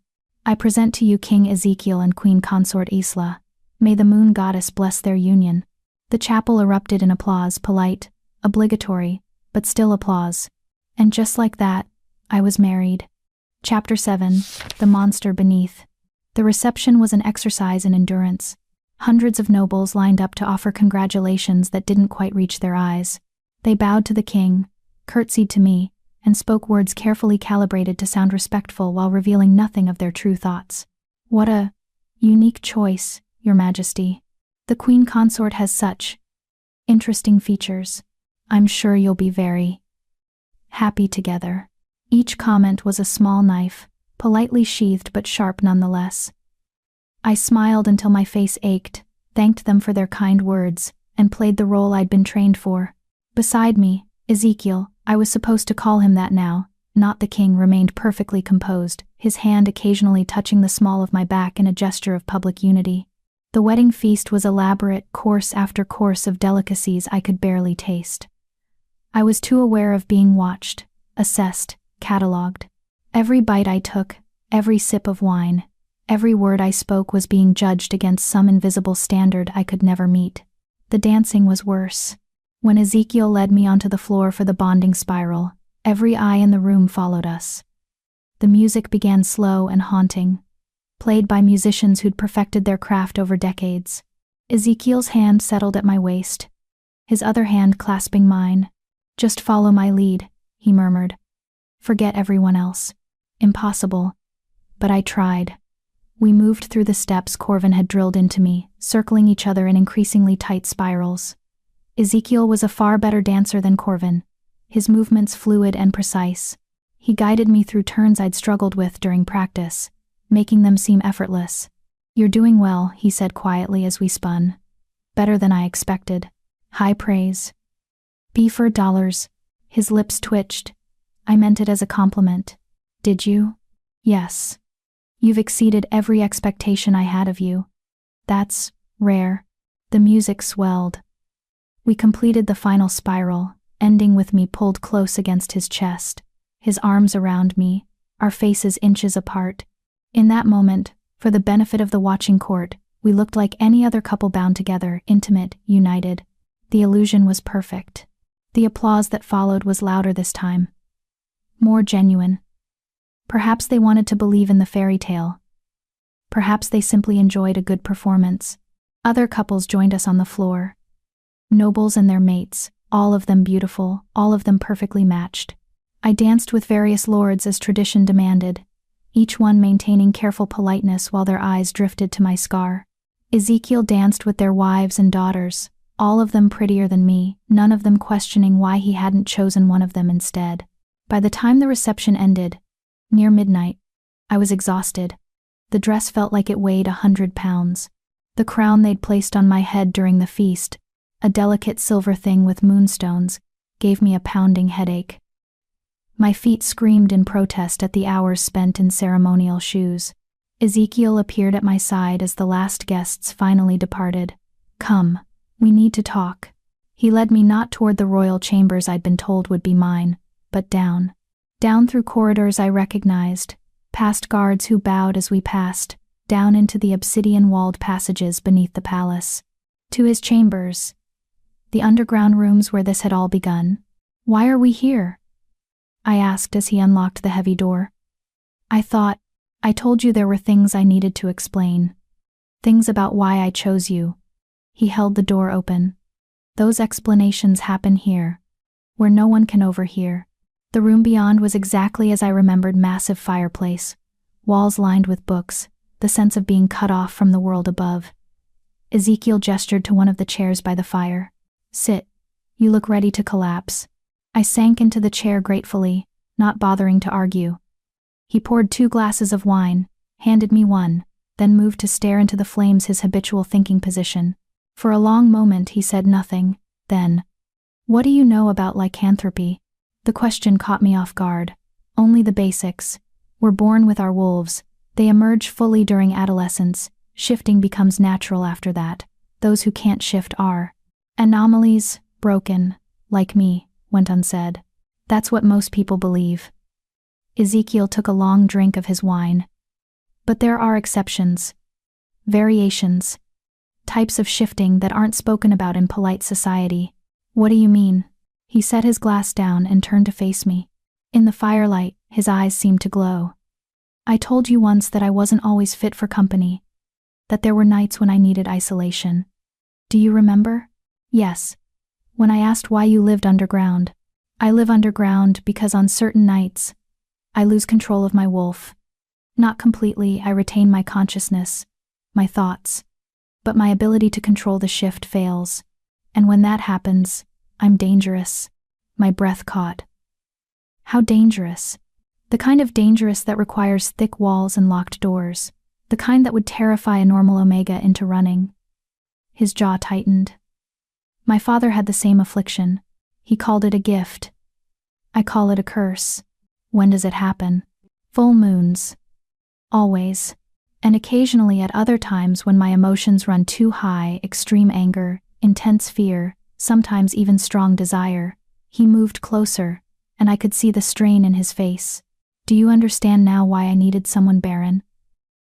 I present to you King Ezekiel and Queen Consort Isla. May the moon goddess bless their union. The chapel erupted in applause, polite, obligatory, but still applause. And just like that, I was married. Chapter 7, The Monster Beneath. The reception was an exercise in endurance. Hundreds of nobles lined up to offer congratulations that didn't quite reach their eyes. They bowed to the king, curtsied to me, and spoke words carefully calibrated to sound respectful while revealing nothing of their true thoughts. What a unique choice, Your Majesty. The Queen Consort has such interesting features. I'm sure you'll be very happy together. Each comment was a small knife, politely sheathed but sharp nonetheless. I smiled until my face ached, thanked them for their kind words, and played the role I'd been trained for. Beside me, Ezekiel, I was supposed to call him that now, not the king, remained perfectly composed, his hand occasionally touching the small of my back in a gesture of public unity. The wedding feast was elaborate, course after course of delicacies I could barely taste. I was too aware of being watched, assessed, catalogued. Every bite I took, every sip of wine, every word I spoke was being judged against some invisible standard I could never meet. The dancing was worse. When Ezekiel led me onto the floor for the bonding spiral, every eye in the room followed us. The music began slow and haunting, played by musicians who'd perfected their craft over decades. Ezekiel's hand settled at my waist, his other hand clasping mine. Just follow my lead, he murmured. Forget everyone else. Impossible. But I tried. We moved through the steps Corvin had drilled into me, circling each other in increasingly tight spirals. Ezekiel was a far better dancer than Corvin, his movements fluid and precise. He guided me through turns I'd struggled with during practice, making them seem effortless. You're doing well, he said quietly as we spun. Better than I expected. High praise. $. His lips twitched. I meant it as a compliment. Did you? Yes. You've exceeded every expectation I had of you. That's rare. The music swelled. We completed the final spiral, ending with me pulled close against his chest, his arms around me, our faces inches apart. In that moment, for the benefit of the watching court, we looked like any other couple bound together, intimate, united. The illusion was perfect. The applause that followed was louder this time. More genuine. Perhaps they wanted to believe in the fairy tale. Perhaps they simply enjoyed a good performance. Other couples joined us on the floor. Nobles and their mates, all of them beautiful, all of them perfectly matched. I danced with various lords as tradition demanded, each one maintaining careful politeness while their eyes drifted to my scar. Ezekiel danced with their wives and daughters, all of them prettier than me, none of them questioning why he hadn't chosen one of them instead. By the time the reception ended, near midnight, I was exhausted. The dress felt like it weighed 100 pounds. The crown they'd placed on my head during the feast, a delicate silver thing with moonstones, gave me a pounding headache. My feet screamed in protest at the hours spent in ceremonial shoes. Ezekiel appeared at my side as the last guests finally departed. "Come, we need to talk." He led me not toward the royal chambers I'd been told would be mine, but down. Down through corridors I recognized, past guards who bowed as we passed, down into the obsidian-walled passages beneath the palace. To his chambers. The underground rooms where this had all begun. "Why are we here?" I asked as he unlocked the heavy door. I told you there were things I needed to explain. Things about why I chose you." He held the door open. "Those explanations happen here, where no one can overhear." The room beyond was exactly as I remembered, massive fireplace, walls lined with books, the sense of being cut off from the world above. Ezekiel gestured to one of the chairs by the fire. "Sit. You look ready to collapse." I sank into the chair gratefully, not bothering to argue. He poured 2 glasses of wine, handed me one, then moved to stare into the flames, his habitual thinking position. For a long moment he said nothing, then, "What do you know about lycanthropy?" The question caught me off guard. Only the basics. We're born with our wolves. They emerge fully during adolescence. Shifting becomes natural after that. Those who can't shift are anomalies, broken, like me, went unsaid. That's what most people believe. Ezekiel took a long drink of his wine. But there are exceptions. Variations. Types of shifting that aren't spoken about in polite society. "What do you mean?" He set his glass down and turned to face me. In the firelight, his eyes seemed to glow. "I told you once that I wasn't always fit for company. That there were nights when I needed isolation. Do you remember?" "Yes. When I asked why you lived underground." "I live underground because on certain nights, I lose control of my wolf. Not completely, I retain my consciousness, my thoughts. But my ability to control the shift fails. And when that happens, I'm dangerous." My breath caught. "How dangerous?" "The kind of dangerous that requires thick walls and locked doors. The kind that would terrify a normal Omega into running." His jaw tightened. "My father had the same affliction. He called it a gift. I call it a curse." "When does it happen?" "Full moons. Always. And occasionally at other times when my emotions run too high, extreme anger, intense fear, sometimes even strong desire." He moved closer, and I could see the strain in his face. "Do you understand now why I needed someone barren?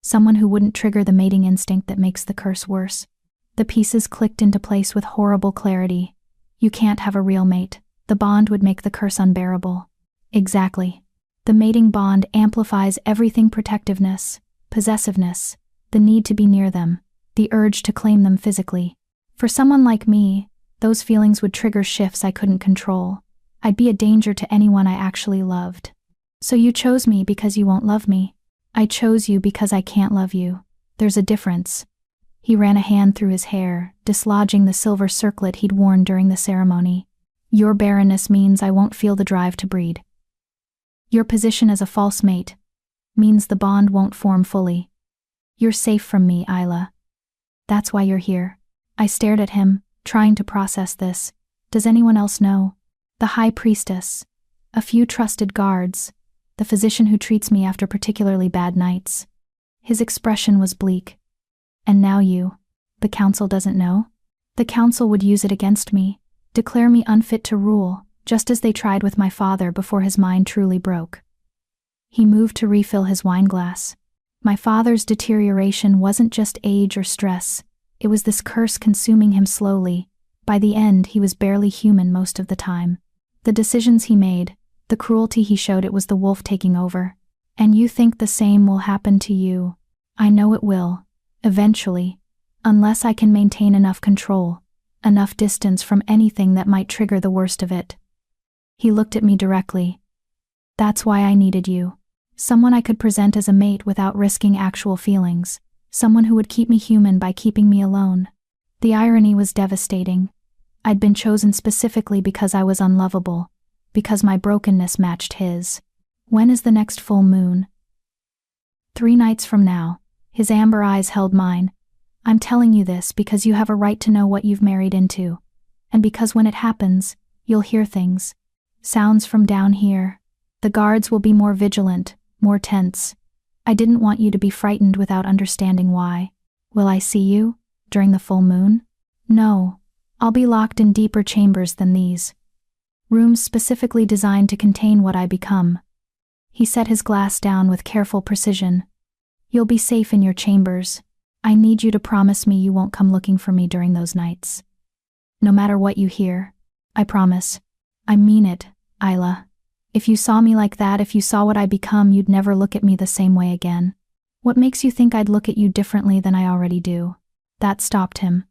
Someone who wouldn't trigger the mating instinct that makes the curse worse?" The pieces clicked into place with horrible clarity. "You can't have a real mate. The bond would make the curse unbearable." "Exactly. The mating bond amplifies everything: protectiveness, possessiveness, the need to be near them, the urge to claim them physically. For someone like me, those feelings would trigger shifts I couldn't control. I'd be a danger to anyone I actually loved." "So you chose me because you won't love me." "I chose you because I can't love you. There's a difference." He ran a hand through his hair, dislodging the silver circlet he'd worn during the ceremony. "Your barrenness means I won't feel the drive to breed. Your position as a false mate means the bond won't form fully. You're safe from me, Isla. That's why you're here." I stared at him, trying to process this. Does anyone else know? The High Priestess. A few trusted guards. the physician who treats me after particularly bad nights. His expression was bleak. And now you. The council doesn't know? The council would use it against me, declare me unfit to rule, just as they tried with my father before his mind truly broke. He moved to refill his wineglass. My father's deterioration wasn't just age or stress, it was this curse consuming him slowly. By the end, he was barely human most of the time. The decisions he made, the cruelty he showed, it was the wolf taking over. And you think the same will happen to you. I know it will, eventually, unless I can maintain enough control, enough distance from anything that might trigger the worst of it. He looked at me directly. That's why I needed you. Someone I could present as a mate without risking actual feelings. Someone who would keep me human by keeping me alone. The irony was devastating. I'd been chosen specifically because I was unlovable, because my brokenness matched his. When is the next full moon? 3 nights from now. His amber eyes held mine. I'm telling you this because you have a right to know what you've married into. And because when it happens, you'll hear things. Sounds from down here. The guards will be more vigilant, more tense. I didn't want you to be frightened without understanding why. Will I see you? During the full moon? No. I'll be locked in deeper chambers than these. Rooms specifically designed to contain what I become. He set his glass down with careful precision. You'll be safe in your chambers. I need you to promise me you won't come looking for me during those nights. No matter what you hear. I promise. I mean it, Isla. If you saw me like that, if you saw what I become, you'd never look at me the same way again. What makes you think I'd look at you differently than I already do? That stopped him.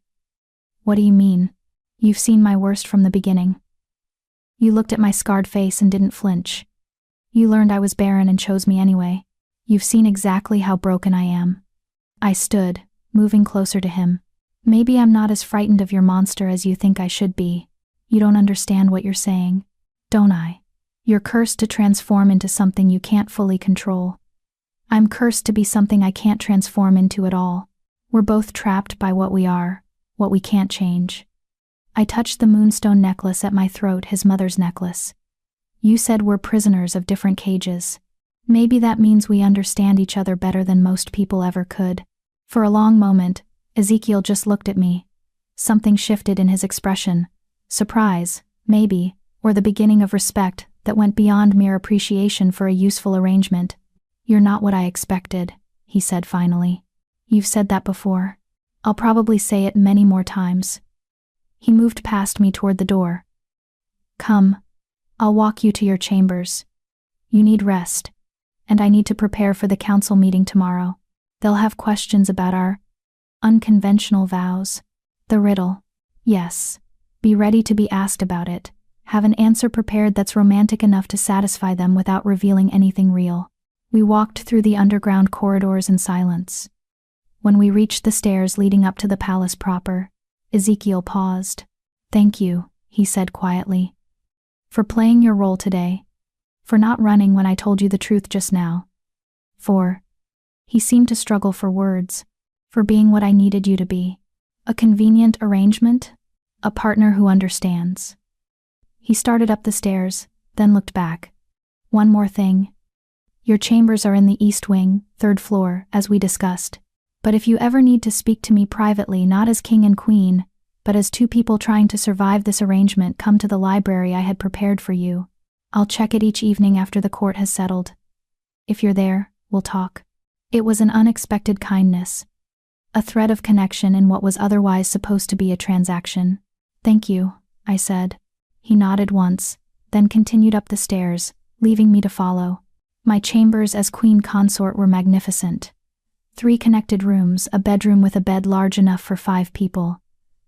What do you mean? You've seen my worst from the beginning. You looked at my scarred face and didn't flinch. You learned I was barren and chose me anyway. You've seen exactly how broken I am. I stood, moving closer to him. Maybe I'm not as frightened of your monster as you think I should be. You don't understand what you're saying, don't I? You're cursed to transform into something you can't fully control. I'm cursed to be something I can't transform into at all. We're both trapped by what we are, what we can't change. I touched the moonstone necklace at my throat, his mother's necklace. You said we're prisoners of different cages. Maybe that means we understand each other better than most people ever could. For a long moment, Ezekiel just looked at me. Something shifted in his expression. Surprise, maybe, or the beginning of respect that went beyond mere appreciation for a useful arrangement. You're not what I expected, he said finally. You've said that before. I'll probably say it many more times. He moved past me toward the door. Come. I'll walk you to your chambers. You need rest. And I need to prepare for the council meeting tomorrow. They'll have questions about our unconventional vows. The riddle. Yes. Be ready to be asked about it. Have an answer prepared that's romantic enough to satisfy them without revealing anything real. We walked through the underground corridors in silence. When we reached the stairs leading up to the palace proper, Ezekiel paused. Thank you, he said quietly. For playing your role today. For not running when I told you the truth just now. He seemed to struggle for words. For being what I needed you to be. A convenient arrangement? A partner who understands. He started up the stairs, then looked back. One more thing. Your chambers are in the east wing, 3rd floor, as we discussed. But if you ever need to speak to me privately, not as king and queen, but as 2 people trying to survive this arrangement, come to the library I had prepared for you. I'll check it each evening after the court has settled. If you're there, we'll talk. It was an unexpected kindness. A thread of connection in what was otherwise supposed to be a transaction. Thank you, I said. He nodded once, then continued up the stairs, leaving me to follow. My chambers as queen consort were magnificent. 3 connected rooms, a bedroom with a bed large enough for 5 people,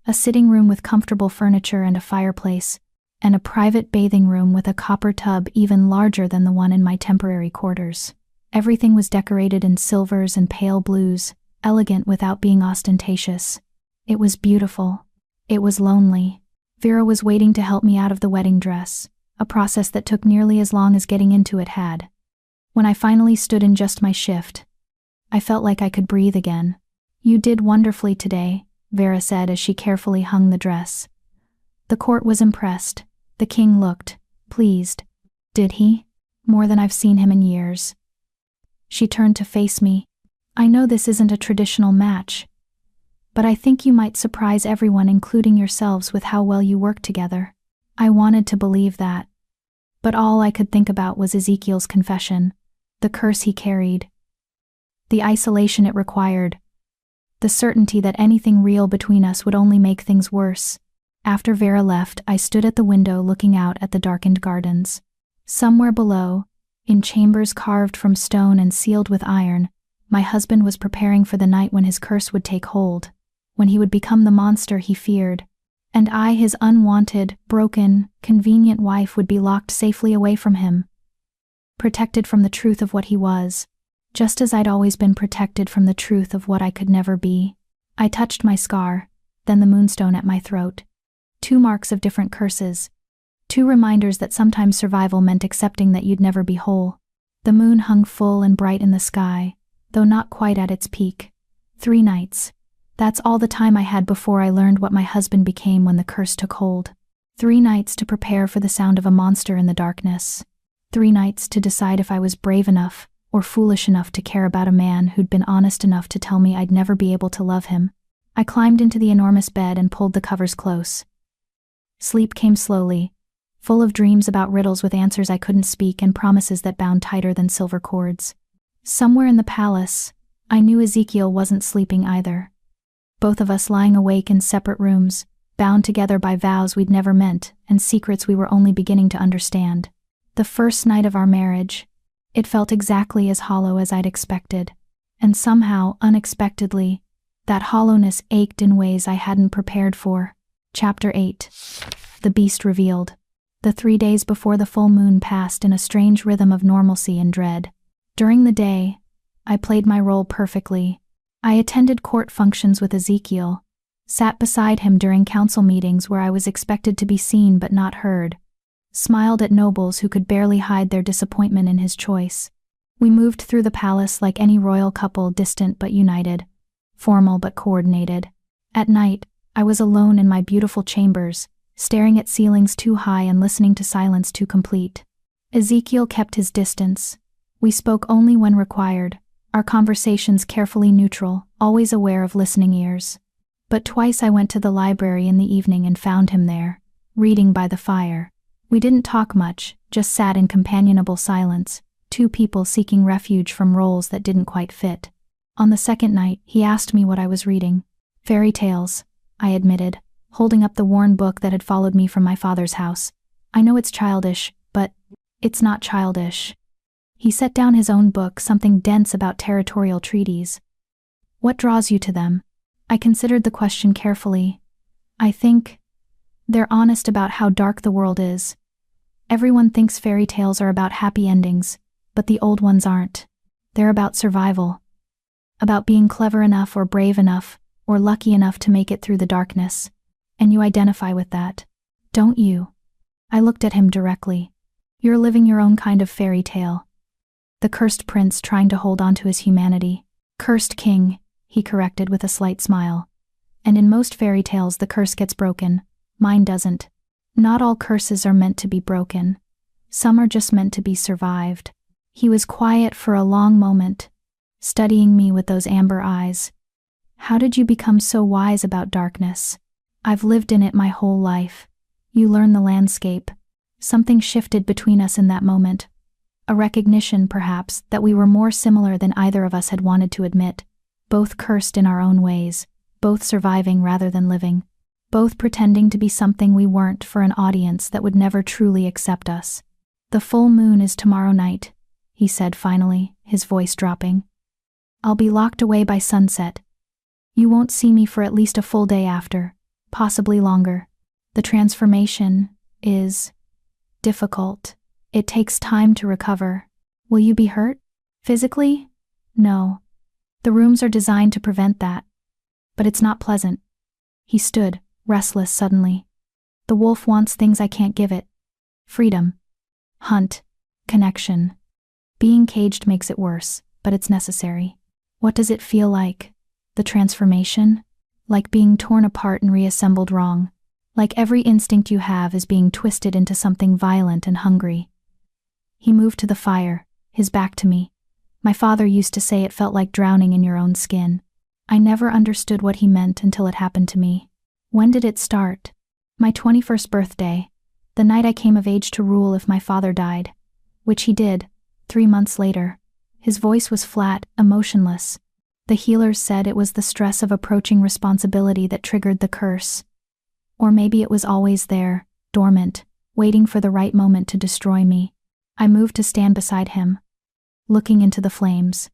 a sitting room with comfortable furniture and a fireplace, and a private bathing room with a copper tub even larger than the one in my temporary quarters. Everything was decorated in silvers and pale blues, elegant without being ostentatious. It was beautiful. It was lonely. Vera was waiting to help me out of the wedding dress, a process that took nearly as long as getting into it had. When I finally stood in just my shift, I felt like I could breathe again. You did wonderfully today, Vera said as she carefully hung the dress. The court was impressed. The king looked pleased. Did he? more than I've seen him in years. She turned to face me. I know this isn't a traditional match, but I think you might surprise everyone, including yourselves, with how well you work together. I wanted to believe that, but all I could think about was Ezekiel's confession, the curse he carried, the isolation it required, the certainty that anything real between us would only make things worse. After Vera left, I stood at the window looking out at the darkened gardens. Somewhere below, in chambers carved from stone and sealed with iron, my husband was preparing for the night when his curse would take hold, when he would become the monster he feared, and I, his unwanted, broken, convenient wife, would be locked safely away from him, protected from the truth of what he was, just as I'd always been protected from the truth of what I could never be. I touched my scar, then the moonstone at my throat. 2 marks of different curses. 2 reminders that sometimes survival meant accepting that you'd never be whole. The moon hung full and bright in the sky, though not quite at its peak. 3 nights. That's all the time I had before I learned what my husband became when the curse took hold. 3 nights to prepare for the sound of a monster in the darkness. 3 nights to decide if I was brave enough or foolish enough to care about a man who'd been honest enough to tell me I'd never be able to love him. I climbed into the enormous bed and pulled the covers close. Sleep came slowly, full of dreams about riddles with answers I couldn't speak and promises that bound tighter than silver cords. Somewhere in the palace, I knew Ezekiel wasn't sleeping either. Both of us lying awake in separate rooms, bound together by vows we'd never meant and secrets we were only beginning to understand. The first night of our marriage, it felt exactly as hollow as I'd expected, and somehow, unexpectedly, that hollowness ached in ways I hadn't prepared for. Chapter 8. The Beast Revealed. The 3 days before the full moon passed in a strange rhythm of normalcy and dread. During the day, I played my role perfectly. I attended court functions with Ezekiel, sat beside him during council meetings where I was expected to be seen but not heard, smiled at nobles who could barely hide their disappointment in his choice. We moved through the palace like any royal couple, distant but united, formal but coordinated. At night, I was alone in my beautiful chambers, staring at ceilings too high and listening to silence too complete. Ezekiel kept his distance. We spoke only when required, our conversations carefully neutral, always aware of listening ears. But twice I went to the library in the evening and found him there, reading by the fire. We didn't talk much, just sat in companionable silence, 2 people seeking refuge from roles that didn't quite fit. On the second night, he asked me what I was reading. Fairy tales, I admitted, holding up the worn book that had followed me from my father's house. I know it's childish, but it's not childish. He set down his own book, something dense about territorial treaties. What draws you to them? I considered the question carefully. I think they're honest about how dark the world is. Everyone thinks fairy tales are about happy endings, but the old ones aren't. They're about survival. About being clever enough or brave enough, or lucky enough to make it through the darkness. And you identify with that, don't you? I looked at him directly. You're living your own kind of fairy tale. The cursed prince trying to hold on to his humanity. Cursed king, he corrected with a slight smile. And in most fairy tales the curse gets broken. Mine doesn't. Not all curses are meant to be broken. Some are just meant to be survived. He was quiet for a long moment, studying me with those amber eyes. How did you become so wise about darkness? I've lived in it my whole life. You learn the landscape. Something shifted between us in that moment. A recognition, perhaps, that we were more similar than either of us had wanted to admit. Both cursed in our own ways, both surviving rather than living, both pretending to be something we weren't for an audience that would never truly accept us. The full moon is tomorrow night, he said finally, his voice dropping. I'll be locked away by sunset. You won't see me for at least a full day after, possibly longer. The transformation is difficult. It takes time to recover. Will you be hurt? Physically? No. The rooms are designed to prevent that. But it's not pleasant. He stood, restless suddenly. The wolf wants things I can't give it. Freedom. Hunt. Connection. Being caged makes it worse, but it's necessary. What does it feel like? The transformation? Like being torn apart and reassembled wrong. Like every instinct you have is being twisted into something violent and hungry. He moved to the fire, his back to me. My father used to say it felt like drowning in your own skin. I never understood what he meant until it happened to me. When did it start? My 21st birthday, the night I came of age to rule if my father died, which he did, 3 months later. His voice was flat, emotionless. The healers said it was the stress of approaching responsibility that triggered the curse. Or maybe it was always there, dormant, waiting for the right moment to destroy me. I moved to stand beside him, looking into the flames.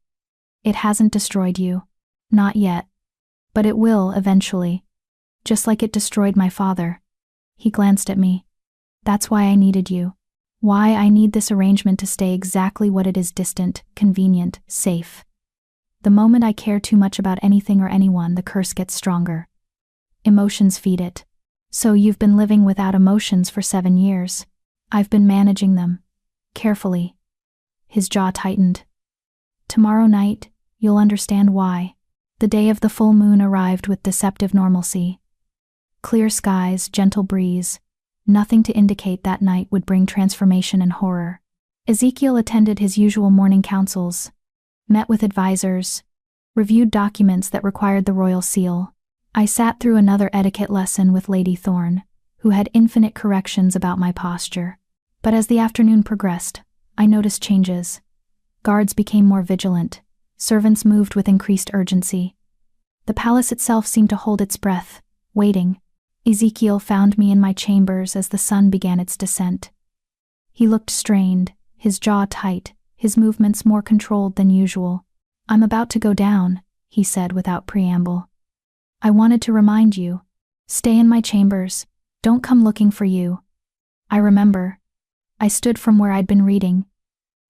It hasn't destroyed you. Not yet. But it will eventually. Just like it destroyed my father. He glanced at me. That's why I needed you. Why I need this arrangement to stay exactly what it is: distant, convenient, safe. The moment I care too much about anything or anyone, the curse gets stronger. Emotions feed it. So you've been living without emotions for 7 years. I've been managing them. Carefully. His jaw tightened. Tomorrow night, you'll understand why. The day of the full moon arrived with deceptive normalcy. Clear skies, gentle breeze. Nothing to indicate that night would bring transformation and horror. Ezekiel attended his usual morning councils, met with advisors, reviewed documents that required the royal seal. I sat through another etiquette lesson with Lady Thorne, who had infinite corrections about my posture. But as the afternoon progressed, I noticed changes. Guards became more vigilant. Servants moved with increased urgency. The palace itself seemed to hold its breath, waiting. Ezekiel found me in my chambers as the sun began its descent. He looked strained, his jaw tight, his movements more controlled than usual. "I'm about to go down," he said without preamble. "I wanted to remind you. Stay in my chambers. Don't come looking for you." I remember. I stood from where I'd been reading.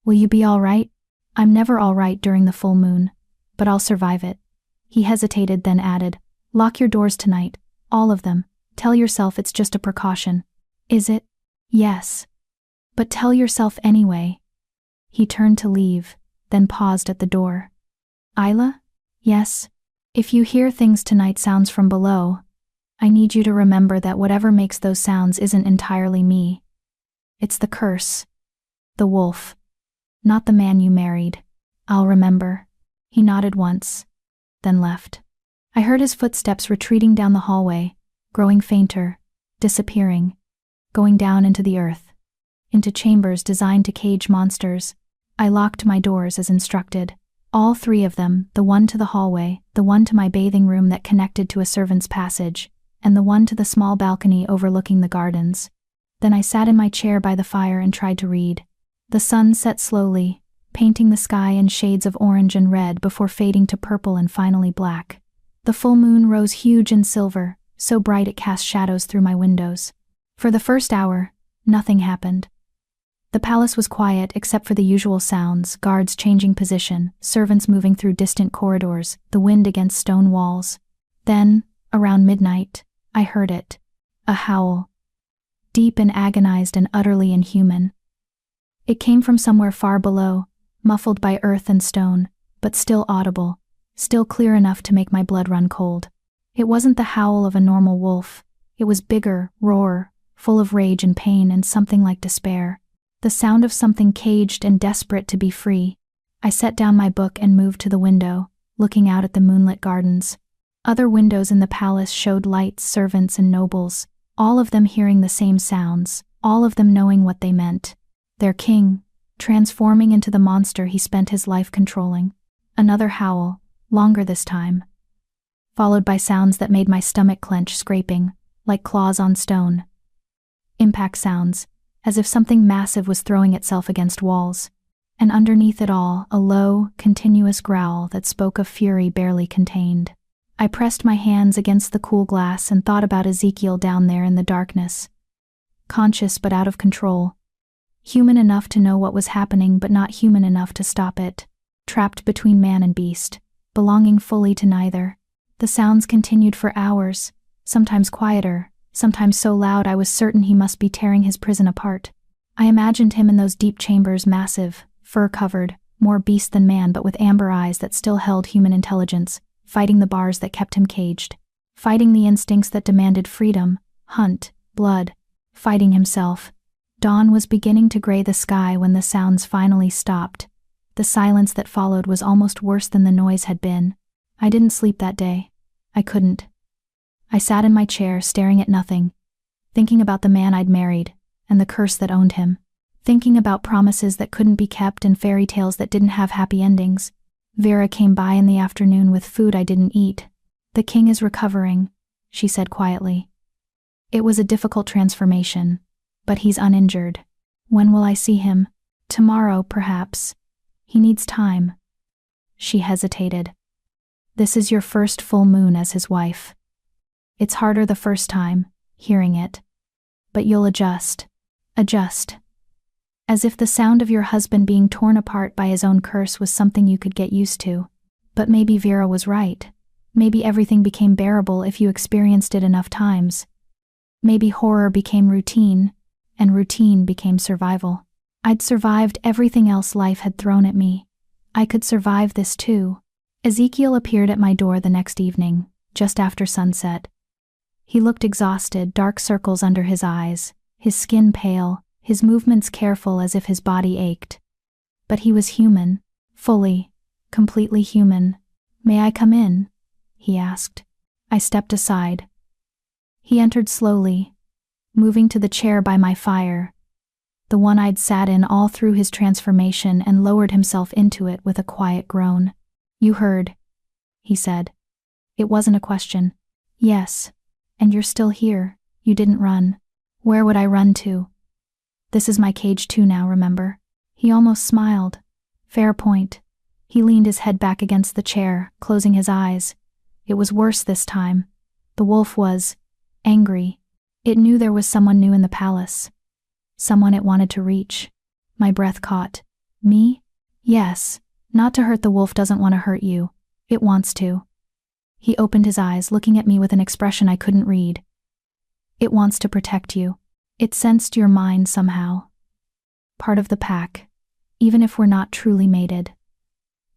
"Will you be all right?" "I'm never all right during the full moon, but I'll survive it." He hesitated, then added, "Lock your doors tonight, all of them. Tell yourself it's just a precaution." "Is it?" "Yes. But tell yourself anyway." He turned to leave, then paused at the door. "Isla?" "Yes. If you hear things tonight, sounds from below, I need you to remember that whatever makes those sounds isn't entirely me. It's the curse. The wolf. Not the man you married." "I'll remember." He nodded once, then left. I heard his footsteps retreating down the hallway, growing fainter, disappearing, going down into the earth, into chambers designed to cage monsters. I locked my doors as instructed. All 3 of them, the one to the hallway, the one to my bathing room that connected to a servant's passage, and the one to the small balcony overlooking the gardens. Then I sat in my chair by the fire and tried to read. The sun set slowly, painting the sky in shades of orange and red before fading to purple and finally black. The full moon rose huge and silver, so bright it cast shadows through my windows. For the first hour, nothing happened. The palace was quiet except for the usual sounds: guards changing position, servants moving through distant corridors, the wind against stone walls. Then, around midnight, I heard it. A howl. Deep and agonized and utterly inhuman. It came from somewhere far below, muffled by earth and stone, but still audible, still clear enough to make my blood run cold. It wasn't the howl of a normal wolf. It was bigger, rawer, full of rage and pain and something like despair. The sound of something caged and desperate to be free. I set down my book and moved to the window, looking out at the moonlit gardens. Other windows in the palace showed lights, servants and nobles, all of them hearing the same sounds, all of them knowing what they meant. Their king, transforming into the monster he spent his life controlling. Another howl, longer this time, followed by sounds that made my stomach clench, scraping, like claws on stone. Impact sounds, as if something massive was throwing itself against walls. And underneath it all, a low, continuous growl that spoke of fury barely contained. I pressed my hands against the cool glass and thought about Ezekiel down there in the darkness. Conscious but out of control. Human enough to know what was happening but not human enough to stop it. Trapped between man and beast, belonging fully to neither. The sounds continued for hours, sometimes quieter, sometimes so loud I was certain he must be tearing his prison apart. I imagined him in those deep chambers, massive, fur-covered, more beast than man but with amber eyes that still held human intelligence, fighting the bars that kept him caged, fighting the instincts that demanded freedom, hunt, blood, fighting himself. Dawn was beginning to gray the sky when the sounds finally stopped. The silence that followed was almost worse than the noise had been. I didn't sleep that day. I couldn't. I sat in my chair staring at nothing, thinking about the man I'd married, and the curse that owned him. Thinking about promises that couldn't be kept and fairy tales that didn't have happy endings. Vera came by in the afternoon with food I didn't eat. "The king is recovering," she said quietly. "It was a difficult transformation, but he's uninjured. When will I see him? Tomorrow, perhaps. He needs time." She hesitated. "This is your first full moon as his wife. It's harder the first time, hearing it. But you'll adjust. Adjust." As if the sound of your husband being torn apart by his own curse was something you could get used to. But maybe Vera was right. Maybe everything became bearable if you experienced it enough times. Maybe horror became routine, and routine became survival. I'd survived everything else life had thrown at me. I could survive this too. Ezekiel appeared at my door the next evening, just after sunset. He looked exhausted, dark circles under his eyes, his skin pale, his movements careful as if his body ached. But he was human, fully, completely human. "May I come in?" he asked. I stepped aside. He entered slowly, moving to the chair by my fire, the one I'd sat in all through his transformation, and lowered himself into it with a quiet groan. "You heard," he said. It wasn't a question. "Yes. And you're still here. You didn't run." "Where would I run to? This is my cage too now, remember?" He almost smiled. Fair point. He leaned his head back against the chair, closing his eyes. It was worse this time. The wolf was angry. It knew there was someone new in the palace. Someone it wanted to reach. My breath caught. "Me?" "Yes. Not to hurt the wolf doesn't want to hurt you. It wants to." He opened his eyes, looking at me with an expression I couldn't read. "It wants to protect you. It sensed your mind somehow. Part of the pack, even if we're not truly mated.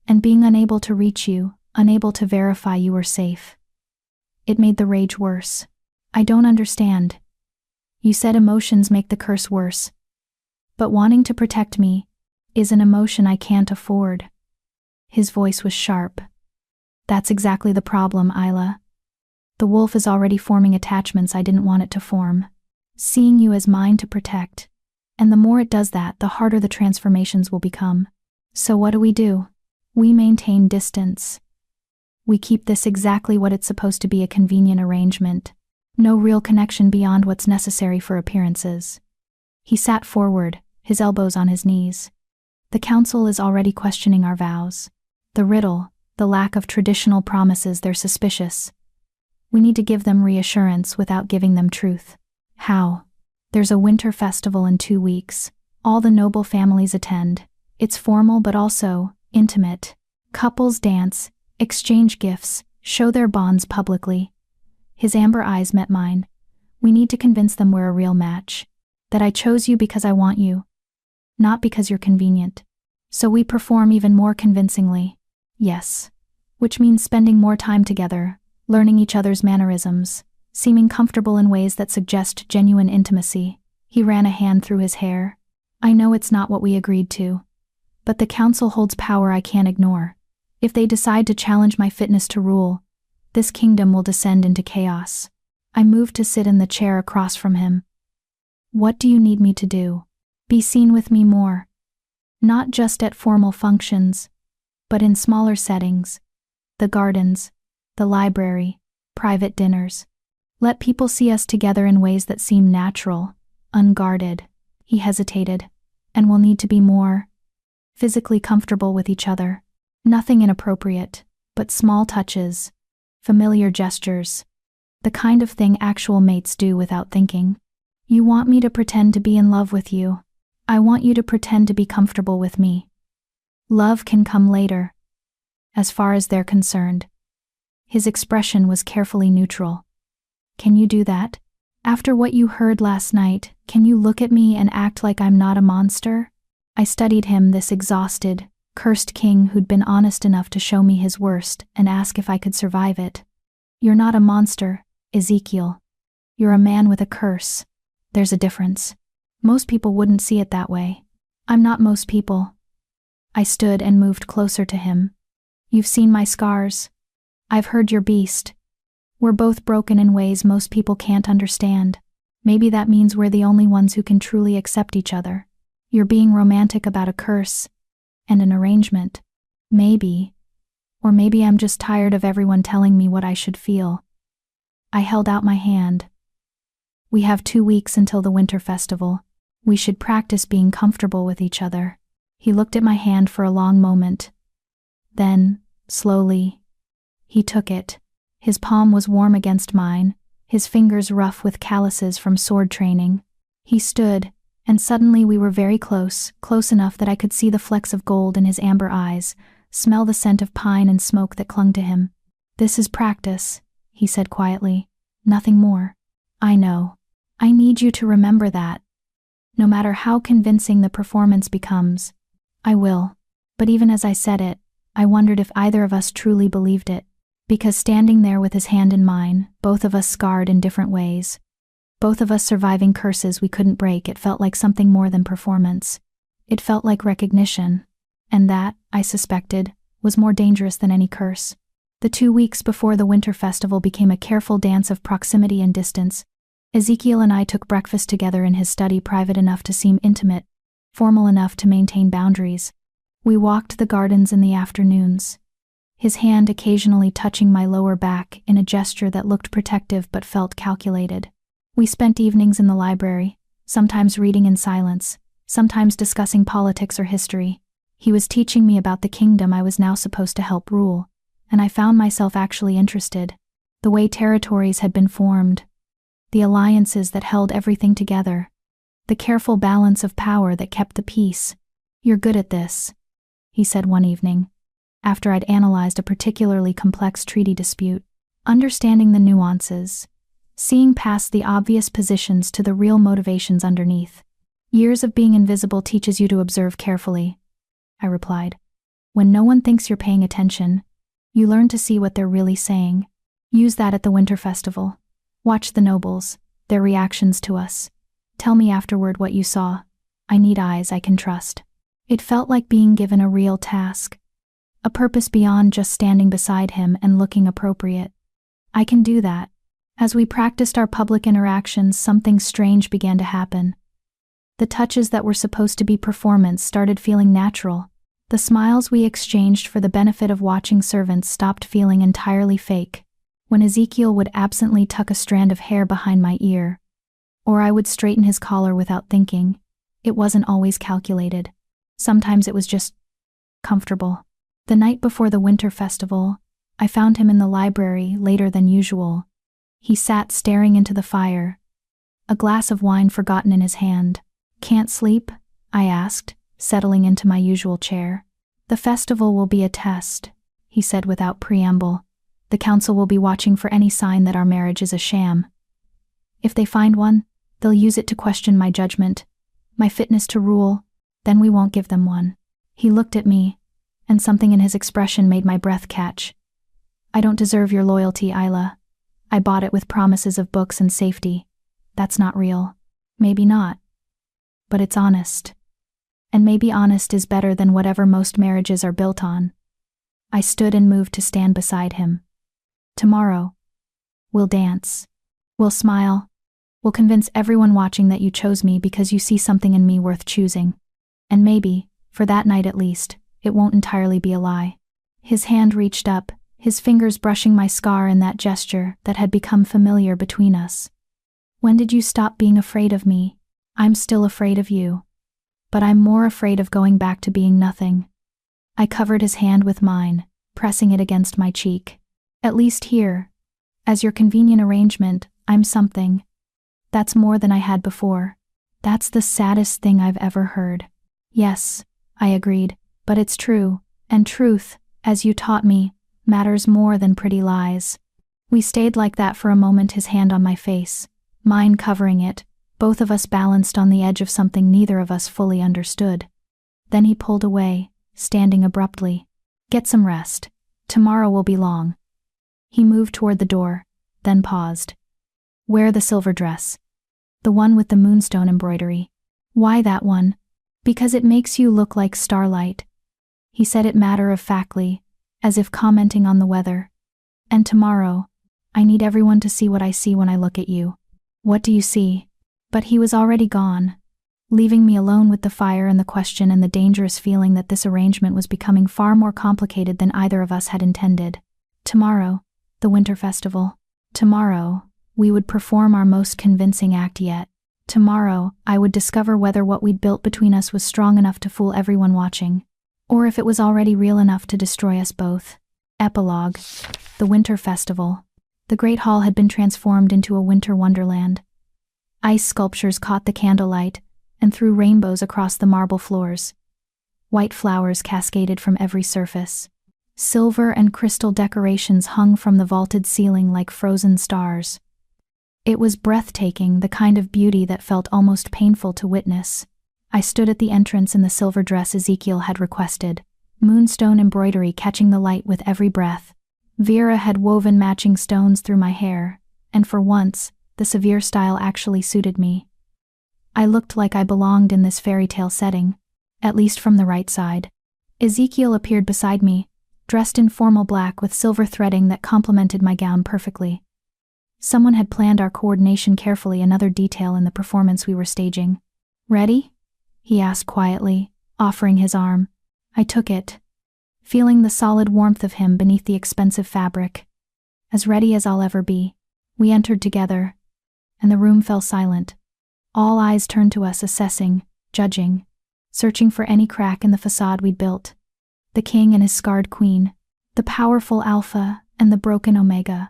And being unable to reach you, unable to verify you were safe. It made the rage worse." "I don't understand." "You said emotions make the curse worse. But wanting to protect me is an emotion I can't afford." His voice was sharp. "That's exactly the problem, Isla. The wolf is already forming attachments I didn't want it to form. Seeing you as mine to protect. And the more it does that, the harder the transformations will become. So what do? We maintain distance. We keep this exactly what it's supposed to be, a convenient arrangement. No real connection beyond what's necessary for appearances." He sat forward, his elbows on his knees. "The council is already questioning our vows. The riddle, the lack of traditional promises, they're suspicious. We need to give them reassurance without giving them truth." "How?" "There's a winter festival in 2 weeks. All the noble families attend. It's formal but also intimate. Couples dance, exchange gifts, show their bonds publicly." His amber eyes met mine. "We need to convince them we're a real match. That I chose you because I want you. Not because you're convenient. So we perform even more convincingly." "Yes." "Which means spending more time together, learning each other's mannerisms, seeming comfortable in ways that suggest genuine intimacy." He ran a hand through his hair. "I know it's not what we agreed to. But the council holds power I can't ignore. If they decide to challenge my fitness to rule, this kingdom will descend into chaos." I moved to sit in the chair across from him. "What do you need me to do?" "Be seen with me more. Not just at formal functions, but in smaller settings. The gardens, the library, private dinners. Let people see us together in ways that seem natural, unguarded." He hesitated. "And we'll need to be more physically comfortable with each other. Nothing inappropriate, but small touches, familiar gestures. The kind of thing actual mates do without thinking." "You want me to pretend to be in love with you. I want you to pretend to be comfortable with me. Love can come later, as far as they're concerned." His expression was carefully neutral. "Can you do that? After what you heard last night, can you look at me and act like I'm not a monster?" I studied him, this exhausted, cursed king who'd been honest enough to show me his worst and ask if I could survive it. "You're not a monster, Ezekiel. You're a man with a curse. There's a difference." Most people wouldn't see it that way. I'm not most people. I stood and moved closer to him. You've seen my scars. I've heard your beast. We're both broken in ways most people can't understand. Maybe that means we're the only ones who can truly accept each other. You're being romantic about a curse and an arrangement. Maybe. Or maybe I'm just tired of everyone telling me what I should feel. I held out my hand. We have 2 weeks until the winter festival. We should practice being comfortable with each other. He looked at my hand for a long moment. Then, slowly, he took it. His palm was warm against mine, his fingers rough with calluses from sword training. He stood, and suddenly we were very close, close enough that I could see the flecks of gold in his amber eyes, smell the scent of pine and smoke that clung to him. This is practice, he said quietly. Nothing more. I know. I need you to remember that. No matter how convincing the performance becomes, I will. But even as I said it, I wondered if either of us truly believed it. Because standing there with his hand in mine, both of us scarred in different ways, both of us surviving curses we couldn't break, it felt like something more than performance. It felt like recognition. And that, I suspected, was more dangerous than any curse. The 2 weeks before the winter festival became a careful dance of proximity and distance. Ezekiel and I took breakfast together in his study, private enough to seem intimate, formal enough to maintain boundaries. We walked the gardens in the afternoons, his hand occasionally touching my lower back in a gesture that looked protective but felt calculated. We spent evenings in the library, sometimes reading in silence, sometimes discussing politics or history. He was teaching me about the kingdom I was now supposed to help rule, and I found myself actually interested. The way territories had been formed, the alliances that held everything together, the careful balance of power that kept the peace. You're good at this, he said one evening, after I'd analyzed a particularly complex treaty dispute. Understanding the nuances, seeing past the obvious positions to the real motivations underneath. Years of being invisible teaches you to observe carefully, I replied. When no one thinks you're paying attention, you learn to see what they're really saying. Use that at the winter festival. Watch the nobles, their reactions to us. Tell me afterward what you saw. I need eyes I can trust. It felt like being given a real task, a purpose beyond just standing beside him and looking appropriate. I can do that. As we practiced our public interactions, something strange began to happen. The touches that were supposed to be performance started feeling natural. The smiles we exchanged for the benefit of watching servants stopped feeling entirely fake. When Ezekiel would absently tuck a strand of hair behind my ear, or I would straighten his collar without thinking, it wasn't always calculated. Sometimes it was just comfortable. The night before the winter festival, I found him in the library later than usual. He sat staring into the fire, a glass of wine forgotten in his hand. Can't sleep? I asked, settling into my usual chair. The festival will be a test, he said without preamble. The council will be watching for any sign that our marriage is a sham. If they find one, they'll use it to question my judgment, my fitness to rule. Then we won't give them one. He looked at me, and something in his expression made my breath catch. I don't deserve your loyalty, Isla. I bought it with promises of books and safety. That's not real. Maybe not. But it's honest. And maybe honest is better than whatever most marriages are built on. I stood and moved to stand beside him. Tomorrow, we'll dance. We'll smile. We'll convince everyone watching that you chose me because you see something in me worth choosing. And maybe, for that night at least, it won't entirely be a lie. His hand reached up, his fingers brushing my scar in that gesture that had become familiar between us. When did you stop being afraid of me? I'm still afraid of you. But I'm more afraid of going back to being nothing. I covered his hand with mine, pressing it against my cheek. At least here, as your convenient arrangement, I'm something. That's more than I had before. That's the saddest thing I've ever heard. Yes, I agreed, but it's true, and truth, as you taught me, matters more than pretty lies. We stayed like that for a moment, his hand on my face, mine covering it, both of us balanced on the edge of something neither of us fully understood. Then he pulled away, standing abruptly. Get some rest. Tomorrow will be long. He moved toward the door, then paused. Wear the silver dress. The one with the moonstone embroidery. Why that one? Because it makes you look like starlight. He said it matter-of-factly, as if commenting on the weather. And tomorrow, I need everyone to see what I see when I look at you. What do you see? But he was already gone, leaving me alone with the fire and the question and the dangerous feeling that this arrangement was becoming far more complicated than either of us had intended. Tomorrow, the winter festival. Tomorrow, we would perform our most convincing act yet. Tomorrow, I would discover whether what we'd built between us was strong enough to fool everyone watching, or if it was already real enough to destroy us both. Epilogue. The winter festival. The great hall had been transformed into a winter wonderland. Ice sculptures caught the candlelight and threw rainbows across the marble floors. White flowers cascaded from every surface. Silver and crystal decorations hung from the vaulted ceiling like frozen stars. It was breathtaking, the kind of beauty that felt almost painful to witness. I stood at the entrance in the silver dress Ezekiel had requested, moonstone embroidery catching the light with every breath. Vera had woven matching stones through my hair, and for once, the severe style actually suited me. I looked like I belonged in this fairy tale setting, at least from the right side. Ezekiel appeared beside me, dressed in formal black with silver threading that complemented my gown perfectly. Someone had planned our coordination carefully, another detail in the performance we were staging. "Ready?" he asked quietly, offering his arm. I took it, feeling the solid warmth of him beneath the expensive fabric. As ready as I'll ever be. We entered together, and the room fell silent. All eyes turned to us, assessing, judging, searching for any crack in the facade we'd built. The king and his scarred queen, the powerful alpha and the broken omega.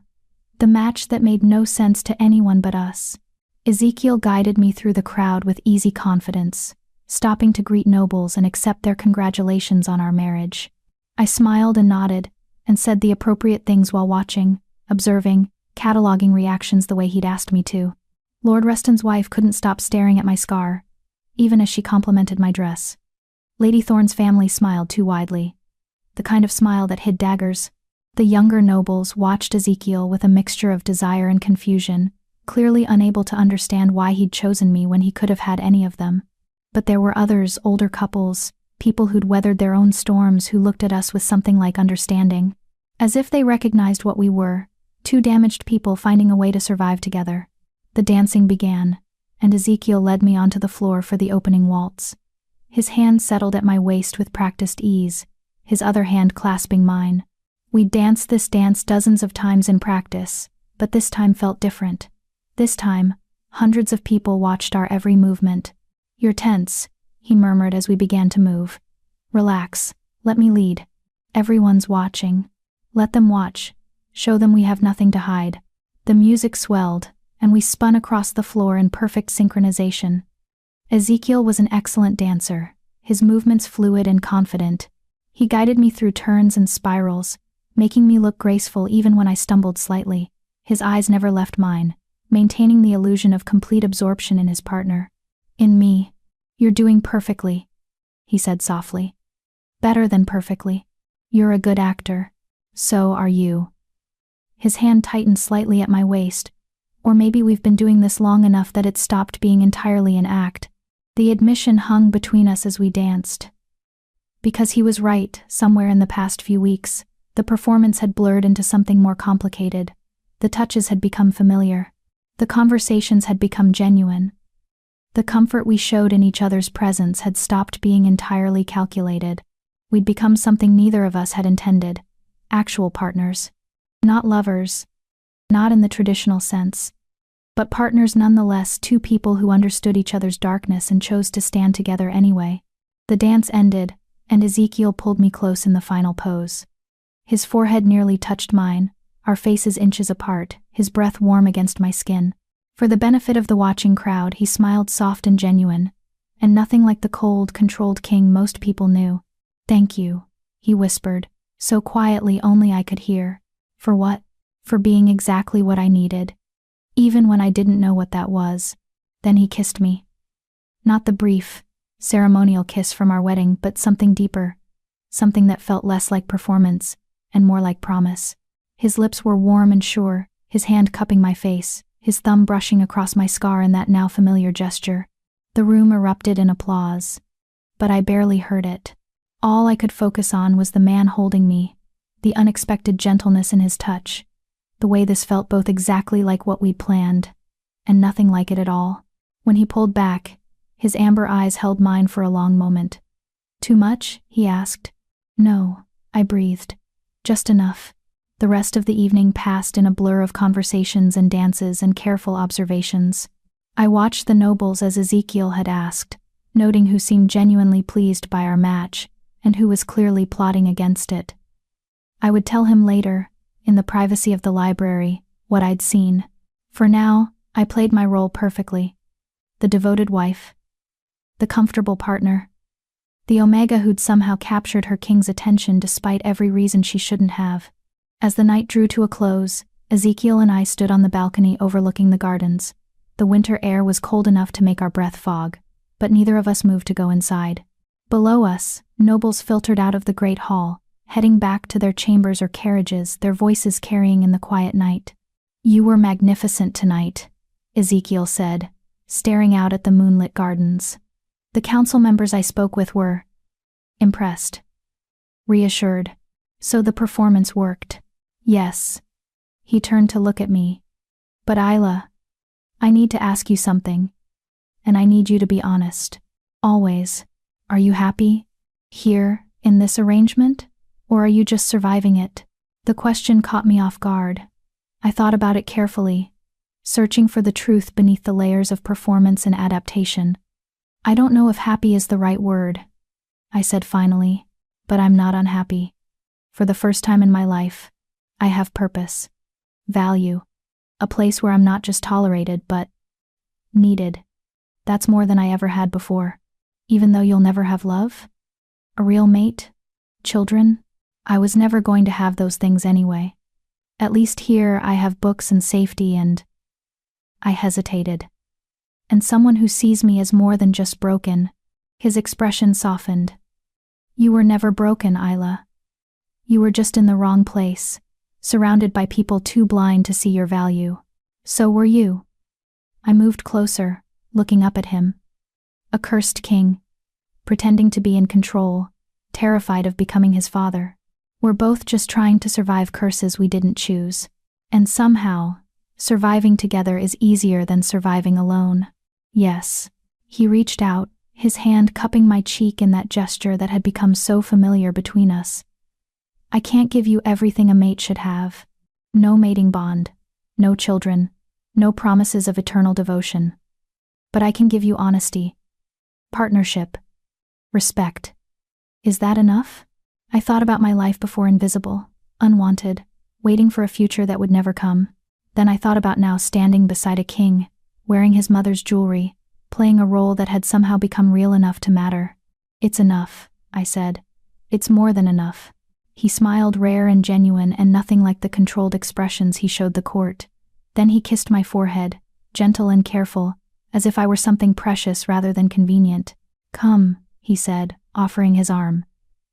The match that made no sense to anyone but us. Ezekiel guided me through the crowd with easy confidence, stopping to greet nobles and accept their congratulations on our marriage. I smiled and nodded, and said the appropriate things while watching, observing, cataloging reactions the way he'd asked me to. Lord Reston's wife couldn't stop staring at my scar, even as she complimented my dress. Lady Thorne's family smiled too widely, the kind of smile that hid daggers. The younger nobles watched Ezekiel with a mixture of desire and confusion, clearly unable to understand why he'd chosen me when he could have had any of them. But there were others, older couples, people who'd weathered their own storms, who looked at us with something like understanding, as if they recognized what we were, two damaged people finding a way to survive together. The dancing began, and Ezekiel led me onto the floor for the opening waltz. His hand settled at my waist with practiced ease, his other hand clasping mine. We'd danced this dance dozens of times in practice, but this time felt different. This time, hundreds of people watched our every movement. "You're tense," he murmured as we began to move. "Relax, let me lead. Everyone's watching. Let them watch. Show them we have nothing to hide." The music swelled, and we spun across the floor in perfect synchronization. Ezekiel was an excellent dancer, his movements fluid and confident. He guided me through turns and spirals, making me look graceful even when I stumbled slightly. His eyes never left mine, maintaining the illusion of complete absorption in his partner. "In me. You're doing perfectly," he said softly. "Better than perfectly. You're a good actor. So are you." His hand tightened slightly at my waist, or maybe we've been doing this long enough that it stopped being entirely an act. The admission hung between us as we danced. Because he was right, somewhere in the past few weeks, the performance had blurred into something more complicated. The touches had become familiar. The conversations had become genuine. The comfort we showed in each other's presence had stopped being entirely calculated. We'd become something neither of us had intended. Actual partners. Not lovers. Not in the traditional sense. But partners nonetheless, two people who understood each other's darkness and chose to stand together anyway. The dance ended, and Ezekiel pulled me close in the final pose. His forehead nearly touched mine, our faces inches apart, his breath warm against my skin. For the benefit of the watching crowd, he smiled soft and genuine, and nothing like the cold, controlled king most people knew. "Thank you," he whispered, so quietly only I could hear. "For what?" "For being exactly what I needed. Even when I didn't know what that was." Then he kissed me. Not the brief, ceremonial kiss from our wedding, but something deeper. Something that felt less like performance, and more like promise. His lips were warm and sure, his hand cupping my face, his thumb brushing across my scar in that now familiar gesture. The room erupted in applause, but I barely heard it. All I could focus on was the man holding me, the unexpected gentleness in his touch, the way this felt both exactly like what we'd planned, and nothing like it at all. When he pulled back, his amber eyes held mine for a long moment. "Too much?" he asked. "No," I breathed. "Just enough." The rest of the evening passed in a blur of conversations and dances and careful observations. I watched the nobles as Ezekiel had asked, noting who seemed genuinely pleased by our match and who was clearly plotting against it. I would tell him later, in the privacy of the library, what I'd seen. For now, I played my role perfectly. The devoted wife. The comfortable partner. The Omega who'd somehow captured her king's attention despite every reason she shouldn't have. As the night drew to a close, Ezekiel and I stood on the balcony overlooking the gardens. The winter air was cold enough to make our breath fog, but neither of us moved to go inside. Below us, nobles filtered out of the great hall, heading back to their chambers or carriages, their voices carrying in the quiet night. "You were magnificent tonight," Ezekiel said, staring out at the moonlit gardens. The council members I spoke with were impressed, reassured. So the performance worked. Yes. He turned to look at me. "But Isla, I need to ask you something. And I need you to be honest. Always. Are you happy? Here, in this arrangement? Or are you just surviving it?" The question caught me off guard. I thought about it carefully, searching for the truth beneath the layers of performance and adaptation. "I don't know if happy is the right word," I said finally, "but I'm not unhappy. For the first time in my life, I have purpose, value, a place where I'm not just tolerated but needed. That's more than I ever had before. Even though you'll never have love, a real mate, children, I was never going to have those things anyway. At least here I have books and safety and..." I hesitated. "And someone who sees me as more than just broken." His expression softened. "You were never broken, Isla. You were just in the wrong place, surrounded by people too blind to see your value. So were you." I moved closer, looking up at him. A cursed king, pretending to be in control, terrified of becoming his father. We're both just trying to survive curses we didn't choose. And somehow, surviving together is easier than surviving alone. Yes. He reached out, his hand cupping my cheek in that gesture that had become so familiar between us. "I can't give you everything a mate should have. No mating bond, no children, no promises of eternal devotion. But I can give you honesty, partnership, respect. Is that enough?" I thought about my life before invisible, unwanted, waiting for a future that would never come. Then I thought about now standing beside a king, wearing his mother's jewelry, playing a role that had somehow become real enough to matter. "It's enough," I said. "It's more than enough." He smiled, rare and genuine and nothing like the controlled expressions he showed the court. Then he kissed my forehead, gentle and careful, as if I were something precious rather than convenient. "Come," he said, offering his arm.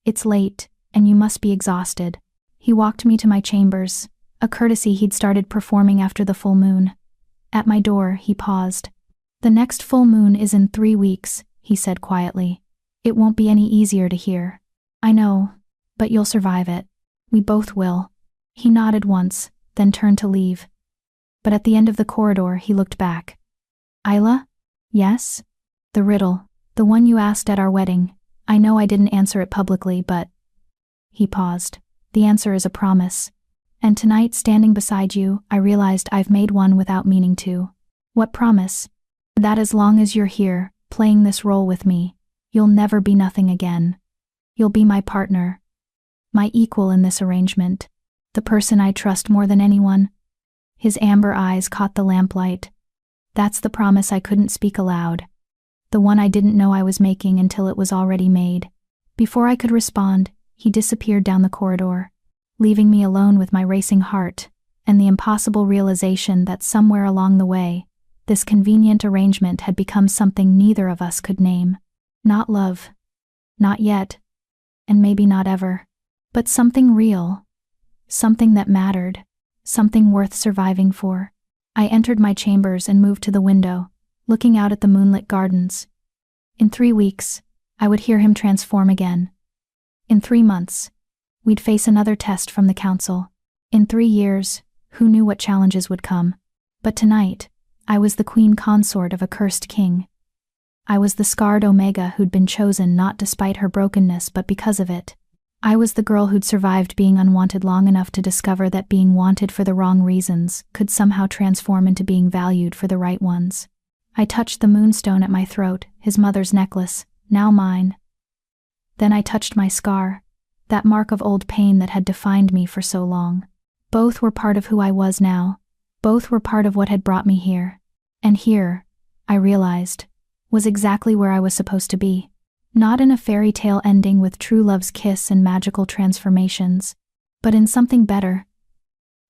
"It's late, and you must be exhausted." He walked me to my chambers, a courtesy he'd started performing after the full moon. At my door, he paused. "The next full moon is in 3 weeks, he said quietly. "It won't be any easier to hear. I know, but you'll survive it. We both will." He nodded once, then turned to leave. But at the end of the corridor, he looked back. "Isla?" "Yes?" "The riddle, the one you asked at our wedding. I know I didn't answer it publicly, but..." He paused. "The answer is a promise. And tonight, standing beside you, I realized I've made one without meaning to." "What promise?" "That as long as you're here, playing this role with me, you'll never be nothing again. You'll be my partner, my equal in this arrangement, the person I trust more than anyone." His amber eyes caught the lamplight. "That's the promise I couldn't speak aloud. The one I didn't know I was making until it was already made." Before I could respond, he disappeared down the corridor, leaving me alone with my racing heart and the impossible realization that somewhere along the way, this convenient arrangement had become something neither of us could name. Not love. Not yet. And maybe not ever. But something real. Something that mattered. Something worth surviving for. I entered my chambers and moved to the window, looking out at the moonlit gardens. In 3 weeks, I would hear him transform again. In 3 months, we'd face another test from the council. In 3 years, who knew what challenges would come? But tonight, I was the queen consort of a cursed king. I was the scarred Omega who'd been chosen not despite her brokenness but because of it. I was the girl who'd survived being unwanted long enough to discover that being wanted for the wrong reasons could somehow transform into being valued for the right ones. I touched the moonstone at my throat, his mother's necklace, now mine. Then I touched my scar, that mark of old pain that had defined me for so long. Both were part of who I was now. Both were part of what had brought me here. And here, I realized, was exactly where I was supposed to be. Not in a fairy tale ending with true love's kiss and magical transformations, but in something better.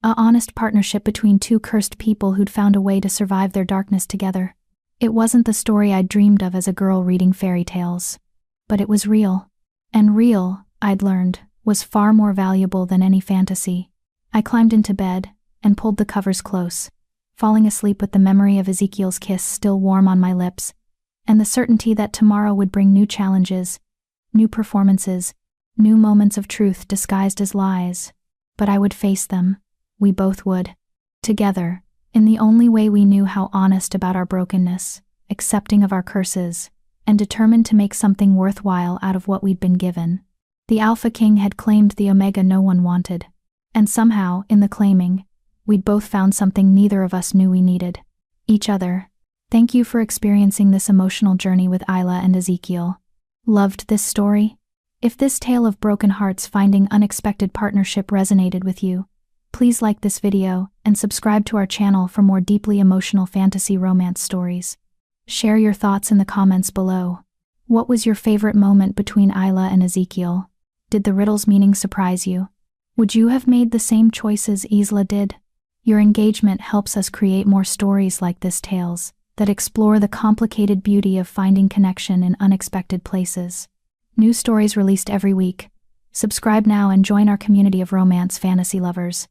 A honest partnership between 2 cursed people who'd found a way to survive their darkness together. It wasn't the story I'd dreamed of as a girl reading fairy tales. But it was real. And real, I'd learned, was far more valuable than any fantasy. I climbed into bed and pulled the covers close, falling asleep with the memory of Ezekiel's kiss still warm on my lips, and the certainty that tomorrow would bring new challenges, new performances, new moments of truth disguised as lies. But I would face them. We both would. Together, in the only way we knew how, honest about our brokenness, accepting of our curses, and determined to make something worthwhile out of what we'd been given. The Alpha King had claimed the Omega no one wanted. And somehow, in the claiming, we'd both found something neither of us knew we needed. Each other. Thank you for experiencing this emotional journey with Isla and Ezekiel. Loved this story? If this tale of broken hearts finding unexpected partnership resonated with you, please like this video and subscribe to our channel for more deeply emotional fantasy romance stories. Share your thoughts in the comments below. What was your favorite moment between Isla and Ezekiel? Did the riddle's meaning surprise you? Would you have made the same choices Isla did? Your engagement helps us create more stories like this tales that explore the complicated beauty of finding connection in unexpected places. New stories released every week. Subscribe now and join our community of romance fantasy lovers.